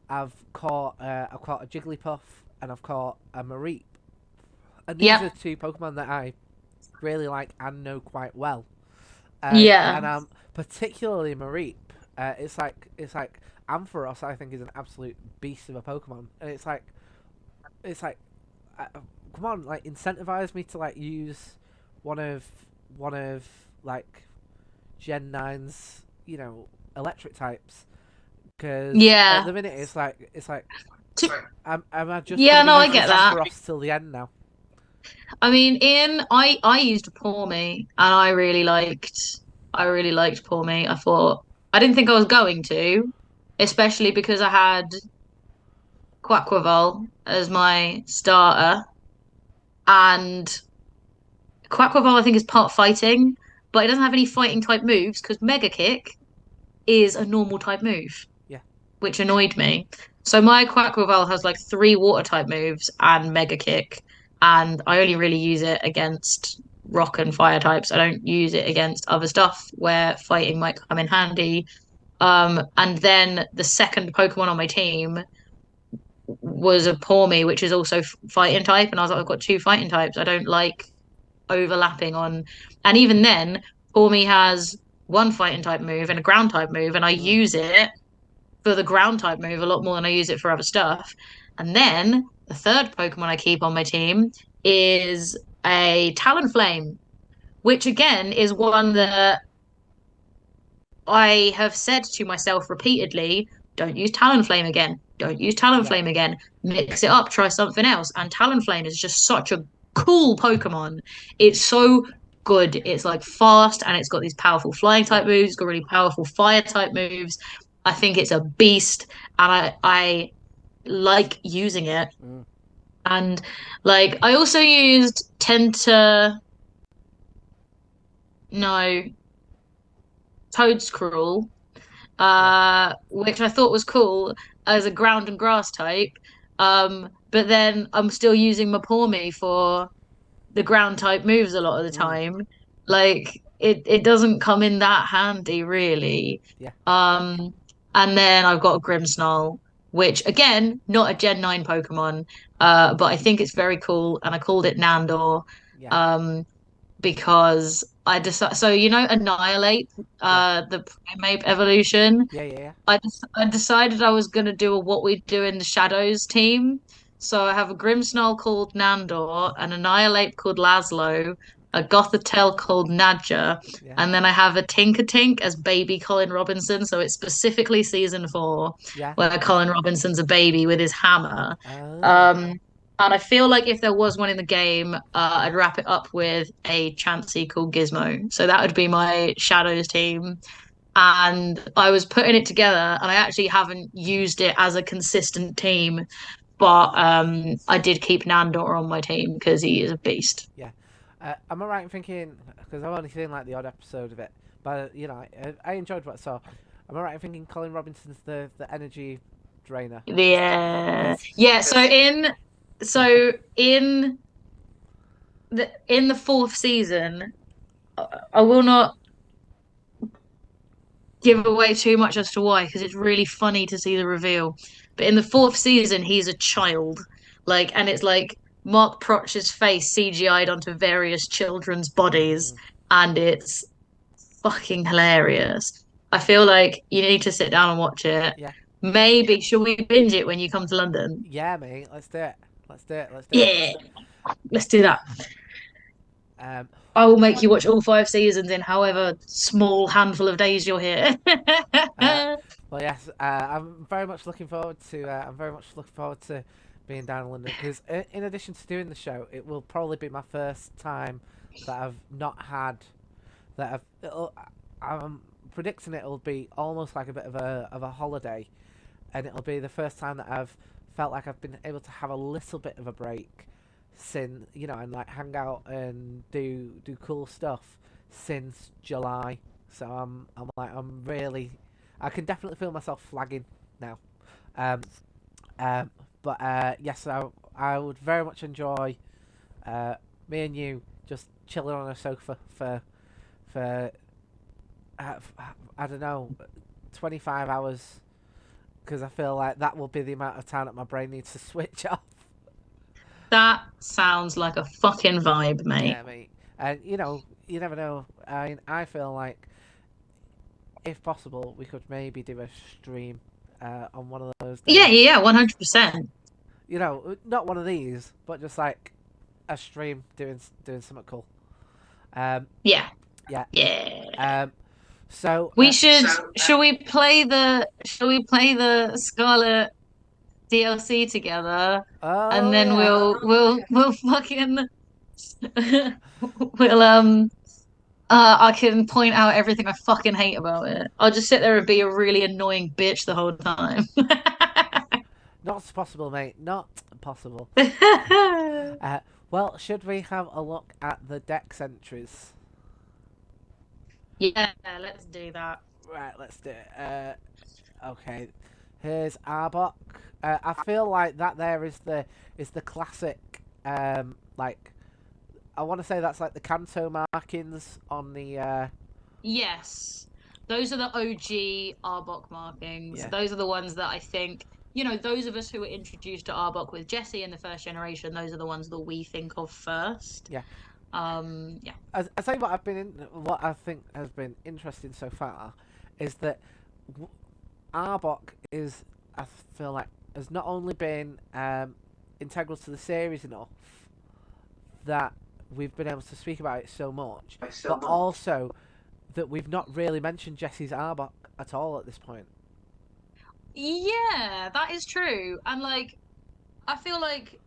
I've caught a Jigglypuff and I've caught a Mareep, and these Yep. are two Pokemon that I really like and know quite well. Yeah. And particularly Mareep. It's like Ampharos. I think is an absolute beast of a Pokemon, and it's like come on, like incentivize me to like use one of like Gen 9's electric types, because at Yeah. the minute it's like To- am I just gonna yeah, be no, I using get this that. Ampharos till the end now? I mean, I used Pour Me and I really liked Pour Me. I thought I didn't think I was going to, especially because I had Quaquaval as my starter, and Quaquaval I think is part fighting, but it doesn't have any fighting type moves because Mega Kick is a normal type move, Yeah, which annoyed me. So my Quaquaval has like three water type moves and Mega Kick, and I only really use it against rock and fire types. I don't use it against other stuff where fighting might come in handy. And then the second Pokemon on my team was a Pawmi, which is also fighting type, and I was like, I've got two fighting types. I don't like overlapping on, and even then, Pawmi has one fighting type move and a ground type move, and I mm, use it for the ground type move a lot more than I use it for other stuff. And then the third Pokemon I keep on my team is a Talonflame, which again is one that I have said to myself repeatedly, don't use Talonflame again. Don't use yeah, Talonflame again. Mix it up, try something else. And Talonflame is just such a cool Pokemon. It's so good. It's like fast and it's got these powerful flying yeah. type moves, it's got really powerful fire type moves. I think it's a beast and I like using it. Mm, And like I also used Tenta no Toad's Cruel, Yeah. which I thought was cool as a ground and grass type. But then I'm still using my Paw Me for the ground type moves a lot of the Mm. time. Like it doesn't come in that handy really. Yeah. Um, and then I've got a Grimmsnarl, which again, not a Gen 9 Pokemon, but I think it's very cool, and I called it Nandor. Yeah. Um, because I decided, so you know, Annihilate, Yeah. the Primeape evolution. Yeah. Yeah. Yeah. I decided I was gonna do a What We Do in the Shadows team. So I have a Grimmsnarl called Nandor, an Annihilate called Laszlo, a Gothitelle called Nadja, Yeah. and then I have a Tinkertink as baby Colin Robinson. So it's specifically season 4, Yeah. where Colin Robinson's a baby with his hammer. Oh. Um, and I feel like if there was one in the game, I'd wrap it up with a Chansey called Gizmo. So that would be my Shadows team. And I was putting it together, and I actually haven't used it as a consistent team, but I did keep Nandor on my team because he is a beast. Yeah. Am I right in thinking, because I've only seen like the odd episode of it, but I enjoyed what I saw. Am I right in thinking Colin Robinson's the energy drainer? Yeah, Because yeah. So in the fourth season, I will not give away too much as to why, because it's really funny to see the reveal. But in the fourth season, he's a child, and it's like Mark Protch's face CGI'd onto various children's bodies, mm, and it's fucking hilarious. I feel like you need to sit down and watch it. yeah, Maybe should we binge it when you come to London? yeah, mate, let's do it. Let's do it. Let's do it. Yeah, let's do that. Um, I will make you watch all 5 seasons in however small handful of days you're here. uh, well, yes, I'm very much looking forward to. I'm very much looking forward to being down in London because, in addition to doing the show, it will probably be my first time that I've not had that I've. I'm predicting it'll be almost like a bit of a holiday, and it'll be the first time that I've felt like I've been able to have a little bit of a break since and like hang out and do cool stuff since July. So I'm really I can definitely feel myself flagging now. Um, but yes, I would very much enjoy uh, me and you just chilling on a sofa for I don't know 25 hours because I feel like that will be the amount of time that my brain needs to switch off. That sounds like a fucking vibe, mate. Yeah, mate. And you never know. I feel like if possible, we could maybe do a stream on one of those Yeah, days. yeah, yeah, 100%. Not one of these, but just like a stream doing something cool. Um, Yeah, yeah. yeah. Um, so We should, shall we play the Scarlet DLC together? And oh then yeah, we'll fucking, we'll, I can point out everything I fucking hate about it. I'll just sit there and be a really annoying bitch the whole time. not possible, mate. Not possible. Uh, well, should we have a look at the dex entries? Yeah, let's do that. Right, let's do it. Okay, here's Arbok. I feel like that there is the classic. Like I want to say that's like the Kanto markings on the. Yes. Those are the OG Arbok markings. Yeah, Those are the ones that I think, those of us who were introduced to Arbok with Jesse in the first generation, those are the ones that we think of first. yeah. Yeah. I say what I think has been interesting so far is that Arbok is I feel like has not only been integral to the series enough that we've been able to speak about it so much, but also that we've not really mentioned Jesse's Arbok at all at this point. Yeah, that is true. And I feel like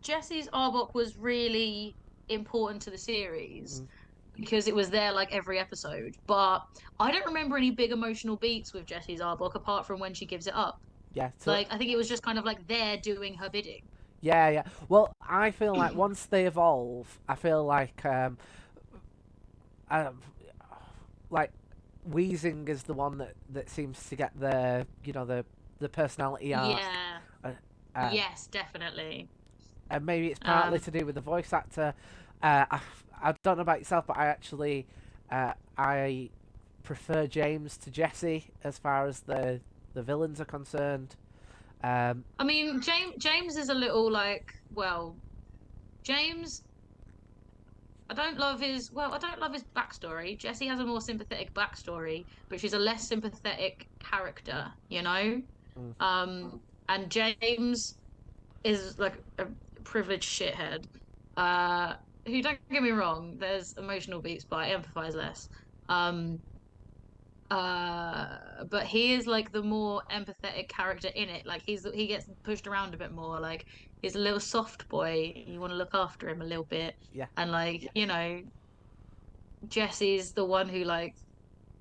Jesse's Arbok was really important to the series Mm, because it was there every episode. But I don't remember any big emotional beats with Jesse's Arbok apart from when she gives it up. yeah, so I think it was just kind of there doing her bidding. yeah, yeah. Well, I feel like once they evolve, I feel um, like Weezing is the one that seems to get the personality arc. Yeah. Uh, um, Yes, definitely. and maybe it's partly Um, to do with the voice actor. I don't know about yourself, but I prefer James to Jesse as far as the villains are concerned. Um, I mean, James is a little like, well, James. I don't love his backstory. Jesse has a more sympathetic backstory, but she's a less sympathetic character, you know? mm, And James is like a privileged shithead. Uh, who, don't get me wrong, there's emotional beats, but I empathize less. Um, but he is like the more empathetic character in it. Like he gets pushed around a bit more. Like he's a little soft boy. You want to look after him a little bit. yeah, And like, Jesse's the one who like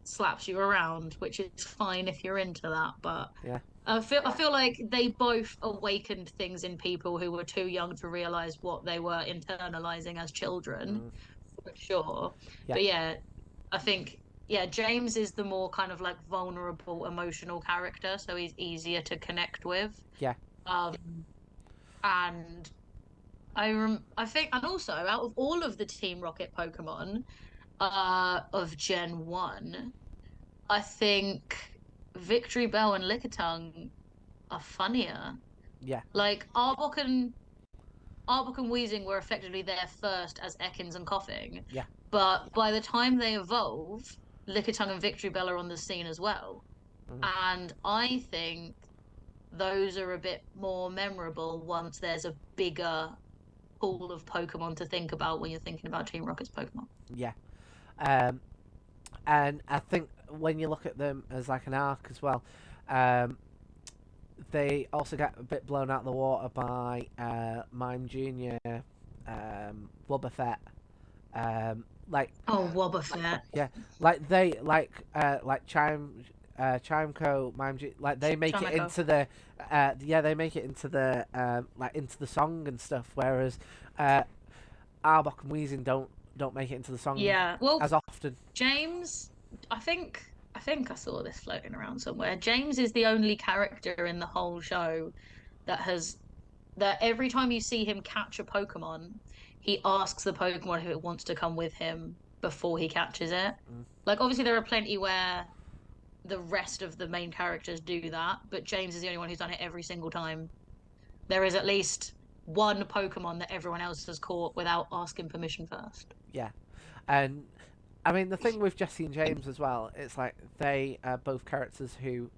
slaps you around, which is fine if you're into that. But yeah, I feel like they both awakened things in people who were too young to realize what they were internalizing as children, mm, for sure. yeah, But yeah, I think James is the more kind of like vulnerable, emotional character, so he's easier to connect with. yeah, Um, and I think, and also out of all of the Team Rocket Pokemon, of Gen 1, I think Victory Bell and Lickitung are funnier. yeah, Like Arbok and Weezing were effectively there first as Ekans and Coughing, yeah, but by the time they evolve, Lickitung and Victory Bell are on the scene as well. mm, And I think those are a bit more memorable once there's a bigger pool of Pokemon to think about when you're thinking about Team Rocket's Pokemon. yeah. Um, and I think when you look at them as like an arc as well, um, they also get a bit blown out of the water by Mime Junior, Wobbuffet. Like Oh, Wobbuffet. yeah, like Chimeco, like they make it Chameko. into the they make it into the like into the song and stuff, whereas Arbok and Weezing don't make it into the song Yeah. Well, as often. James, I think I saw this floating around somewhere. James is the only character in the whole show that has that every time you see him catch a Pokemon, he asks the Pokemon if it wants to come with him before he catches it. Mm, Like obviously there are plenty where the rest of the main characters do that, but James is the only one who's done it every single time. There is at least one Pokemon that everyone else has caught without asking permission first. yeah, and I mean the thing with Jesse and James as well, it's like they are both characters who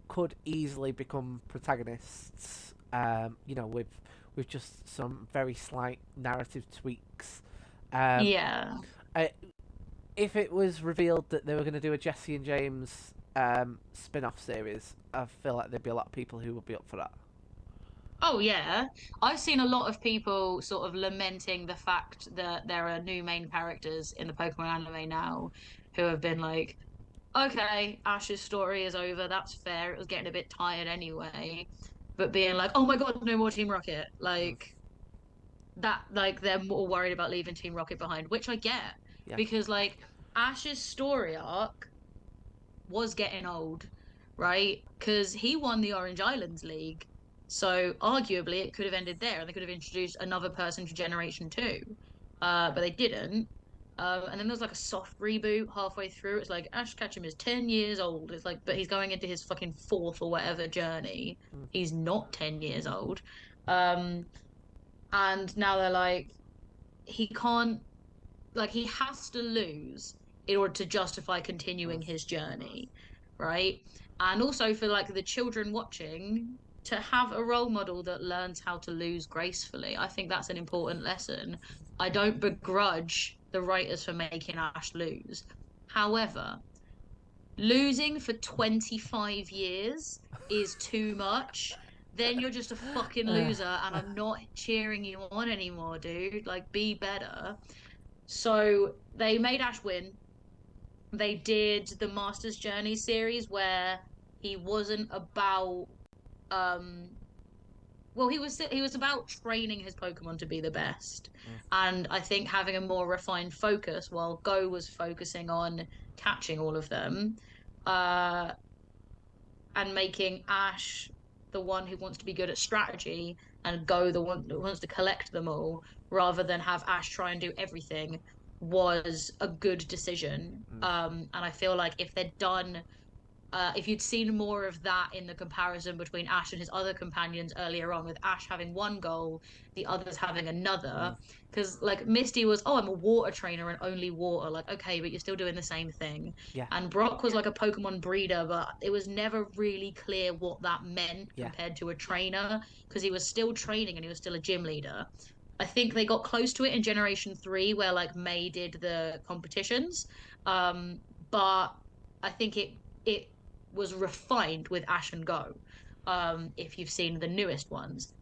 could easily become protagonists. With just some very slight narrative tweaks. Um, Yeah. I, if it was revealed that they were going to do a Jesse and James spin-off series, I feel like there'd be a lot of people who would be up for that. Oh yeah. I've seen a lot of people sort of lamenting the fact that there are new main characters in the Pokemon anime now who have been like, okay, Ash's story is over, that's fair. It was getting a bit tired anyway. But being like, oh my God, no more Team Rocket. Mm, Like they're more worried about leaving Team Rocket behind, which I get. yeah, Because like Ash's story arc was getting old, right? Because he won the Orange Islands League. So arguably it could have ended there and they could have introduced another person to Generation 2. But they didn't. And then there's like a soft reboot halfway through. It's like Ash Ketchum is 10 years old. It's like, but he's going into his fucking fourth or whatever journey. mm, He's not 10 years old. Um, and now they're like, he can't, like, he has to lose in order to justify mm, continuing his journey, right? And also for like the children watching to have a role model that learns how to lose gracefully. I think that's an important lesson. I don't begrudge the writers for making Ash lose. However, losing for 25 years is too much. Then you're just a fucking uh, loser, and I'm not cheering you on anymore, dude. Like, be better. So they made Ash win. They did the Master's Journey series where he wasn't about um well, he was about training his Pokemon to be the best. Mm. And I think having a more refined focus while Go was focusing on catching all of them, uh, and making Ash the one who wants to be good at strategy and Go the one who wants to collect them all, rather than have Ash try and do everything, was a good decision. Mm. And I feel like if you'd seen more of that in the comparison between Ash and his other companions earlier on, with Ash having one goal, the others having another, Mm. because like Misty was, oh, I'm a water trainer and only water. Like, okay, but you're still doing the same thing. Yeah. And Brock was like a Pokemon breeder, but it was never really clear what that meant Yeah. compared to a trainer, because he was still training and he was still a gym leader. I think they got close to it in Generation 3, where like May did the competitions. Um, but I think it was refined with Ash and Go, if you've seen the newest ones.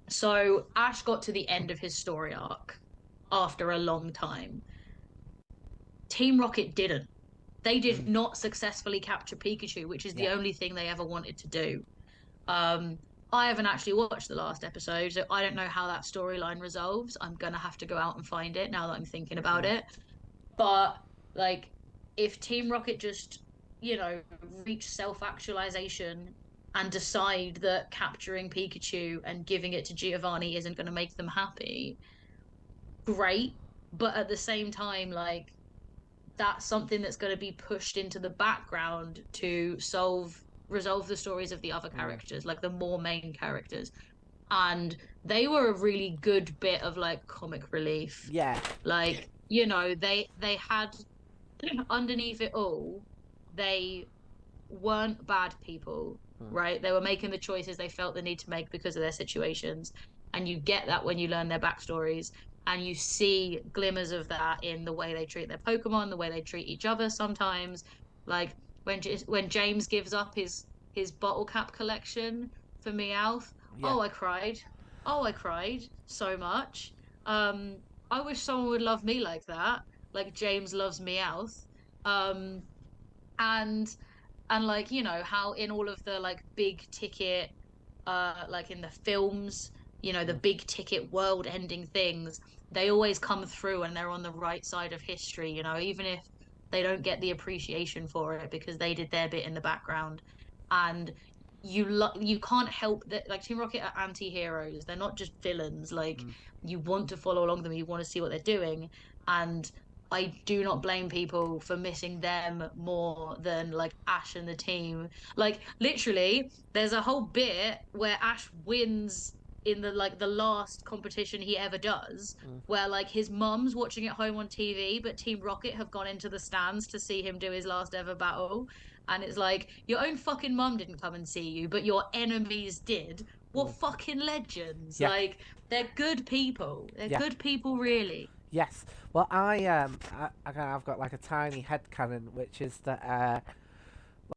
So Ash got to the end of his story arc after a long time. Team Rocket didn't. They did Mm. not successfully capture Pikachu, which is the Yeah. only thing they ever wanted to do. Um, I haven't actually watched the last episode, so I don't know how that storyline resolves. I'm gonna have to go out and find it now that I'm thinking about Mm. it. But like, if Team Rocket just, reach self-actualization and decide that capturing Pikachu and giving it to Giovanni isn't going to make them happy, great. But at the same time, like, that's something that's going to be pushed into the background to resolve the stories of the other Mm. characters, like the more main characters. And they were a really good bit of like comic relief. Yeah. Like, they had underneath it all, they weren't bad people, Mm. right? They were making the choices they felt the need to make because of their situations. And you get that when you learn their backstories. And you see glimmers of that in the way they treat their Pokemon, the way they treat each other sometimes. Like when James gives up his bottle cap collection for Meowth. Yeah. Oh, I cried. Oh, I cried so much. I wish someone would love me like that, like James loves Meowth. Um, and like, how in all of the like big ticket, like in the films, the Mm. big ticket world ending things, they always come through and they're on the right side of history, even if they don't get the appreciation for it because they did their bit in the background. And you can't help that, like, Team Rocket are anti-heroes. They're not just villains. Like, Mm. you want to follow along them, you want to see what they're doing. And I do not blame people for missing them more than like Ash and the team. Like, literally, there's a whole bit where Ash wins in the last competition he ever does, Mm. where like his mum's watching at home on TV, but Team Rocket have gone into the stands to see him do his last ever battle. And it's like, your own fucking mum didn't come and see you, but your enemies did. What Mm. fucking legends. Yeah. Like, they're good people. They're Yeah. good people, really. Yes. Well, I've got like a tiny head cannon, which is that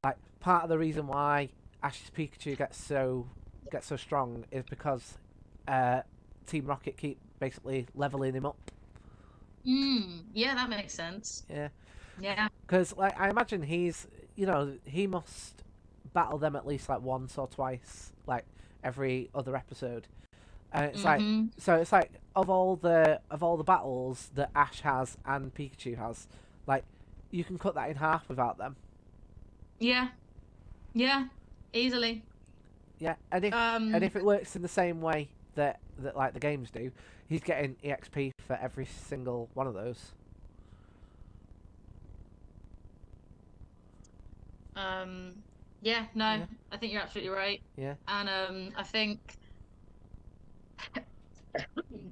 like part of the reason why Ash's Pikachu gets so strong is because Team Rocket keep basically leveling him up. Yeah, that makes sense. Yeah. Yeah. Because like I imagine he must battle them at least like once or twice, like every other episode. And it's like, Mm-hmm. so it's like of all the battles that Ash has and Pikachu has, like you can cut that in half without them. Yeah. Yeah. Easily. Yeah, and if Um, it works in the same way that like the games do, he's getting EXP for every single one of those. yeah, no, Yeah, I think you're absolutely right. yeah, And I think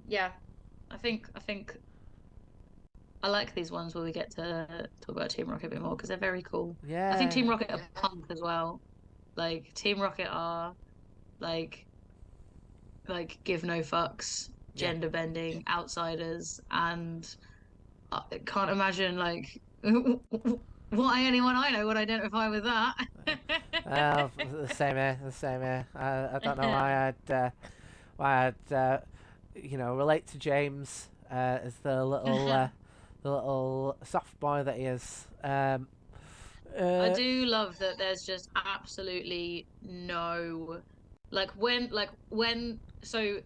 yeah, I think I like these ones where we get to talk about Team Rocket a bit more because they're very cool. I think Team yeah, Rocket are punk as well. Like, Team Rocket are like give no fucks, yeah. gender bending, outsiders, and I can't imagine like why anyone I know would identify with that. The same here, the same here. I don't know why I'd relate to James as the little soft boy that he is. I Uh, do love that there's just absolutely no So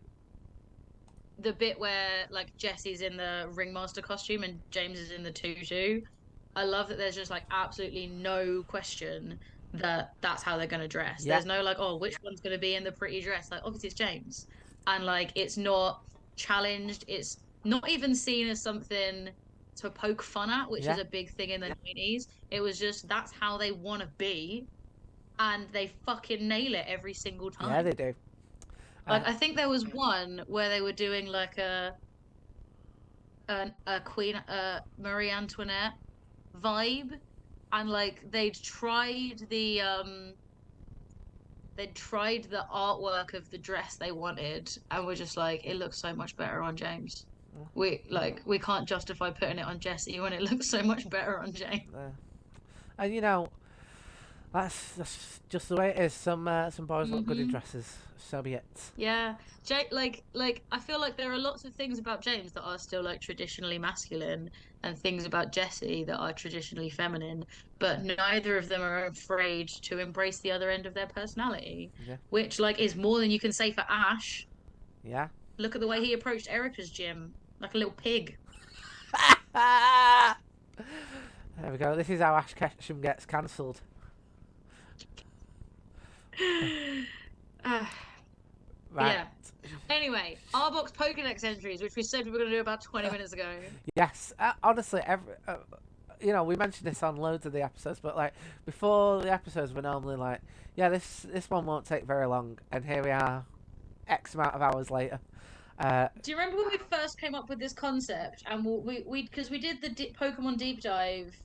the bit where like Jesse's in the ringmaster costume and James is in the tutu. I love that there's just like absolutely no question that that's how they're going to dress. Yeah, There's no like, oh, which one's going to be in the pretty dress? Like, obviously it's James. And like, it's not challenged. It's not even seen as something to poke fun at, which is yeah, a big thing in the 90s. It was just that's how they want to be. And they fucking nail it every single yeah, they time. do. Like, Uh, I think there was one where they were doing like a Queen Marie Antoinette vibe, and like they'd tried the artwork of the dress they wanted and were just like, it looks so much better on James. We can't justify putting it on Jesse when it looks so much better on James. uh, and that's just the way it is. Some boys look good in Hmm. dresses. So be it. Yeah, I feel like there are lots of things about James that are still like traditionally masculine, and things about Jesse that are traditionally feminine, but neither of them are afraid to embrace the other end of their personality, Yeah, which like is more than you can say for Ash. yeah. Look at the way he approached Erica's gym, like a little pig. Ah! There we go. This is how Ash Ketchum gets cancelled. Ah, Right. yeah. Anyway, Arbok's Pokedex entries, which we said we were going to do about 20 minutes ago. Yes. Honestly, we mentioned this on loads of the episodes, but like before the episodes, we're normally like, yeah, this one won't take very long, and here we are, X amount of hours later. Do you remember when we first came up with this concept and we because we did the Pokemon deep dive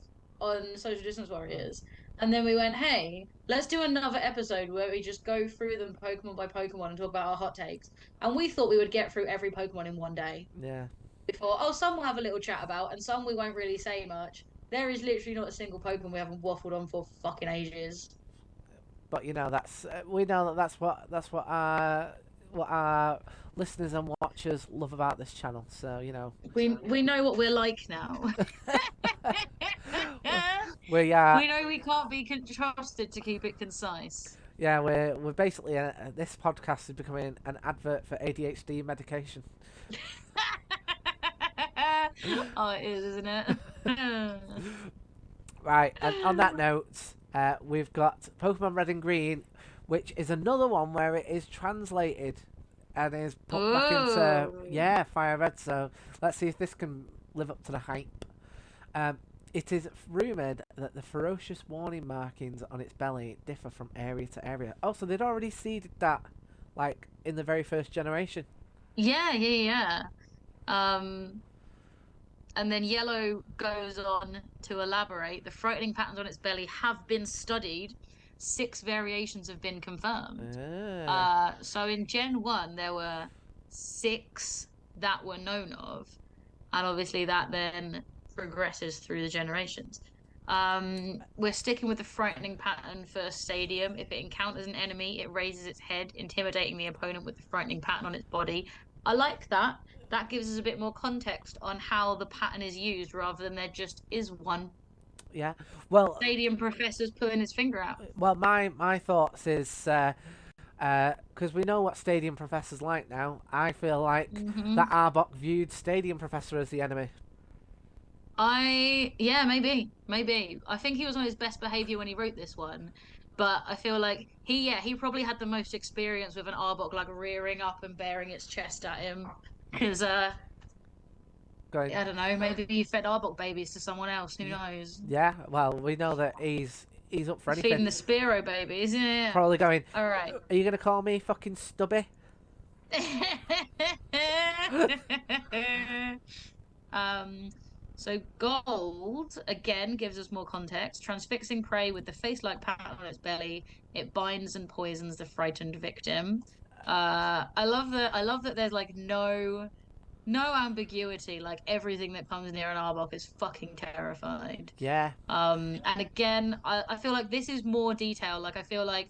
on Social Distance Warriors, and then we went, hey, let's do another episode where we just go through them Pokemon by Pokemon and talk about our hot takes. And we thought we would get through every Pokemon in one day. Yeah. Before, oh, some we'll have a little chat about, and some we won't really say much. There is literally not a single Pokemon we haven't waffled on for fucking ages. But that's we know that that's what our listeners and watchers love about this channel. So We know what we're like now. we We know we can't be trusted to keep it concise. yeah we're basically this podcast is becoming an advert for ADHD medication. Oh, it is, isn't it? Right, and on that note, we've got Pokemon Red and Green, which is another one where it is translated and is put back Oh, into Fire Red. So let's see if this can live up to the hype. It is rumoured that the ferocious warning markings on its belly differ from area to area. Oh, so they'd already seeded that, like, in the very first generation. yeah, yeah, yeah. And then Yellow goes on to elaborate. The frightening patterns on its belly have been studied. 6 variations have been confirmed. Ah, So in Gen 1, there were 6 that were known of. And obviously that then progresses through the generations. We're sticking with the frightening pattern for Stadium. If it encounters an enemy, it raises its head, intimidating the opponent with the frightening pattern on its body. I like that. That gives us a bit more context on how the pattern is used rather than there just is one. yeah. Well, Stadium Professor's pulling his finger out. my thoughts is because we know what Stadium Professor's like now. I feel like that Hmm. Arbok viewed Stadium Professor as the enemy. Yeah, maybe, maybe. I think he was on his best behavior when he wrote this one, but I feel like he probably had the most experience with an Arbok like rearing up and baring its chest at him. Because Going, I don't know, maybe he fed Arbok babies to someone else. Who knows? yeah. Well, we know that he's up for anything. Feeding the Spearow babies, yeah. Probably going. All right. Are you gonna call me fucking Stubby? Um, so gold again gives us more context. Transfixing prey with the face-like pattern on its belly, it binds and poisons the frightened victim. I love that there's like no ambiguity. Like everything that comes near an Arbok is fucking terrified. Yeah. And again, I feel like this is more detail. Like I feel like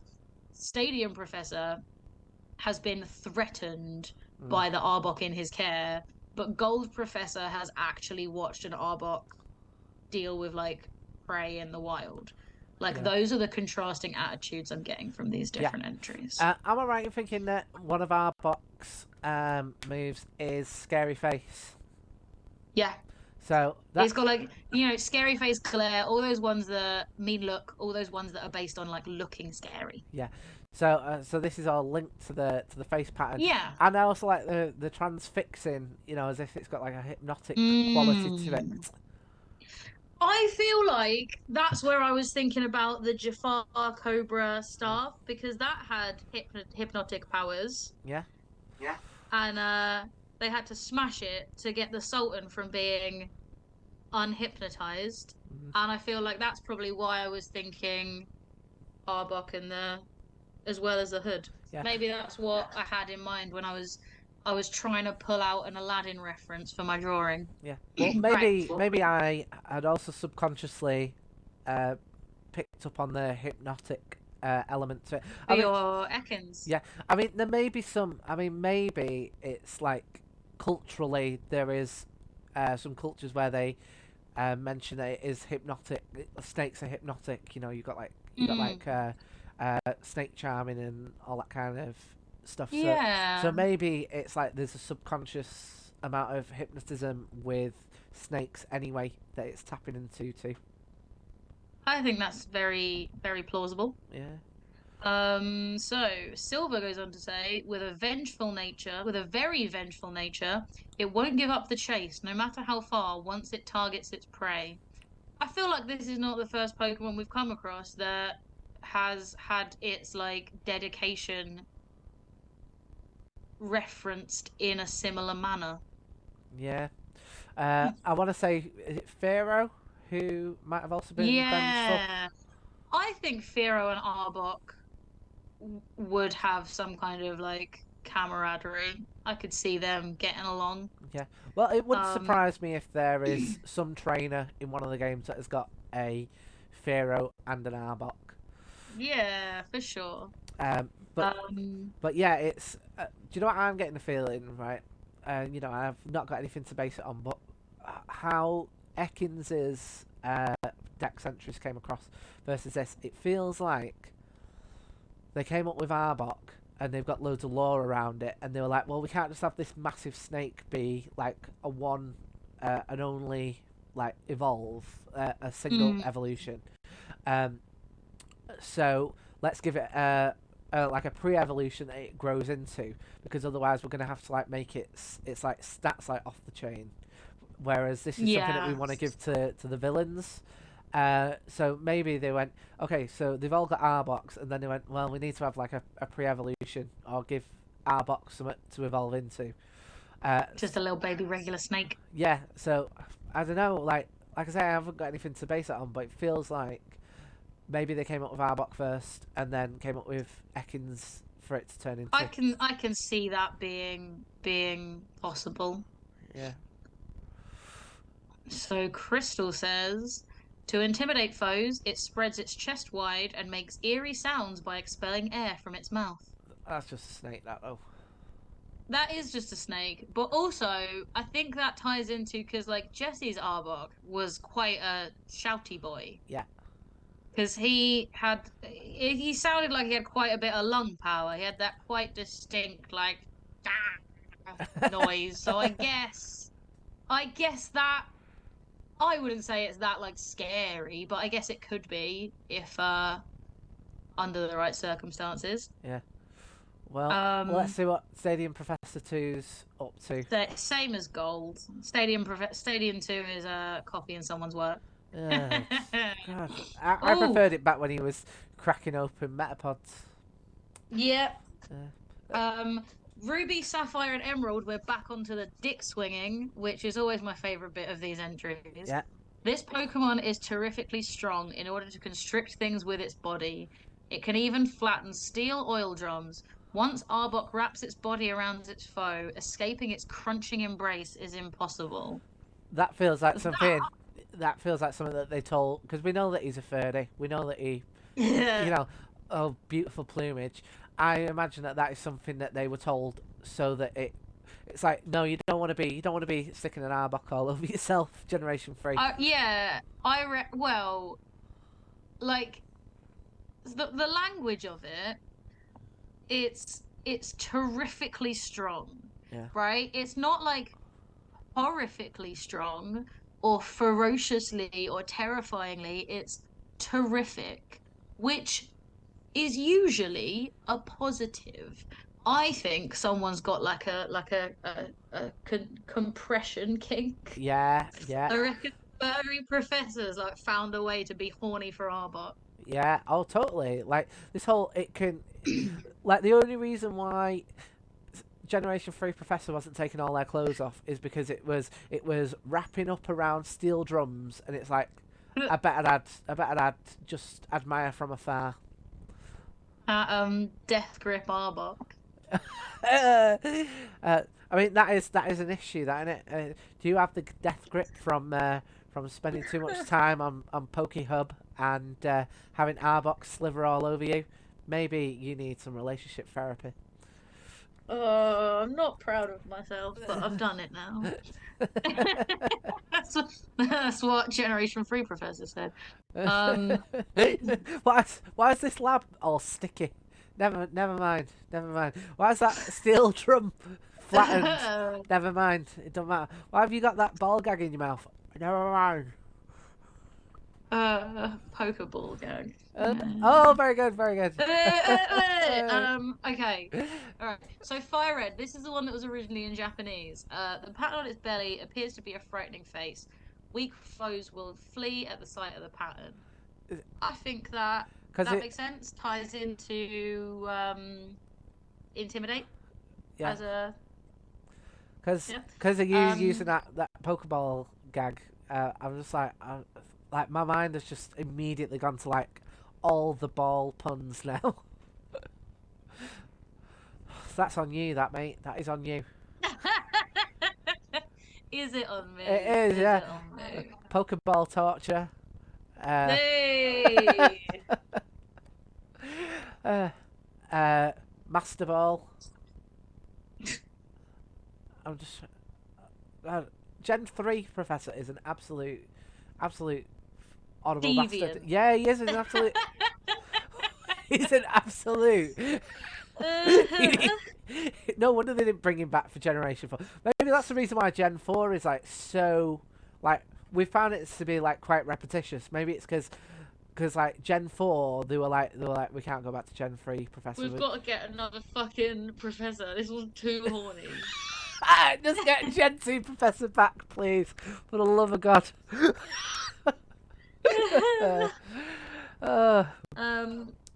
Stadium Professor has been threatened Mm. by the Arbok in his care, but Gold Professor has actually watched an Arbok deal with like prey in the wild. Like Yeah. those are the contrasting attitudes I'm getting from these Yeah. different entries. Am I right in thinking that one of our box moves is Scary Face? Yeah. So It's that's got like, scary face glare, all those ones that mean look, all those ones that are based on like looking scary. yeah. So this is all linked to the face pattern, Yeah. and I also like the transfixing. As if it's got like a hypnotic quality to it. Mm. I feel like that's where I was thinking about the Jafar Cobra Mm. staff because that had hypnotic powers. Yeah. Yeah. And they had to smash it to get the Sultan from being unhypnotized. Mm. And I feel like that's probably why I was thinking Arbok and the as well as the hood. Yeah. Maybe that's what I had in mind when I was trying to pull out an Aladdin reference for my drawing. Yeah. Well, Right. maybe I had also subconsciously uh, picked up on the hypnotic element to it. For I mean, your Ekans. yeah. I mean, there may be some. I mean, maybe it's like culturally there is some cultures where they mention that it is hypnotic. Snakes are hypnotic. You got Mm. like snake charming and all that kind of stuff. So Yeah. maybe it's like there's a subconscious amount of hypnotism with snakes anyway that it's tapping into too. I think that's very, very plausible. Yeah. So Silver goes on to say, with a very vengeful nature, it won't give up the chase, no matter how far, once it targets its prey. I feel like this is not the first Pokemon we've come across that has had its like dedication referenced in a similar manner. Yeah. I want to say, is it Pharaoh who might have also been vengeful? Yeah, I think Firo and Arbok would have some kind of like camaraderie. I could see them getting along. Yeah. Well, it wouldn't Um, surprise me if there is some trainer in one of the games that has got a Pharaoh and an Arbok. yeah, for sure. Um, but Um, but yeah, it's. Do you know what I'm getting the feeling, right? I've not got anything to base it on, but how Ekins's deck entries came across versus this, it feels like they came up with Arbok and they've got loads of lore around it, and they were like, well, we can't just have this massive snake be like a one and only like evolve a single mm, evolution. Um, so let's give it like a pre-evolution that it grows into, because otherwise we're going to have to like make it's like stats like off the chain. Whereas this is something that we yeah, want to give to the villains. So maybe they went, okay, so they've all got Arboks, and then they went, well, we need to have like a pre-evolution or give Arbok something to evolve into. just a little baby regular snake. Yeah, so I don't know, like I say, I haven't got anything to base it on, but it feels like maybe they came up with Arbok first, and then came up with Ekans for it to turn I into. can I can see that being possible. Yeah. So Crystal says, to intimidate foes, it spreads its chest wide and makes eerie sounds by expelling air from its mouth. That's just a snake, that though. That is just a snake, but also I think that ties into because like Jesse's Arbok was quite a shouty boy Yeah. because he sounded like he had quite a bit of lung power. He had that quite distinct like noise. So I guess that I wouldn't say it's that like scary, but I guess it could be if under the right circumstances. Yeah. Well, let's Um, see what Stadium Professor Two's up to. Same as gold. Stadium 2 is a copy in someone's work. God, I Oh, preferred it back when he was cracking open metapods. yeah. Uh, Ruby, Sapphire, and Emerald, we're back onto the dick swinging, which is always my favorite bit of these entries. yeah, This Pokemon is terrifically strong in order to constrict things with its body. It can even flatten steel oil drums. Once Arbok wraps its body around its foe, escaping its crunching embrace is impossible. that feels like That, something. That feels like something that they told, because we know that he's a furry. We know that he, you yeah. know, oh, beautiful plumage. I imagine that is something that they were told so that it's like, no, you don't want to be sticking an Arbok all over yourself. Generation 3. Yeah, well, like the language of it's terrifically strong, Yeah. right? It's not like horrifically strong or ferociously or terrifyingly. It's terrific, which is usually a positive. I think someone's got like a compression kink. Yeah, yeah, I reckon furry professors like found a way to be horny for Arbok. yeah. Oh, totally. Like this whole it can, like the only reason why Generation Three Professor wasn't taking all their clothes off is because it was wrapping up around steel drums, and it's like I bet I'd just admire from afar. Death grip Arbok. uh, I mean that is an issue, that isn't it? Do you have the death grip from spending too much time on PokeHub and having Arbok sliver all over you? Maybe you need some relationship therapy. I'm not proud of myself, but I've done it now. That's what Generation 3 professor said. Um, why is this lab all sticky? Never mind. Never mind. Why is that steel drum flattened? Never mind. It don't matter. Why have you got that ball gag in your mouth? Never mind. Pokeball gag. Oh, very good, very good. Okay. All right. So Fire Red, this is the one that was originally in Japanese. The pattern on its belly appears to be a frightening face. Weak foes will flee at the sight of the pattern. I think that Because that makes sense. Ties into intimidate yeah, as a because yeah. because they're using that Pokeball gag. I'm just like my mind has just immediately gone to like all the ball puns now. That's on you, that mate. That is on you. Is it on me? It is, Is yeah. it on me? Pokeball torture. Uh, Hey! uh, uh, Master Ball. I'm just. Gen 3 Professor is an absolute honourable bastard. Deviant. Yeah, he is an absolute. He's an absolute. No wonder they didn't bring him back for Generation 4. Maybe that's the reason why Gen 4 is like so. Like, we found it to be like quite repetitious. Maybe it's because like Gen 4 they were like we can't go back to Gen 3 Professor. We've got to get another fucking professor. This was too horny. Just get Gen 2 Professor back, please, for the love of God. uh,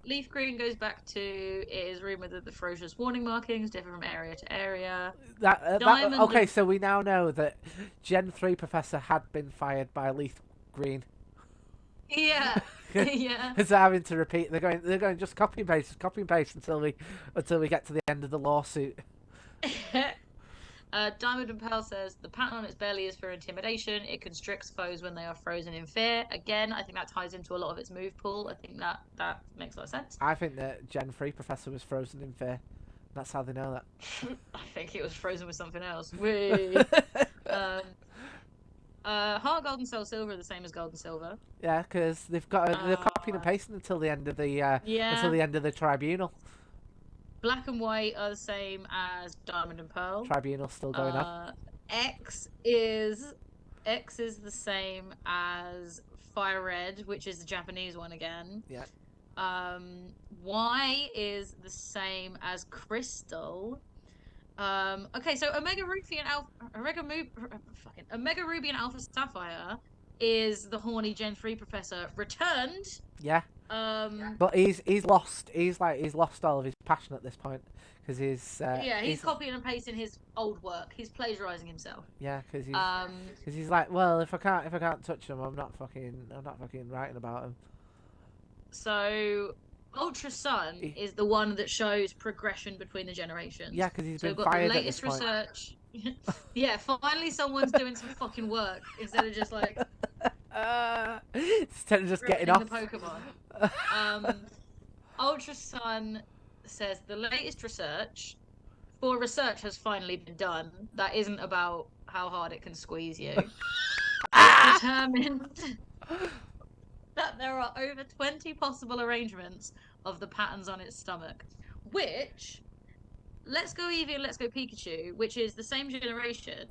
Leaf Green goes back to it is rumored that the ferocious warning markings differ from area to area. okay, And... so we now know that Gen 3 Professor had been fired by Leaf Green. Yeah, yeah. Because they're having to repeat. They're going just copy and paste until we get to the end of the lawsuit. Diamond and Pearl says the pattern on its belly is for intimidation. It constricts foes when they are frozen in fear. Again, I think that ties into a lot of its move pool. I think that makes a lot of sense. I think that Gen 3 Professor was frozen in fear. That's how they know that. I think it was frozen with something else. Heart Gold and Soul Silver are the same as Gold and Silver. Yeah, because they're copying and pasting until the end of the tribunal. Black and White are the same as Diamond and Pearl. Tribunal's still going on. X is the same as Fire Red, which is the Japanese one again. Yeah. Y is the same as Crystal. Okay, so Omega Ruby and Alpha Sapphire is the horny Gen 3 professor returned. Yeah. But he's lost. He's lost all of his passion at this point because he's copying and pasting his old work. He's plagiarizing himself. Yeah, because he's like, well, if I can't touch him, I'm not fucking writing about him. So Ultra Sun is the one that shows progression between the generations. Yeah, because he's been got fired the latest at this point. research. Yeah, finally someone's doing some fucking work instead of just like instead of just getting off the Pokemon. Ultra Sun says the latest research has finally been done. That isn't about how hard it can squeeze you. It's determined that there are over 20 possible arrangements of the patterns on its stomach, which Let's Go Eevee and Let's Go Pikachu, which is the same generation,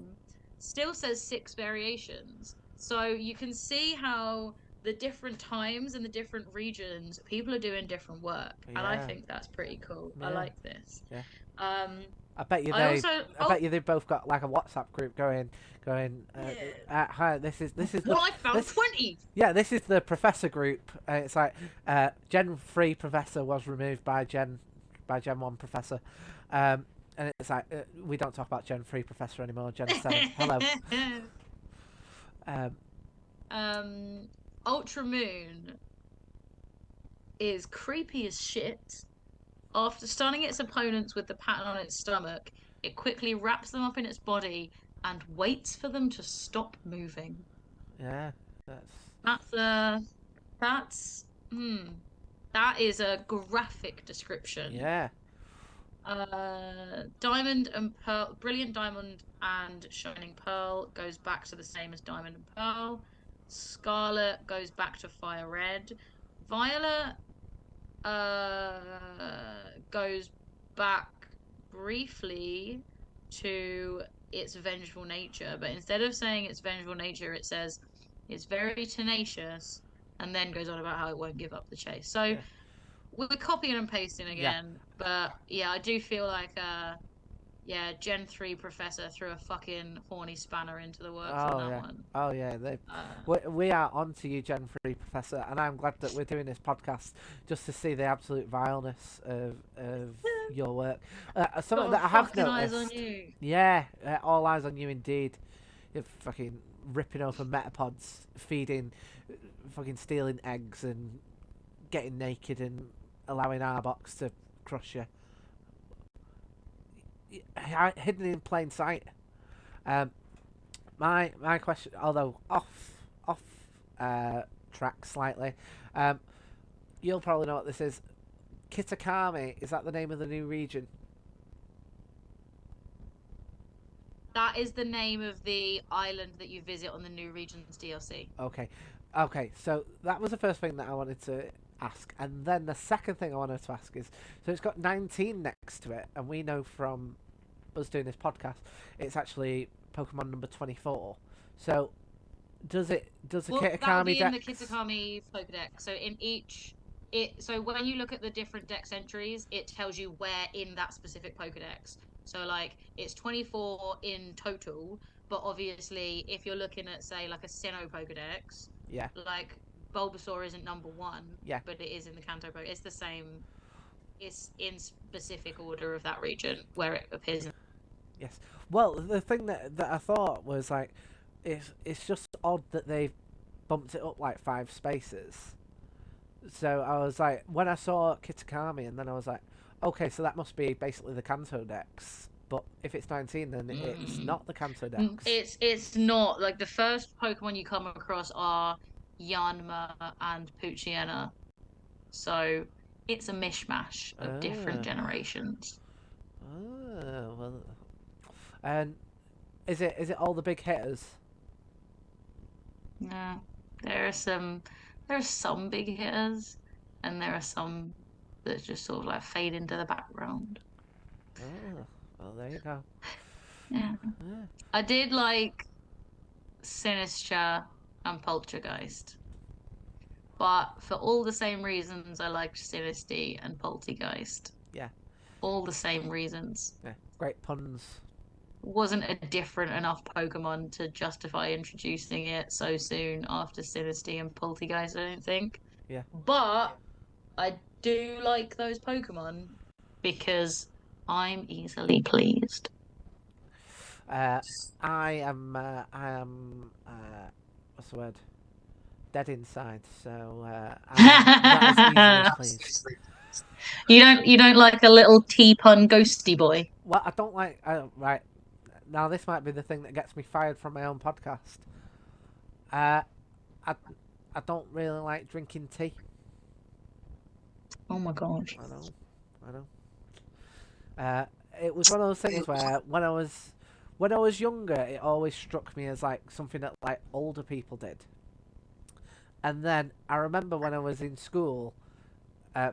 still says 6 variations. So you can see how the different times and the different regions, people are doing different work. And I Yeah. think that's pretty cool. I Yeah. like this. Yeah. Um, I bet you I they. also I bet you they've both got like a WhatsApp group going. Hi, this is well, the I found this 20. yeah, this is the professor group. It's like Gen 3 professor was removed by Gen 1 professor, and it's like we don't talk about Gen 3 professor anymore. Gen 7. Hello. Um, Ultra Moon is creepy as shit. After stunning its opponents with the pattern on its stomach, it quickly wraps them up in its body and waits for them to stop moving. yeah, that's That's that's that is a graphic description. yeah, Diamond and Pearl, Brilliant Diamond and Shining Pearl goes back to the same as Diamond and Pearl. Scarlet goes back to Fire Red. Violet goes back briefly to its vengeful nature, but instead of saying its vengeful nature, it says it's very tenacious, and then goes on about how it won't give up the chase. So yeah, we're copying and pasting yeah. again, but yeah, I do feel like yeah, Gen 3 professor threw a fucking horny spanner into the works on Oh that yeah, one. oh yeah. They, Uh, we are on to you, Gen 3 professor, and I'm glad that we're doing this podcast just to see the absolute vileness of your work. Something got that I have fucking eyes on noticed. you. Yeah, all eyes on you indeed. You're fucking ripping open metapods, feeding, fucking stealing eggs and getting naked and allowing Arboks to crush you. Hidden in plain sight. Um, my question, although off track slightly, um, you'll probably know what this is. Kitakami, is that the name of the new region? That is the name of the island that you visit on the New Regions DLC. Okay, okay. So that was the first thing that I wanted to ask, and then the second thing I wanted to ask is, so it's got 19 next to it, and we know from us doing this podcast, it's actually Pokemon number 24. So does the Well, that'll Kitakami be in the Dex? Kitakami Pokedex. So in each so when you look at the different dex entries, it tells you where in that specific Pokedex. So like it's 24 in total, but obviously if you're looking at say like a Sinnoh Pokedex, Yeah, like Bulbasaur isn't number 1, yeah, but it is in the Kanto Pokedex. It's the same. It's in specific order of that region where it appears. yes. Well, the thing that I thought was like, it's just odd that they've bumped it up like 5 spaces. So I was like, when I saw Kitakami, and then I was like, okay, so that must be basically the Kanto Dex. But if it's 19, then it's Mm. not the Kanto Dex. It's not like the first Pokemon you come across are Yanma and Poochyena, so it's a mishmash of different Ah, generations. well, and is it all the big hitters? Yeah, there are some there are some big hitters, and there are some that just sort of like fade into the background. Oh, well, there you go. Yeah, Yeah. I did like Sinister and Poltergeist, but for all the same reasons, I liked Sinistea and Poltergeist. Yeah, All the same reasons. yeah. Great puns. Wasn't a different enough Pokemon to justify introducing it so soon after Sinistea and Poltergeist, I don't think. Yeah. But I do like those Pokemon because I'm easily pleased. Uh, I am what's the word? Dead inside. So I am not as easily pleased. You don't like a little T-pun ghosty boy. Well, I don't like. Right now, this might be the thing that gets me fired from my own podcast. Uh, I I don't really like drinking tea. Oh my gosh. I know, I know. It was one of those things where when I was younger, it always struck me as like something that like older people did, And then I remember when I was in school,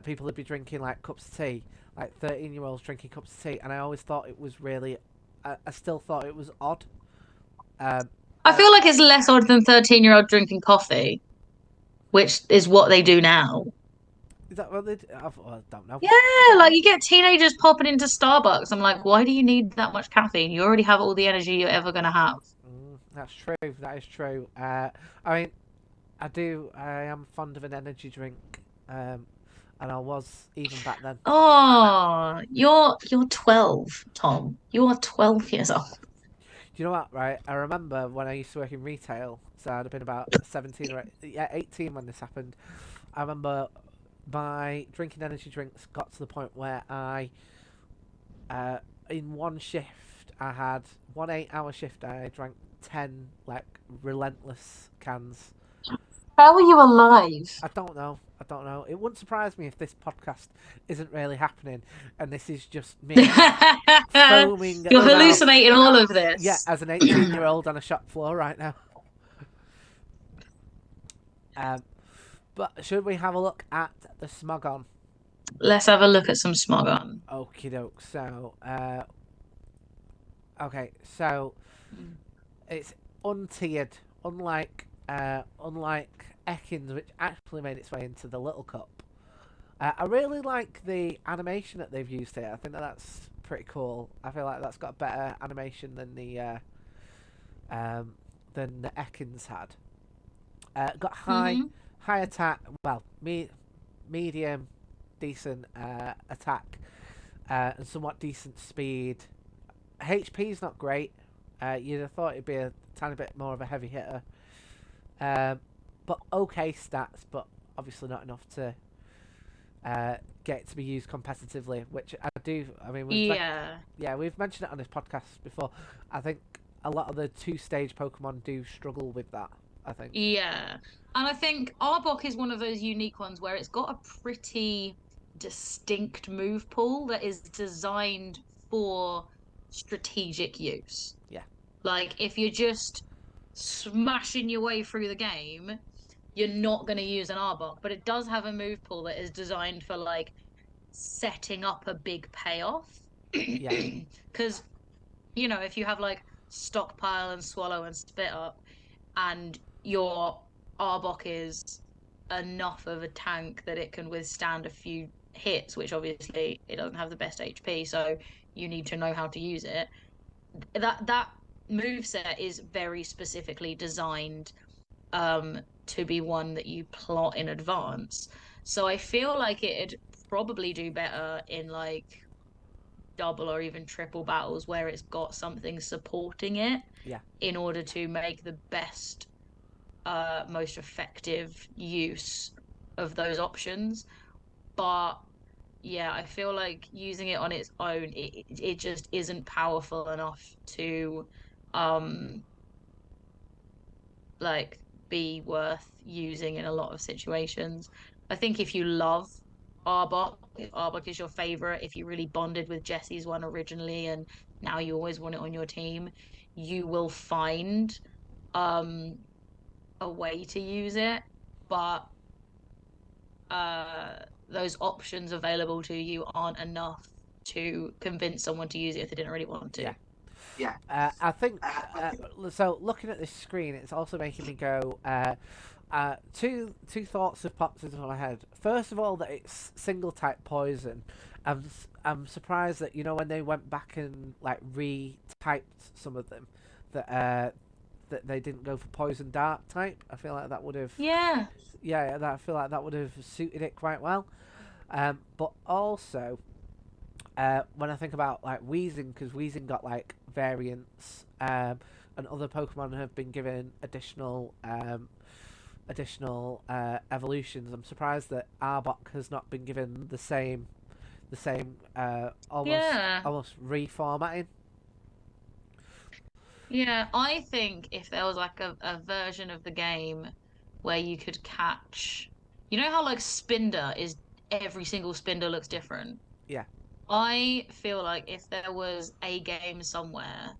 people would be drinking like cups of tea, like 13-year-olds drinking cups of tea, and I always thought it was really, I still thought it was odd. Um, I uh, feel like it's less odd than 13-year-old drinking coffee, which is what they do now. is that what they do? I don't know. I Yeah, don't like know. you get teenagers popping into Starbucks. I'm like, why do you need that much caffeine? You already have all the energy you're ever gonna have. That's true. That is true. I mean, I do. I am fond of an energy drink, and I was even back then. Oh, you're 12, Tom. You are 12 years old. Do you know what? Right, I remember when I used to work in retail. So I'd have been about 17 or yeah, 18 when this happened. I remember my drinking energy drinks got to the point where in one shift, I had 1 8-hour shift. I drank 10 like relentless cans. How are you alive? I don't know. I don't know. It wouldn't surprise me if this podcast isn't really happening, and this is just me foaming at You're the mouth. hallucinating all of Yeah, this. as an 18-year-old on a shop floor right now. Um, but should we have a look at the smog on? Let's have a look at some smog on. Okie doke. So, okay. So it's untiered, unlike Ekans, which actually made its way into the little cup. I really like the animation that they've used here. I think that's pretty cool. I feel like that's got better animation than the Ekans had. Got Hmm. high attack. Well, medium, decent attack, and somewhat decent speed. HP's not great. You'd have thought it'd be a tiny bit more of a heavy hitter. But okay stats, but obviously not enough to get it to be used competitively, which I do. I mean, Yeah. we've mentioned it on this podcast before. I think a lot of the two-stage Pokemon do struggle with that. I think. Yeah. And I think Arbok is one of those unique ones where it's got a pretty distinct move pool that is designed for strategic use. Yeah. Like, if you're just smashing your way through the game, you're not going to use an Arbok, but it does have a move pool that is designed for like setting up a big payoff. Yeah. Because, if you have like stockpile and swallow and spit up, and your Arbok is enough of a tank that it can withstand a few hits, which obviously it doesn't have the best HP, so you need to know how to use it. That move set is very specifically designed to be one that you plot in advance. So I feel like it'd probably do better in like double or even triple battles where it's got something supporting it Yeah. in order to make the best most effective use of those options. But yeah, I feel like using it on its own, it just isn't powerful enough to um like be worth using in a lot of situations. I think if you love Arbok, if Arbok is your favorite, if you really bonded with Jesse's one originally and now you always want it on your team, you will find um a way to use it. But those options available to you aren't enough to convince someone to use it if they didn't really want to. Yeah. I think so. Looking at this screen, it's also making me go. Two thoughts have popped into my head. First of all, that it's single type poison. I'm surprised that when they went back and like retyped some of them that they didn't go for poison dark type. I feel like that would have Yeah. I feel like that would have suited it quite well. But also when I think about like Weezing, because Weezing got like variants, and other Pokemon have been given additional evolutions. I'm surprised that Arbok has not been given the same Yeah. almost reformatting. Yeah, I think if there was like a version of the game where you could catch, how like Spinder is every single Spinder looks different. Yeah, I feel like if there was a game somewhere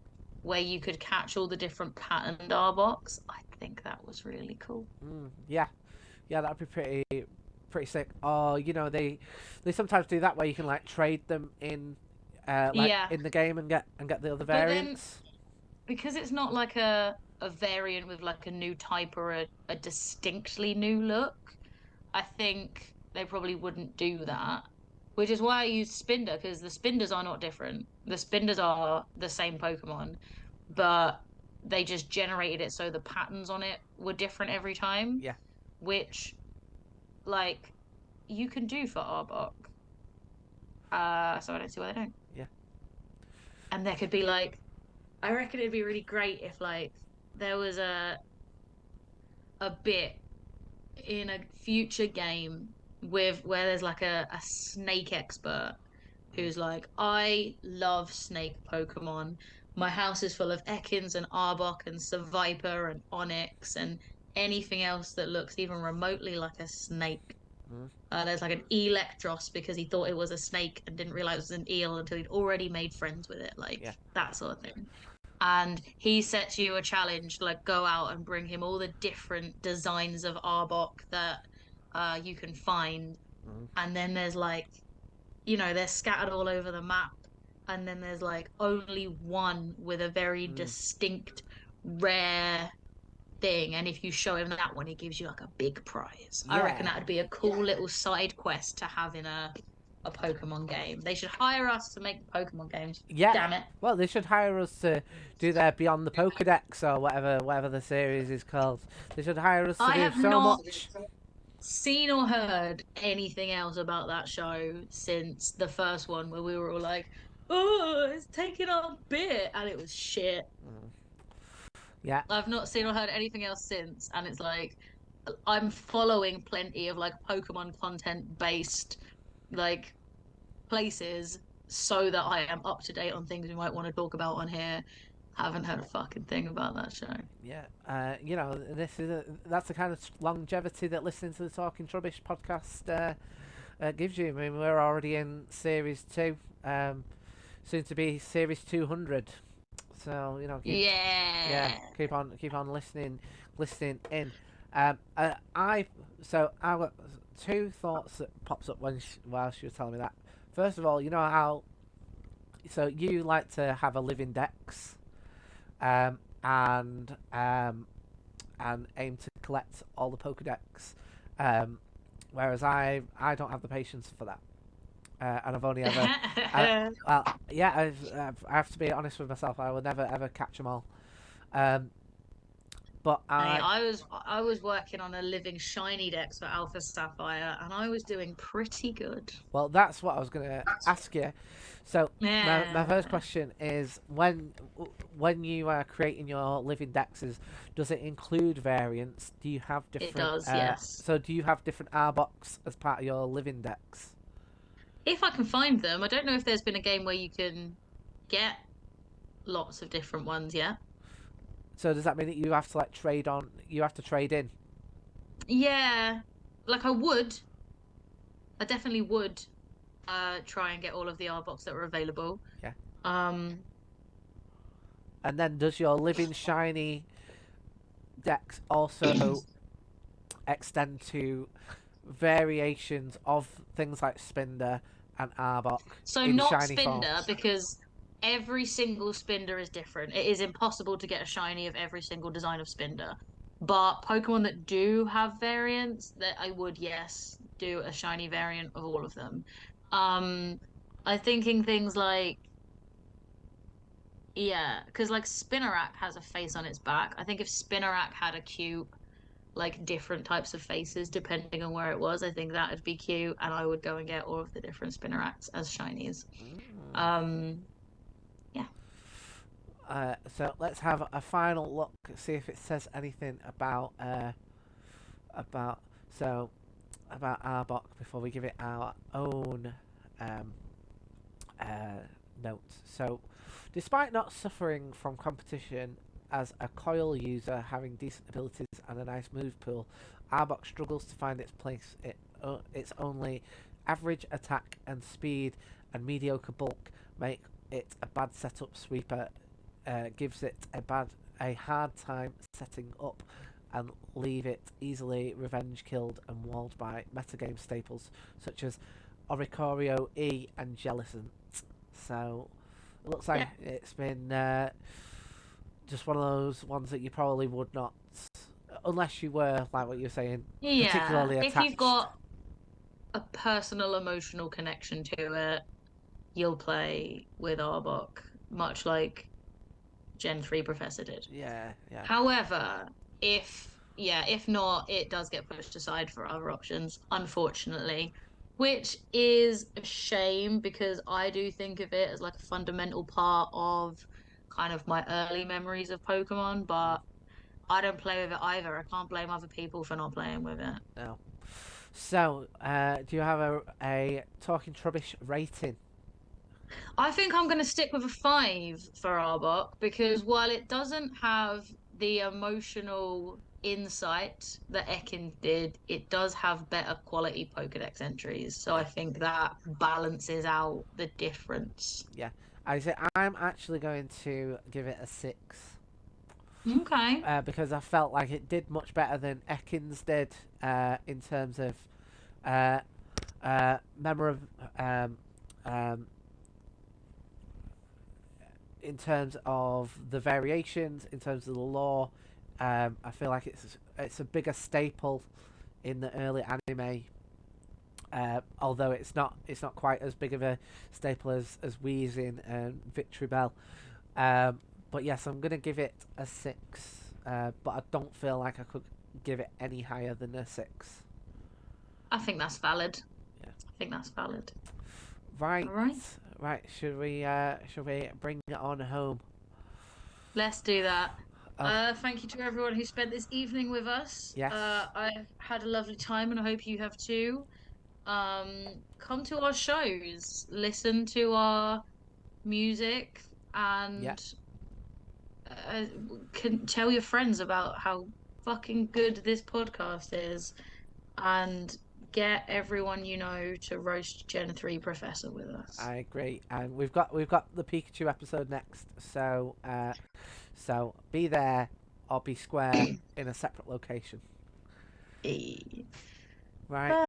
where you could catch all the different patterned Arboks, I think that was really cool. yeah, Yeah, that'd be pretty sick. Or they sometimes do that where you can like trade them in, like Yeah, in the game and get the other but then variants. because it's not like a variant with like a new type or a distinctly new look, I think they probably wouldn't do that. Which is why I use Spinder, because the Spinders are not different. The Spinders are the same Pokemon, but they just generated it so the patterns on it were different every time, Yeah, which like you can do for Arbok. So I don't see why they don't. yeah. And there could be like I reckon it'd be really great if like there was a bit in a future game with where there's like a snake expert Mm, who's like, I love snake Pokemon. My house is full of Ekans and Arbok and Seviper and Onyx and anything else that looks even remotely like a snake. mm, There's like an Electros because he thought it was a snake and didn't realize it was an eel until he'd already made friends with it, like yeah, that sort of thing. And he sets you a challenge, like go out and bring him all the different designs of Arbok that you can find. mm, And then there's like, they're scattered all over the map. And then there's like only one with a very mm. distinct, rare thing. And if you show him that one, he gives you like a big prize. I reckon Yeah, that would be a cool little side quest to have in a Pokemon game. They should hire us to make Pokemon games. yeah. Damn it. Well, they should hire us to do their Beyond the Pokedex or whatever the series is called. They should hire us to I do have so not much. seen or heard anything else about that show since the first one where we were all like, oh, it's taking our bit, and it was shit. Mm. Yeah, I've not seen or heard anything else since, and it's like I'm following plenty of like Pokemon content based like places so that I am up to date on things we might want to talk about on here. Haven't heard a fucking thing about that show. yeah. That's the kind of longevity that listening to the Talking Trubbish podcast gives you. I mean, we're already in series 2, soon to be series 200. So Yeah. keep on listening in. I got two thoughts that pops up while she was telling me that. First of all, you know how you like to have a living dex, and aim to collect all the Pokedex, whereas I don't have the patience for that. And I've only ever, well, yeah, I have to be honest with myself. I will never ever catch them all. Um, but Hey, I was working on a living shiny dex for Alpha Sapphire, and I was doing pretty good. well, that's what I was gonna ask you. So my first Yeah, question is when you are creating your living dexes, does it include variants? Do you have it different? does, yes. So do you have different Arboks as part of your living dex? If I can find them, I don't know if there's been a game where you can get lots of different ones yet. So does that mean that you have to like trade on? You have to trade in. Yeah, like I definitely would try and get all of the Arboks that were available. Yeah. Um, And then does your living shiny dex also extend to variations of things like Spinder and Arbok so in not shiny form? Spinder because every single Spinder is different. It is impossible to get a shiny of every single design of Spinder. But Pokemon that do have variants, that I would, yes, do a shiny variant of all of them. Um, I'm thinking things like, yeah, because like Spinarak has a face on its back. I think if Spinarak had a cute, like different types of faces depending on where it was, I think that would be cute, and I would go and get all of the different Spinaraks as shinies. Mm. Um, yeah. So let's have a final look, see if it says anything about so about Arbok before we give it our own um, notes. So, despite not suffering from competition as a coil user, having decent abilities and a nice move pool, Arbok struggles to find its place. Its only average attack and speed and mediocre bulk make it a bad setup sweeper. Gives it a hard time setting up and leave it easily revenge killed and walled by metagame staples such as Oricorio E and Jellicent. So it looks like Yeah. it's been just one of those ones that you probably would not, unless you were, like what you're saying, Yeah. particularly If you've attached. got a personal emotional connection to it, you'll play with Arbok, much like Gen 3 Professor did. Yeah, yeah. However, if not, it does get pushed aside for other options, unfortunately, which is a shame because I do think of it as like a fundamental part of kind of my early memories of Pokemon, Mm, but I don't play with it either. I can't blame other people for not playing with it. no. So, do you have a Talking Trubbish rating? I think I'm going to stick with a 5 for Arbok because while it doesn't have the emotional insight that Ekans did, it does have better quality Pokedex entries. So I Yeah, think that balances out the difference. yeah. I say I'm actually going to give it a 6. Okay. Because I felt like it did much better than Ekans did in terms of uh, memor um, um, in terms of the variations, in terms of the lore. I feel like it's a bigger staple in the early anime. Although it's not quite as big of a staple as Weezing and Victory Bell. But yes, I'm gonna give it a 6. But I don't feel like I could give it any higher than a 6. I think that's valid. Yeah. I think that's valid. Right, All right. right. Should we bring it on home? Let's do that. Oh, Thank you to everyone who spent this evening with us. yes. I've had a lovely time and I hope you have too. Come to our shows, listen to our music, Yeah. and uh, can tell your friends about how fucking good this podcast is, and get everyone you know to roast Gen 3 Professor with us. I agree, and we've got the Pikachu episode next, so be there or be square in a separate location. Eh. Right.